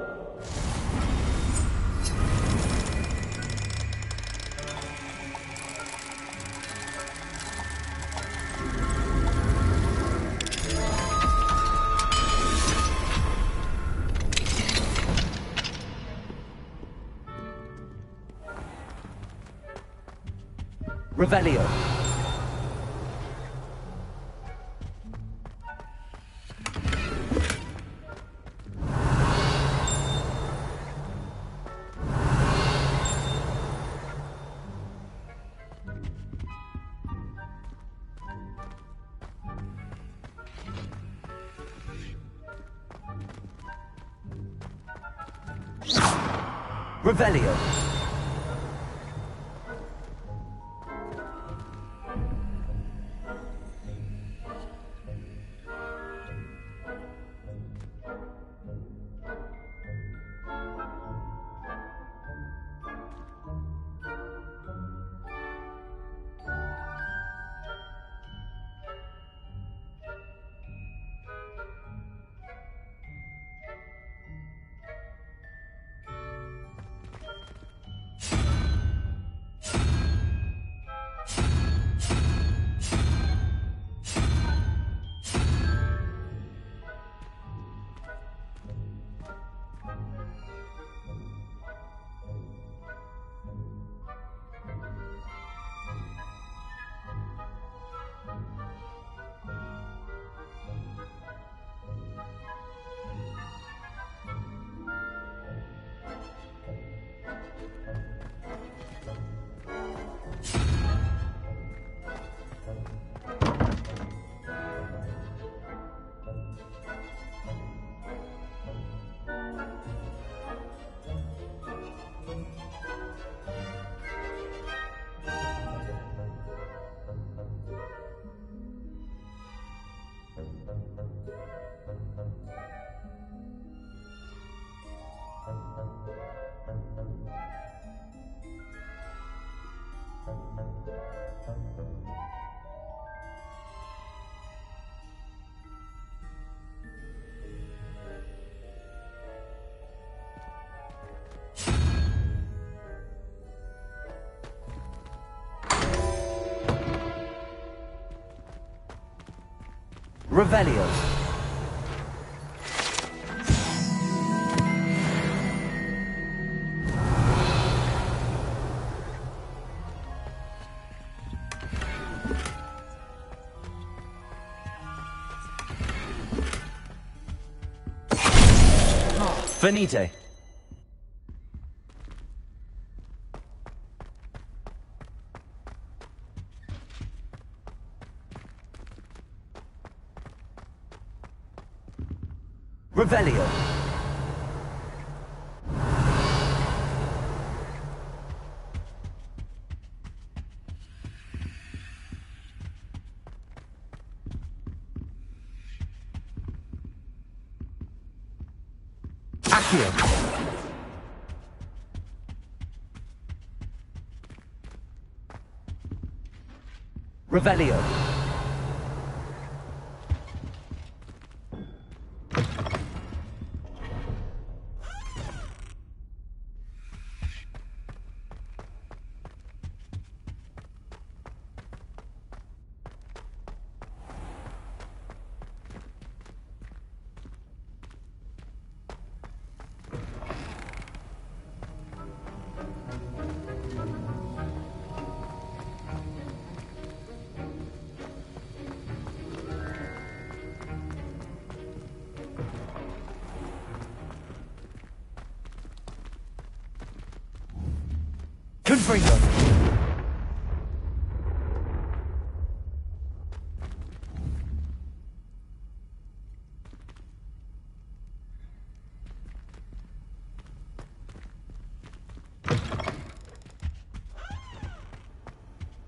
Revelio. Revelio. Revelio. Finite. Revelio. Accio. Revelio. Confringo.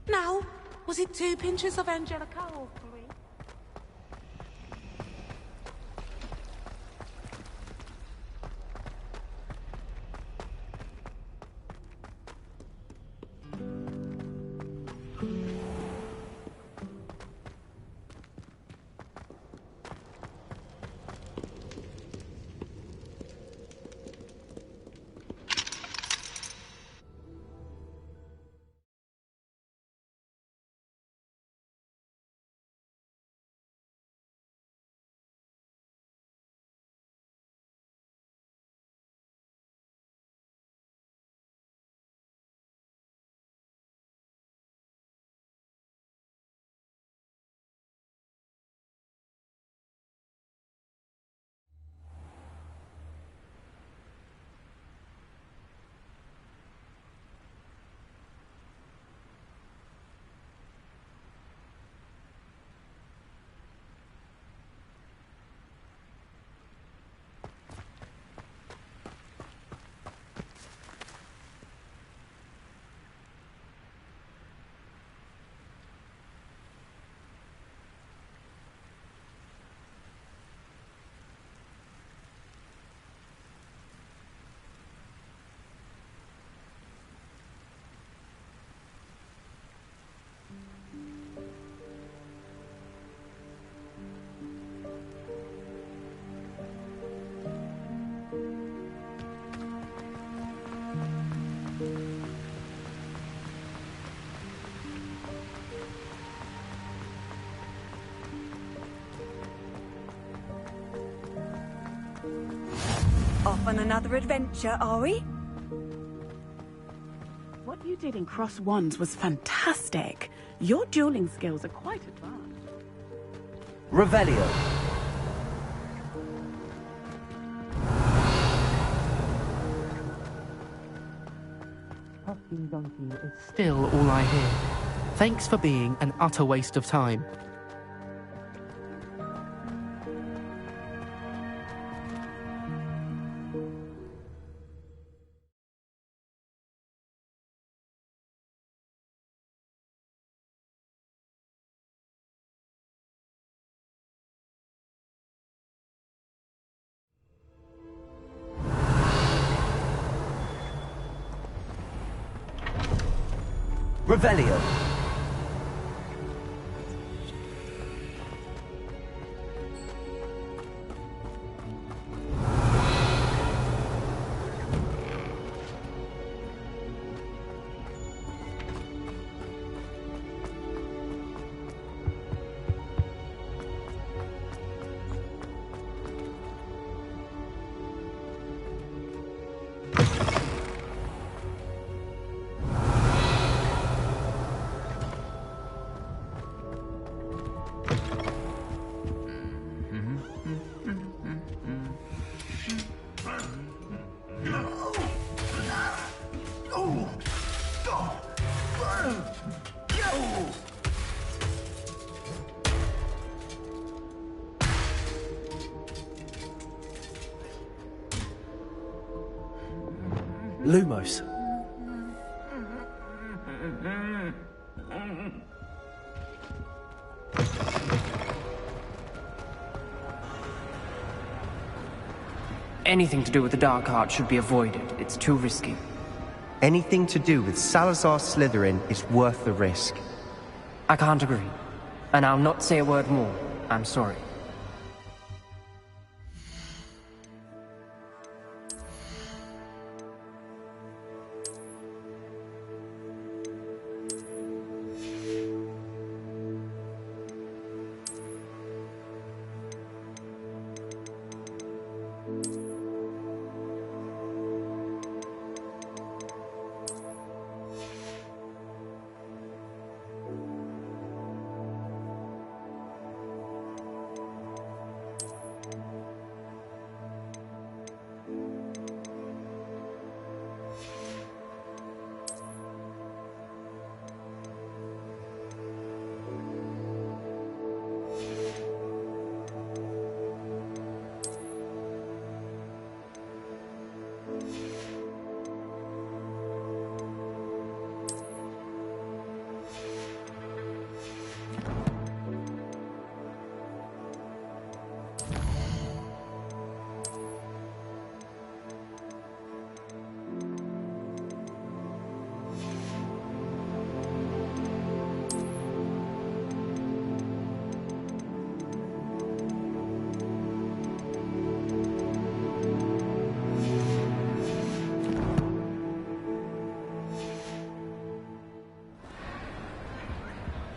Now, was it 2 pinches of Angelica or 3? Off on another adventure, are we? What you did in Cross Wands was fantastic. Your dueling skills are quite advanced. Revelio. Fucking donkey is still all I hear. Thanks for being an utter waste of time. Revelio. Lumos. Anything to do with the Dark Art should be avoided. It's too risky. Anything to do with Salazar Slytherin is worth the risk. I can't agree. And I'll not say a word more. I'm sorry.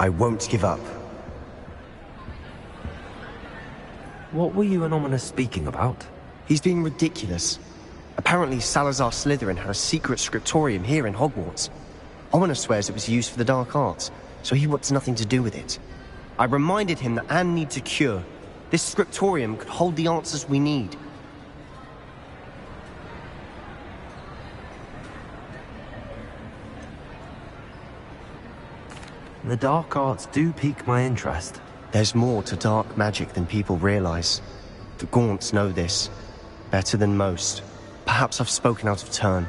I won't give up. What were you and Ominous speaking about? He's being ridiculous. Apparently Salazar Slytherin had a secret scriptorium here in Hogwarts. Ominous swears it was used for the dark arts, so he wants nothing to do with it. I reminded him that Anne needs a cure. This scriptorium could hold the answers we need. The dark arts do pique my interest. There's more to dark magic than people realize. The Gaunts know this. Better than most. Perhaps I've spoken out of turn.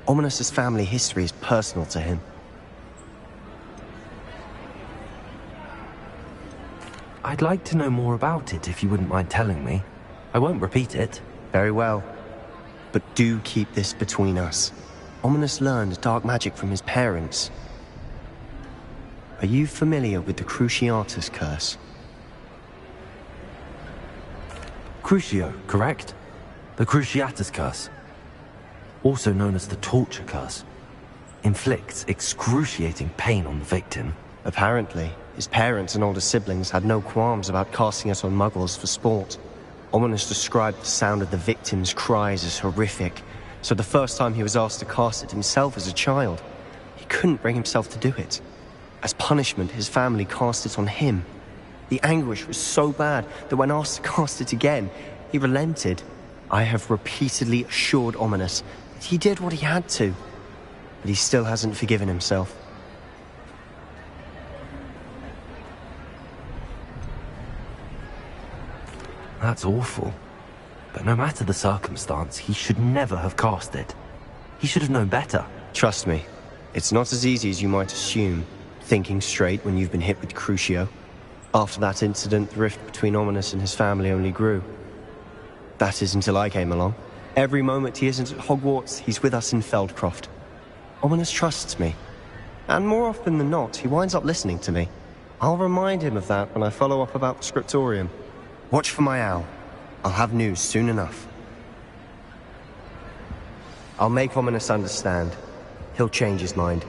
Ominous's family history is personal to him. I'd like to know more about it if you wouldn't mind telling me. I won't repeat it. Very well. But do keep this between us. Ominous learned dark magic from his parents. Are you familiar with the Cruciatus Curse? Crucio, correct? The Cruciatus Curse. Also known as the Torture Curse. Inflicts excruciating pain on the victim. Apparently, his parents and older siblings had no qualms about casting it on muggles for sport. Ominous described the sound of the victim's cries as horrific, so the first time he was asked to cast it himself as a child, he couldn't bring himself to do it. As punishment, his family cast it on him. The anguish was so bad that when asked to cast it again, he relented. I have repeatedly assured Ominous that he did what he had to, but he still hasn't forgiven himself. That's awful. But no matter the circumstance, he should never have cast it. He should have known better. Trust me, it's not as easy as you might assume, thinking straight when you've been hit with Crucio. After that incident, the rift between Ominous and his family only grew. That is until I came along. Every moment he isn't at Hogwarts, he's with us in Feldcroft. Ominous trusts me. And more often than not, he winds up listening to me. I'll remind him of that when I follow up about the scriptorium. Watch for my owl. I'll have news soon enough. I'll make Ominous understand. He'll change his mind.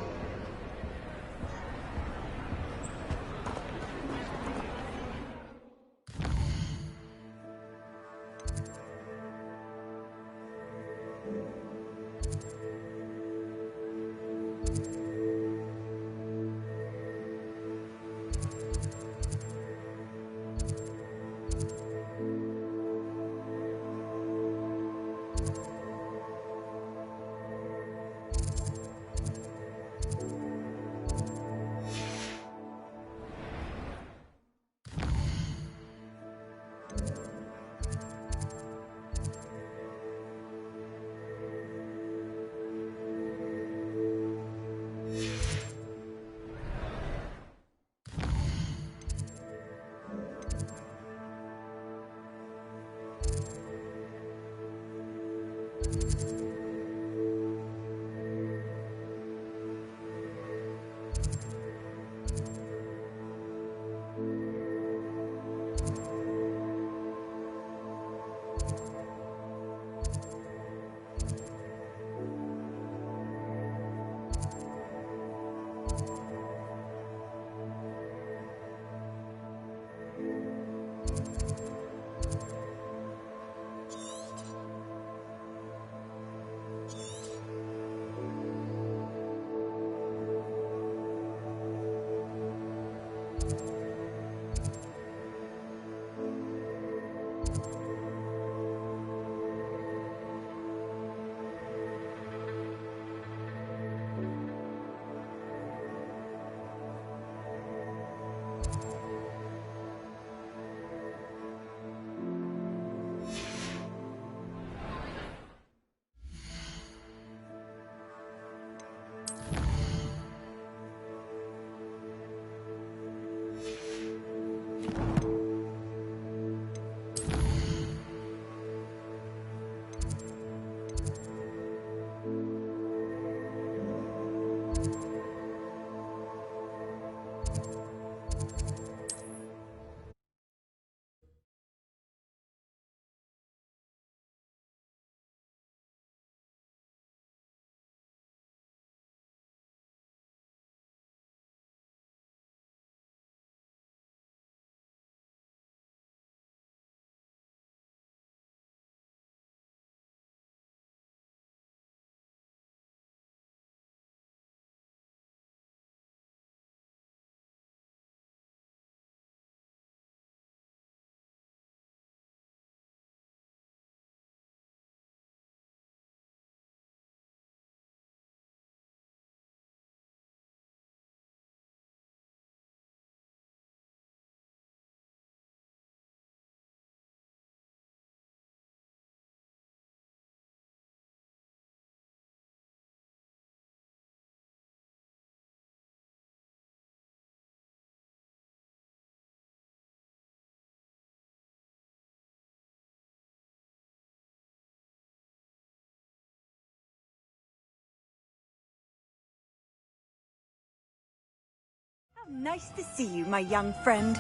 Nice to see you, my young friend.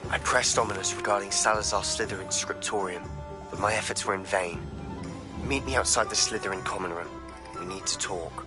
I pressed Ominous regarding Salazar Slytherin's scriptorium, but my efforts were in vain. Meet me outside the Slytherin common room. We need to talk.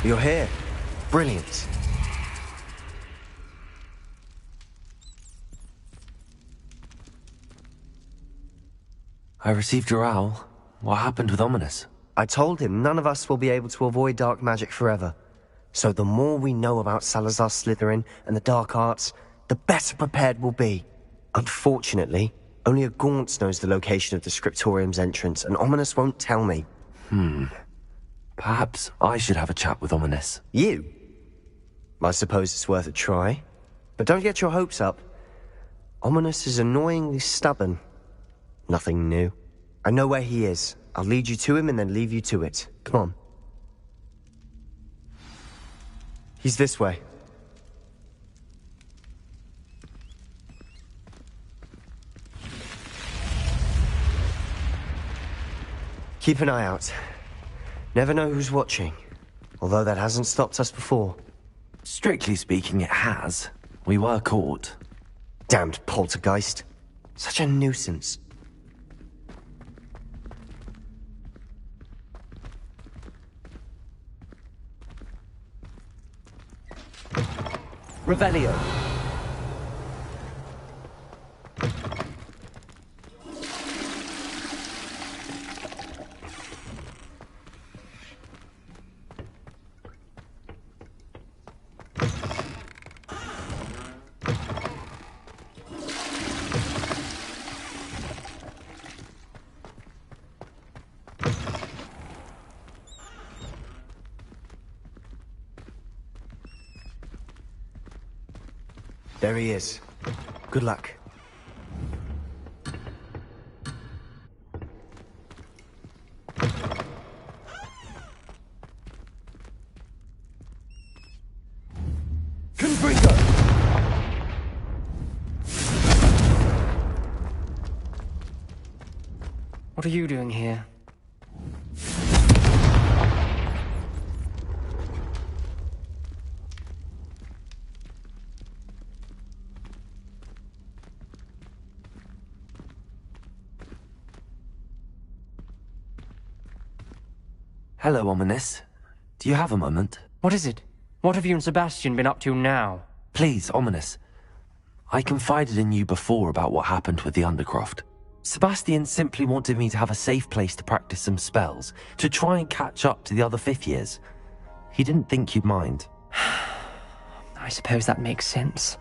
You're here. Brilliant. I received your owl. What happened with Ominous? I told him none of us will be able to avoid dark magic forever. So the more we know about Salazar Slytherin and the dark arts, the better prepared we'll be. Unfortunately, only a Gaunt knows the location of the scriptorium's entrance, and Ominous won't tell me. Perhaps I should have a chat with Ominous. You? I suppose it's worth a try. But don't get your hopes up. Ominous is annoyingly stubborn. Nothing new. I know where he is. I'll lead you to him and then leave you to it. Come on. He's this way. Keep an eye out. Never know who's watching. Although that hasn't stopped us before. Strictly speaking, it has. We were caught. Damned poltergeist. Such a nuisance. Revelio. There he is. Good luck. Confringo! What are you doing here? Hello, Ominous. Do you have a moment? What is it? What have you and Sebastian been up to now? Please, Ominous. I confided in you before about what happened with the Undercroft. Sebastian simply wanted me to have a safe place to practice some spells, to try and catch up to the other 5th years. He didn't think you'd mind. I suppose that makes sense.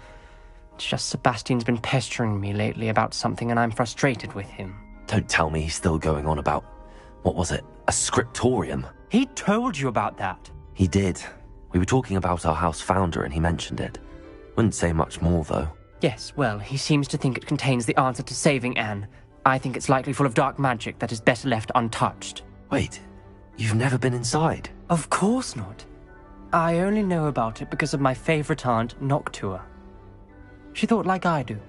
It's just Sebastian's been pestering me lately about something and I'm frustrated with him. Don't tell me he's still going on about, what was it, a scriptorium? He told you about that. He did. We were talking about our house founder and he mentioned it. Wouldn't say much more, though. Yes, well, he seems to think it contains the answer to saving Anne. I think it's likely full of dark magic that is better left untouched. Wait, you've never been inside? Of course not. I only know about it because of my favorite aunt, Noctua. She thought like I do.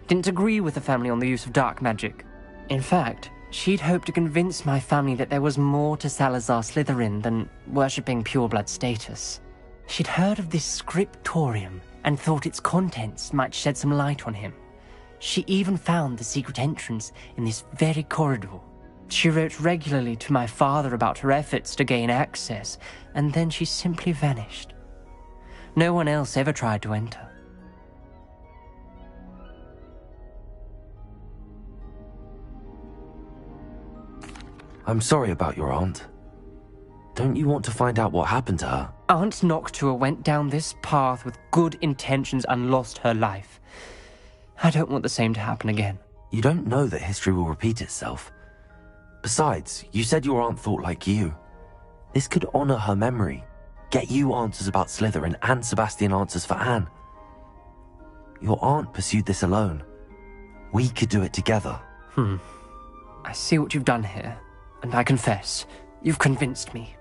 Didn't agree with the family on the use of dark magic. In fact, she'd hoped to convince my family that there was more to Salazar Slytherin than worshipping pureblood status. She'd heard of this scriptorium and thought its contents might shed some light on him. She even found the secret entrance in this very corridor. She wrote regularly to my father about her efforts to gain access, and then she simply vanished. No one else ever tried to enter. I'm sorry about your aunt. Don't you want to find out what happened to her? Aunt Noctua went down this path with good intentions and lost her life. I don't want the same to happen again. You don't know that history will repeat itself. Besides, you said your aunt thought like you. This could honor her memory, get you answers about Slytherin and Sebastian answers for Anne. Your aunt pursued this alone. We could do it together. I see what you've done here, and I confess, you've convinced me.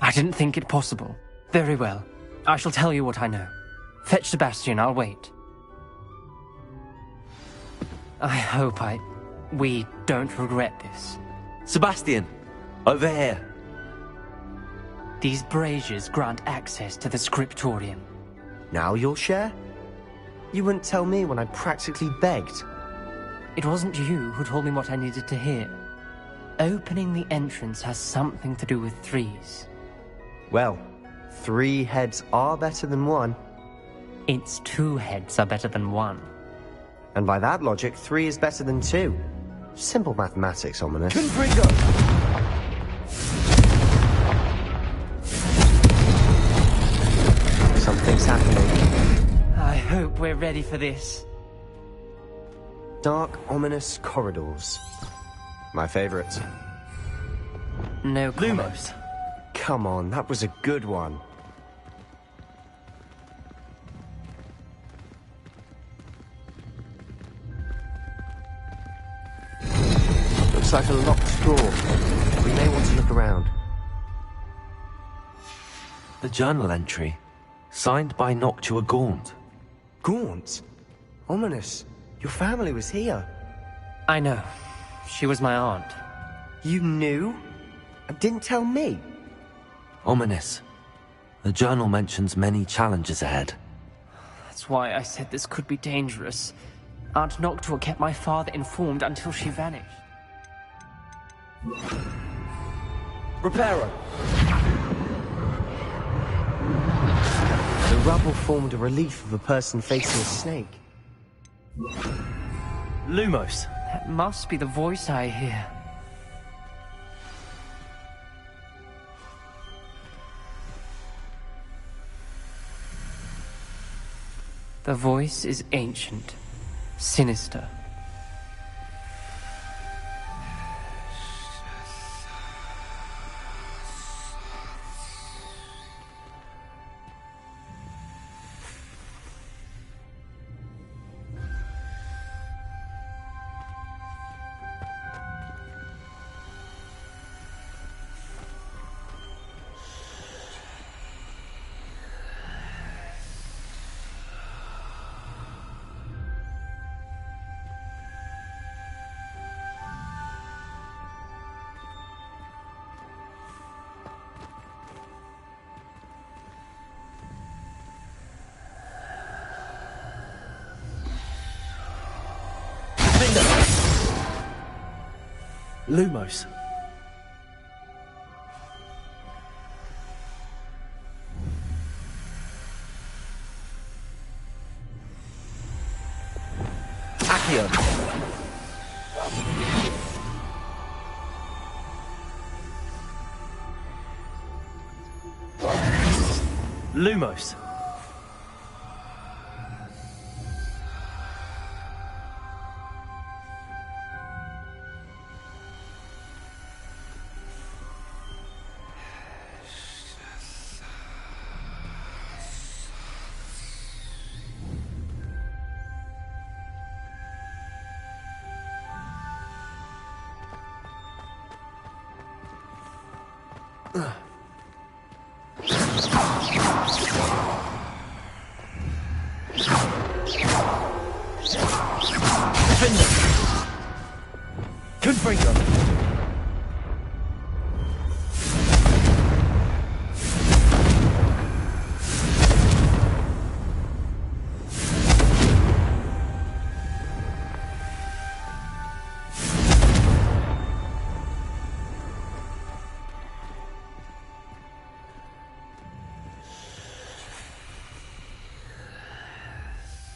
I didn't think it possible. Very well. I shall tell you what I know. Fetch Sebastian, I'll wait. I hope we don't regret this. Sebastian, over here. These braziers grant access to the scriptorium. Now you'll share? You wouldn't tell me when I practically begged. It wasn't you who told me what I needed to hear. Opening the entrance has something to do with threes. Well, 3 heads are better than 1. It's 2 heads are better than 1. And by that logic, 3 is better than 2. Simple mathematics, Ominous. Confringo! Something's happening. I hope we're ready for this. Dark, ominous corridors. My favorite. No comment. Lumos. Come on, that was a good one. Looks like a locked door. We may want to look around. The journal entry, signed by Noctua Gaunt. Gaunt? Ominous. Your family was here. I know. She was my aunt. You knew? And didn't tell me? Ominous. The journal mentions many challenges ahead. That's why I said this could be dangerous. Aunt Noctua kept my father informed until she vanished. Reparo! The rubble formed a relief of a person facing a snake. Lumos. That must be the voice I hear. The voice is ancient, sinister. Lumos. Accio. Lumos.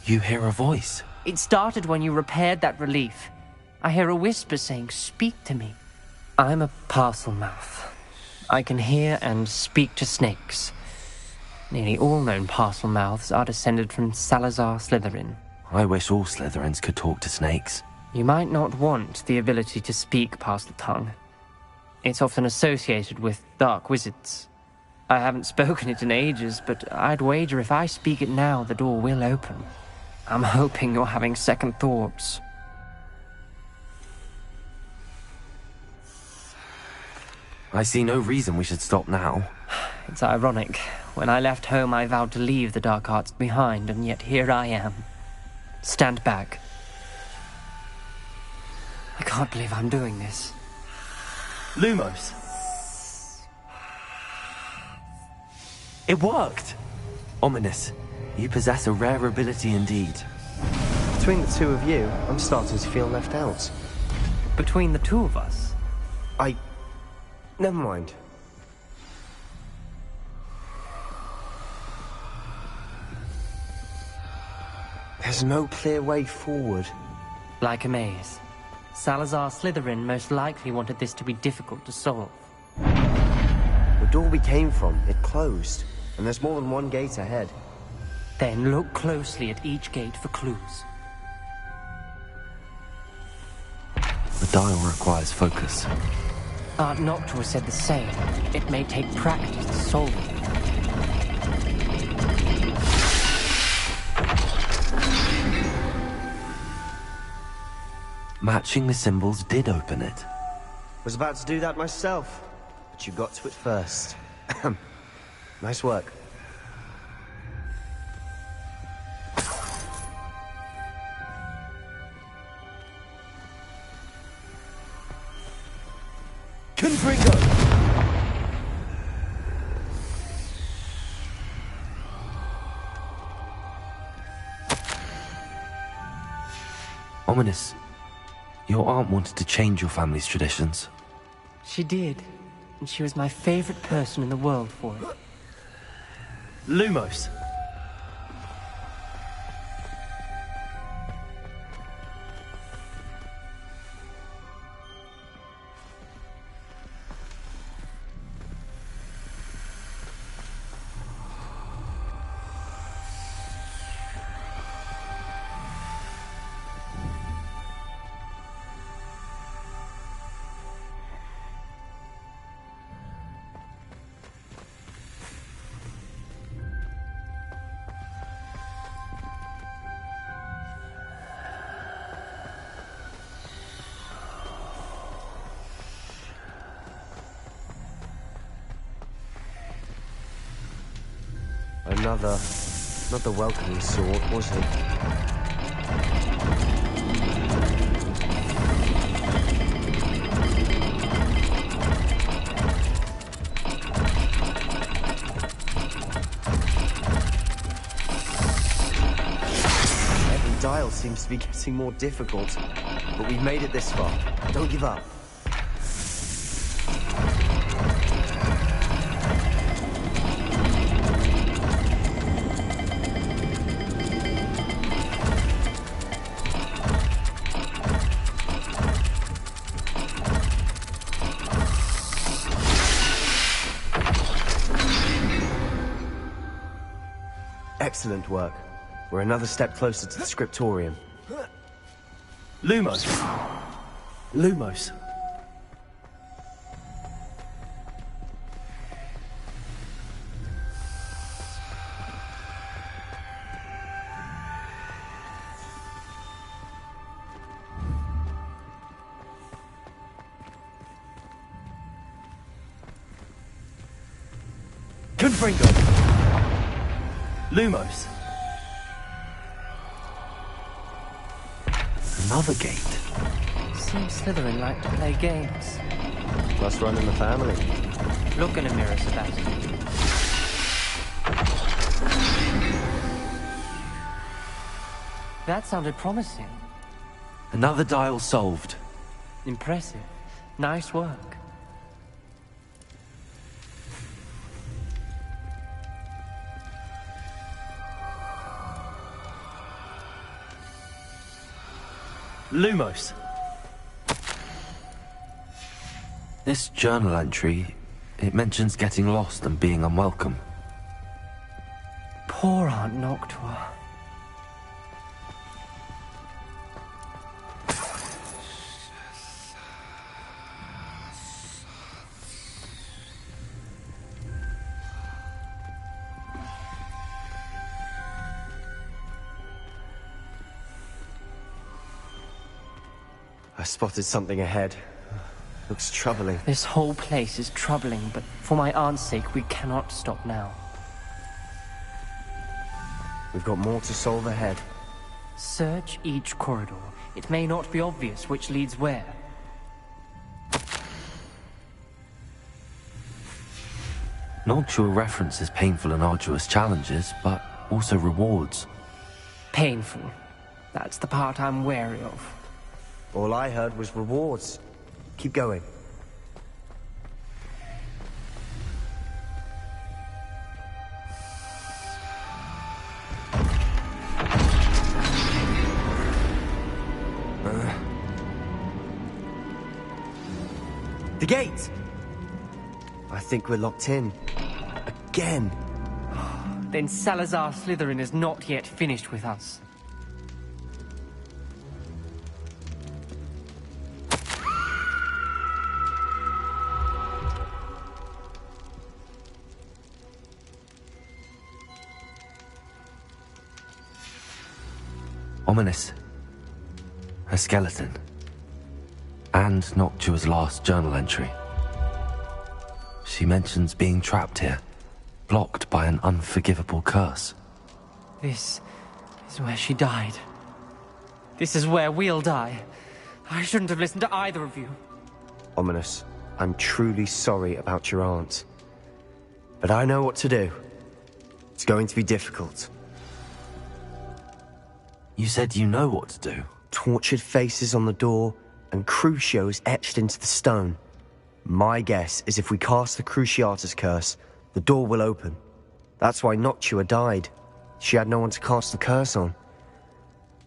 You hear a voice. It started when you repaired that relief. I hear a whisper saying, "Speak to me." I'm a parcel mouth. I can hear and speak to snakes. Nearly all known parcel mouths are descended from Salazar Slytherin. I wish all Slytherins could talk to snakes. You might not want the ability to speak parcel tongue. It's often associated with dark wizards. I haven't spoken it in ages, but I'd wager if I speak it now, the door will open. I'm hoping you're having second thoughts. I see no reason we should stop now. It's ironic. When I left home, I vowed to leave the dark arts behind, and yet here I am. Stand back. I can't believe I'm doing this. Lumos. It worked! Ominous. You possess a rare ability indeed. Between the two of you, I'm starting to feel left out. Between the two of us? Never mind. There's no clear way forward. Like a maze. Salazar Slytherin most likely wanted this to be difficult to solve. The door we came from, it closed, and there's more than one gate ahead. Then look closely at each gate for clues. The dial requires focus. Art Noctua said the same. It may take practice to solve it. Matching the symbols did open it. Was about to do that myself, but you got to it first. Nice work. Confringo! Ominous. Your aunt wanted to change your family's traditions. She did, and she was my favorite person in the world for it. Lumos. Not the welcoming sort, was he? Every dial seems to be getting more difficult, but we've made it this far. Don't give up. Excellent work. We're another step closer to the scriptorium. Lumos! Lumos! Confringo! Lumos! Another gate. Seems Slytherin like to play games. Must run in the family. Look in a mirror, Sebastian. That sounded promising. Another dial solved. Impressive. Nice work. Lumos! This journal entry, it mentions getting lost and being unwelcome. Poor Aunt Noctua. I spotted something ahead. Looks troubling. This whole place is troubling, but for my aunt's sake, we cannot stop now. We've got more to solve ahead. Search each corridor. It may not be obvious which leads where. Noctua references painful and arduous challenges, but also rewards. Painful. That's the part I'm wary of. All I heard was rewards. Keep going. The gate! I think we're locked in. Again. Then Salazar Slytherin is not yet finished with us. Ominous. A skeleton. And Noctua's last journal entry. She mentions being trapped here, blocked by an unforgivable curse. This is where she died. This is where we'll die. I shouldn't have listened to either of you. Ominous, I'm truly sorry about your aunt. But I know what to do. It's going to be difficult. You said you know what to do. Tortured faces on the door, and Crucios etched into the stone. My guess is if we cast the Cruciatus curse, the door will open. That's why Noctua died. She had no one to cast the curse on.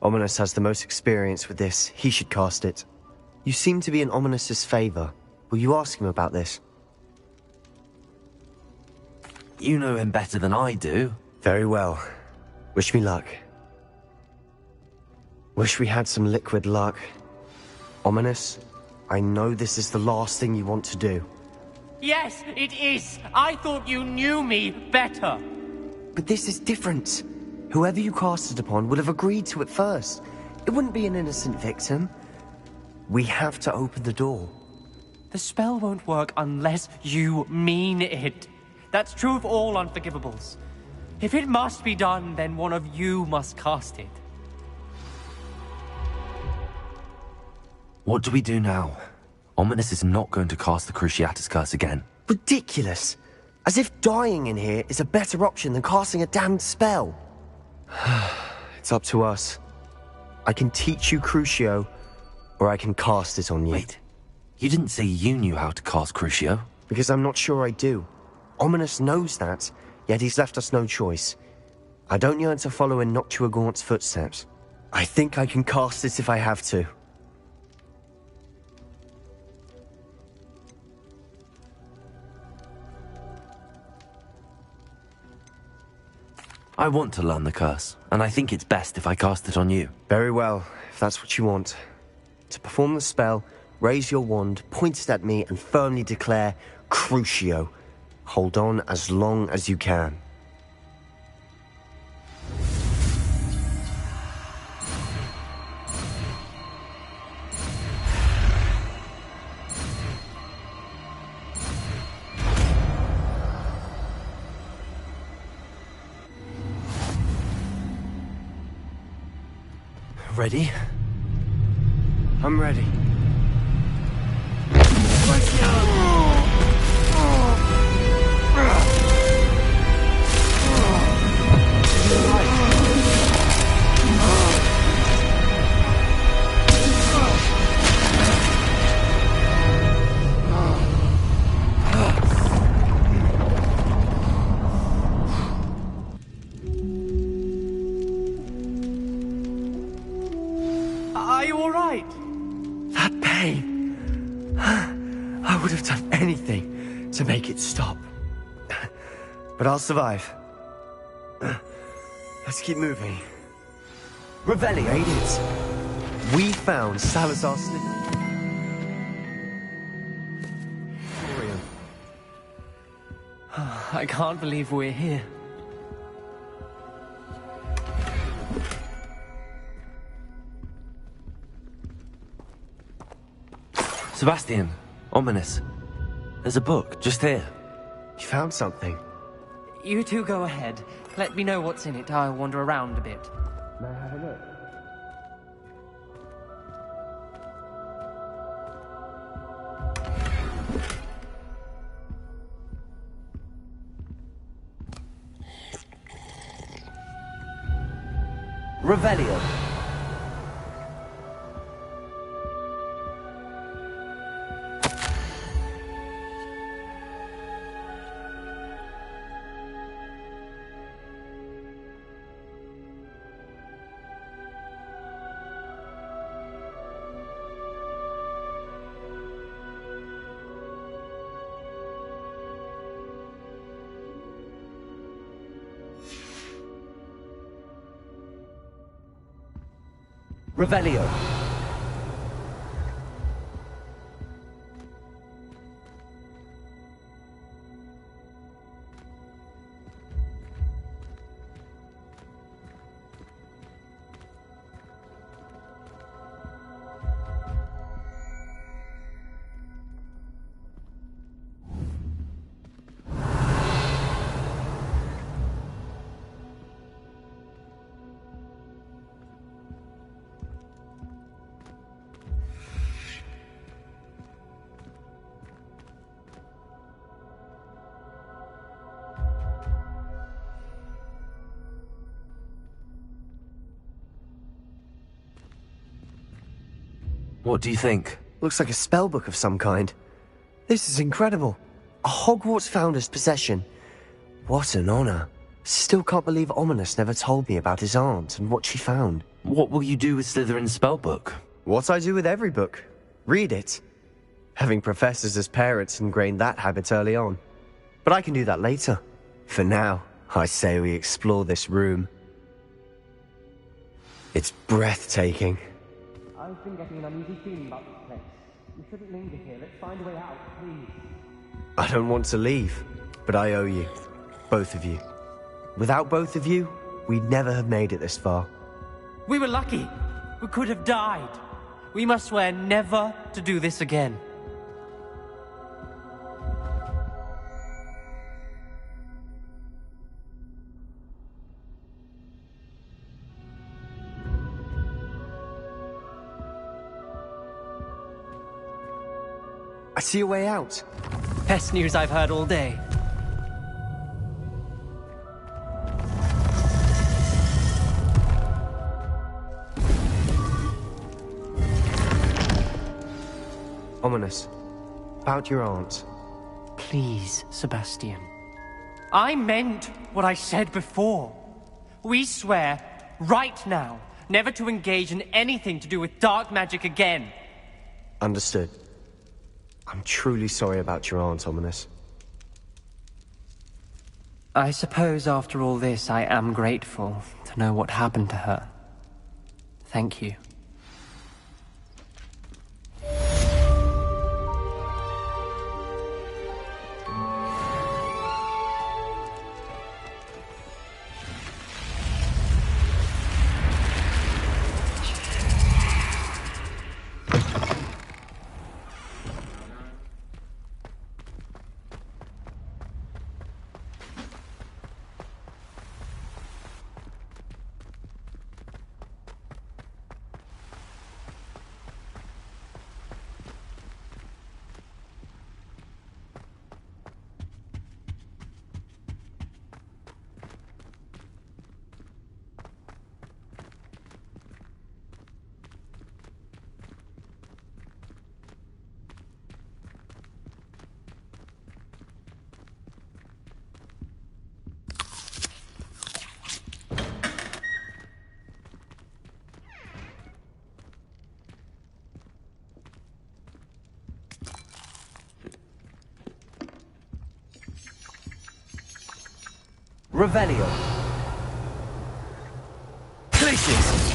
Ominous has the most experience with this. He should cast it. You seem to be in Ominous's favor. Will you ask him about this? You know him better than I do. Very well. Wish me luck. Wish we had some liquid luck. Ominous, I know this is the last thing you want to do. Yes, it is. I thought you knew me better. But this is different. Whoever you cast it upon would have agreed to it first. It wouldn't be an innocent victim. We have to open the door. The spell won't work unless you mean it. That's true of all unforgivables. If it must be done, then one of you must cast it. What do we do now? Ominous is not going to cast the Cruciatus curse again. Ridiculous. As if dying in here is a better option than casting a damned spell. It's up to us. I can teach you Crucio, or I can cast it on you. Wait, you didn't say you knew how to cast Crucio? Because I'm not sure I do. Ominous knows that, yet he's left us no choice. I don't yearn to follow in Noctua Gaunt's footsteps. I think I can cast it if I have to. I want to learn the curse, and I think it's best if I cast it on you. Very well, if that's what you want. To perform the spell, raise your wand, point it at me, and firmly declare, Crucio. Hold on as long as you can. Ready? I'm ready. Are you all right? That pain. I would have done anything to make it stop. But I'll survive. Let's keep moving. Revelio. Radiant. We found Salazar's slip. I can't believe we're here. Sebastian, ominous. There's a book, just here. You found something? You two go ahead. Let me know what's in it. I'll wander around a bit. May I have a look? Revelio. Revelio. What do you think? Looks like a spellbook of some kind. This is incredible. A Hogwarts founder's possession. What an honor. Still can't believe Ominous never told me about his aunt and what she found. What will you do with Slytherin's spellbook? What I do with every book. Read it. Having professors as parents ingrained that habit early on. But I can do that later. For now, I say we explore this room. It's breathtaking. I've been getting an uneasy feeling about this place. We shouldn't linger here. Let's find a way out, please. I don't want to leave, but I owe you. Both of you. Without both of you, we'd never have made it this far. We were lucky. We could have died. We must swear never to do this again. I see a way out. Best news I've heard all day. Ominous. About your aunt. Please, Sebastian. I meant what I said before. We swear, right now, never to engage in anything to do with dark magic again. Understood. I'm truly sorry about your aunt, Ominous. I suppose after all this, I am grateful to know what happened to her. Thank you. Revelio. Places!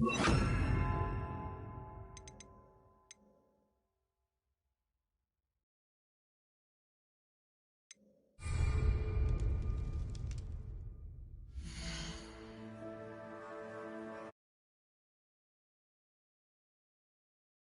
Ugh.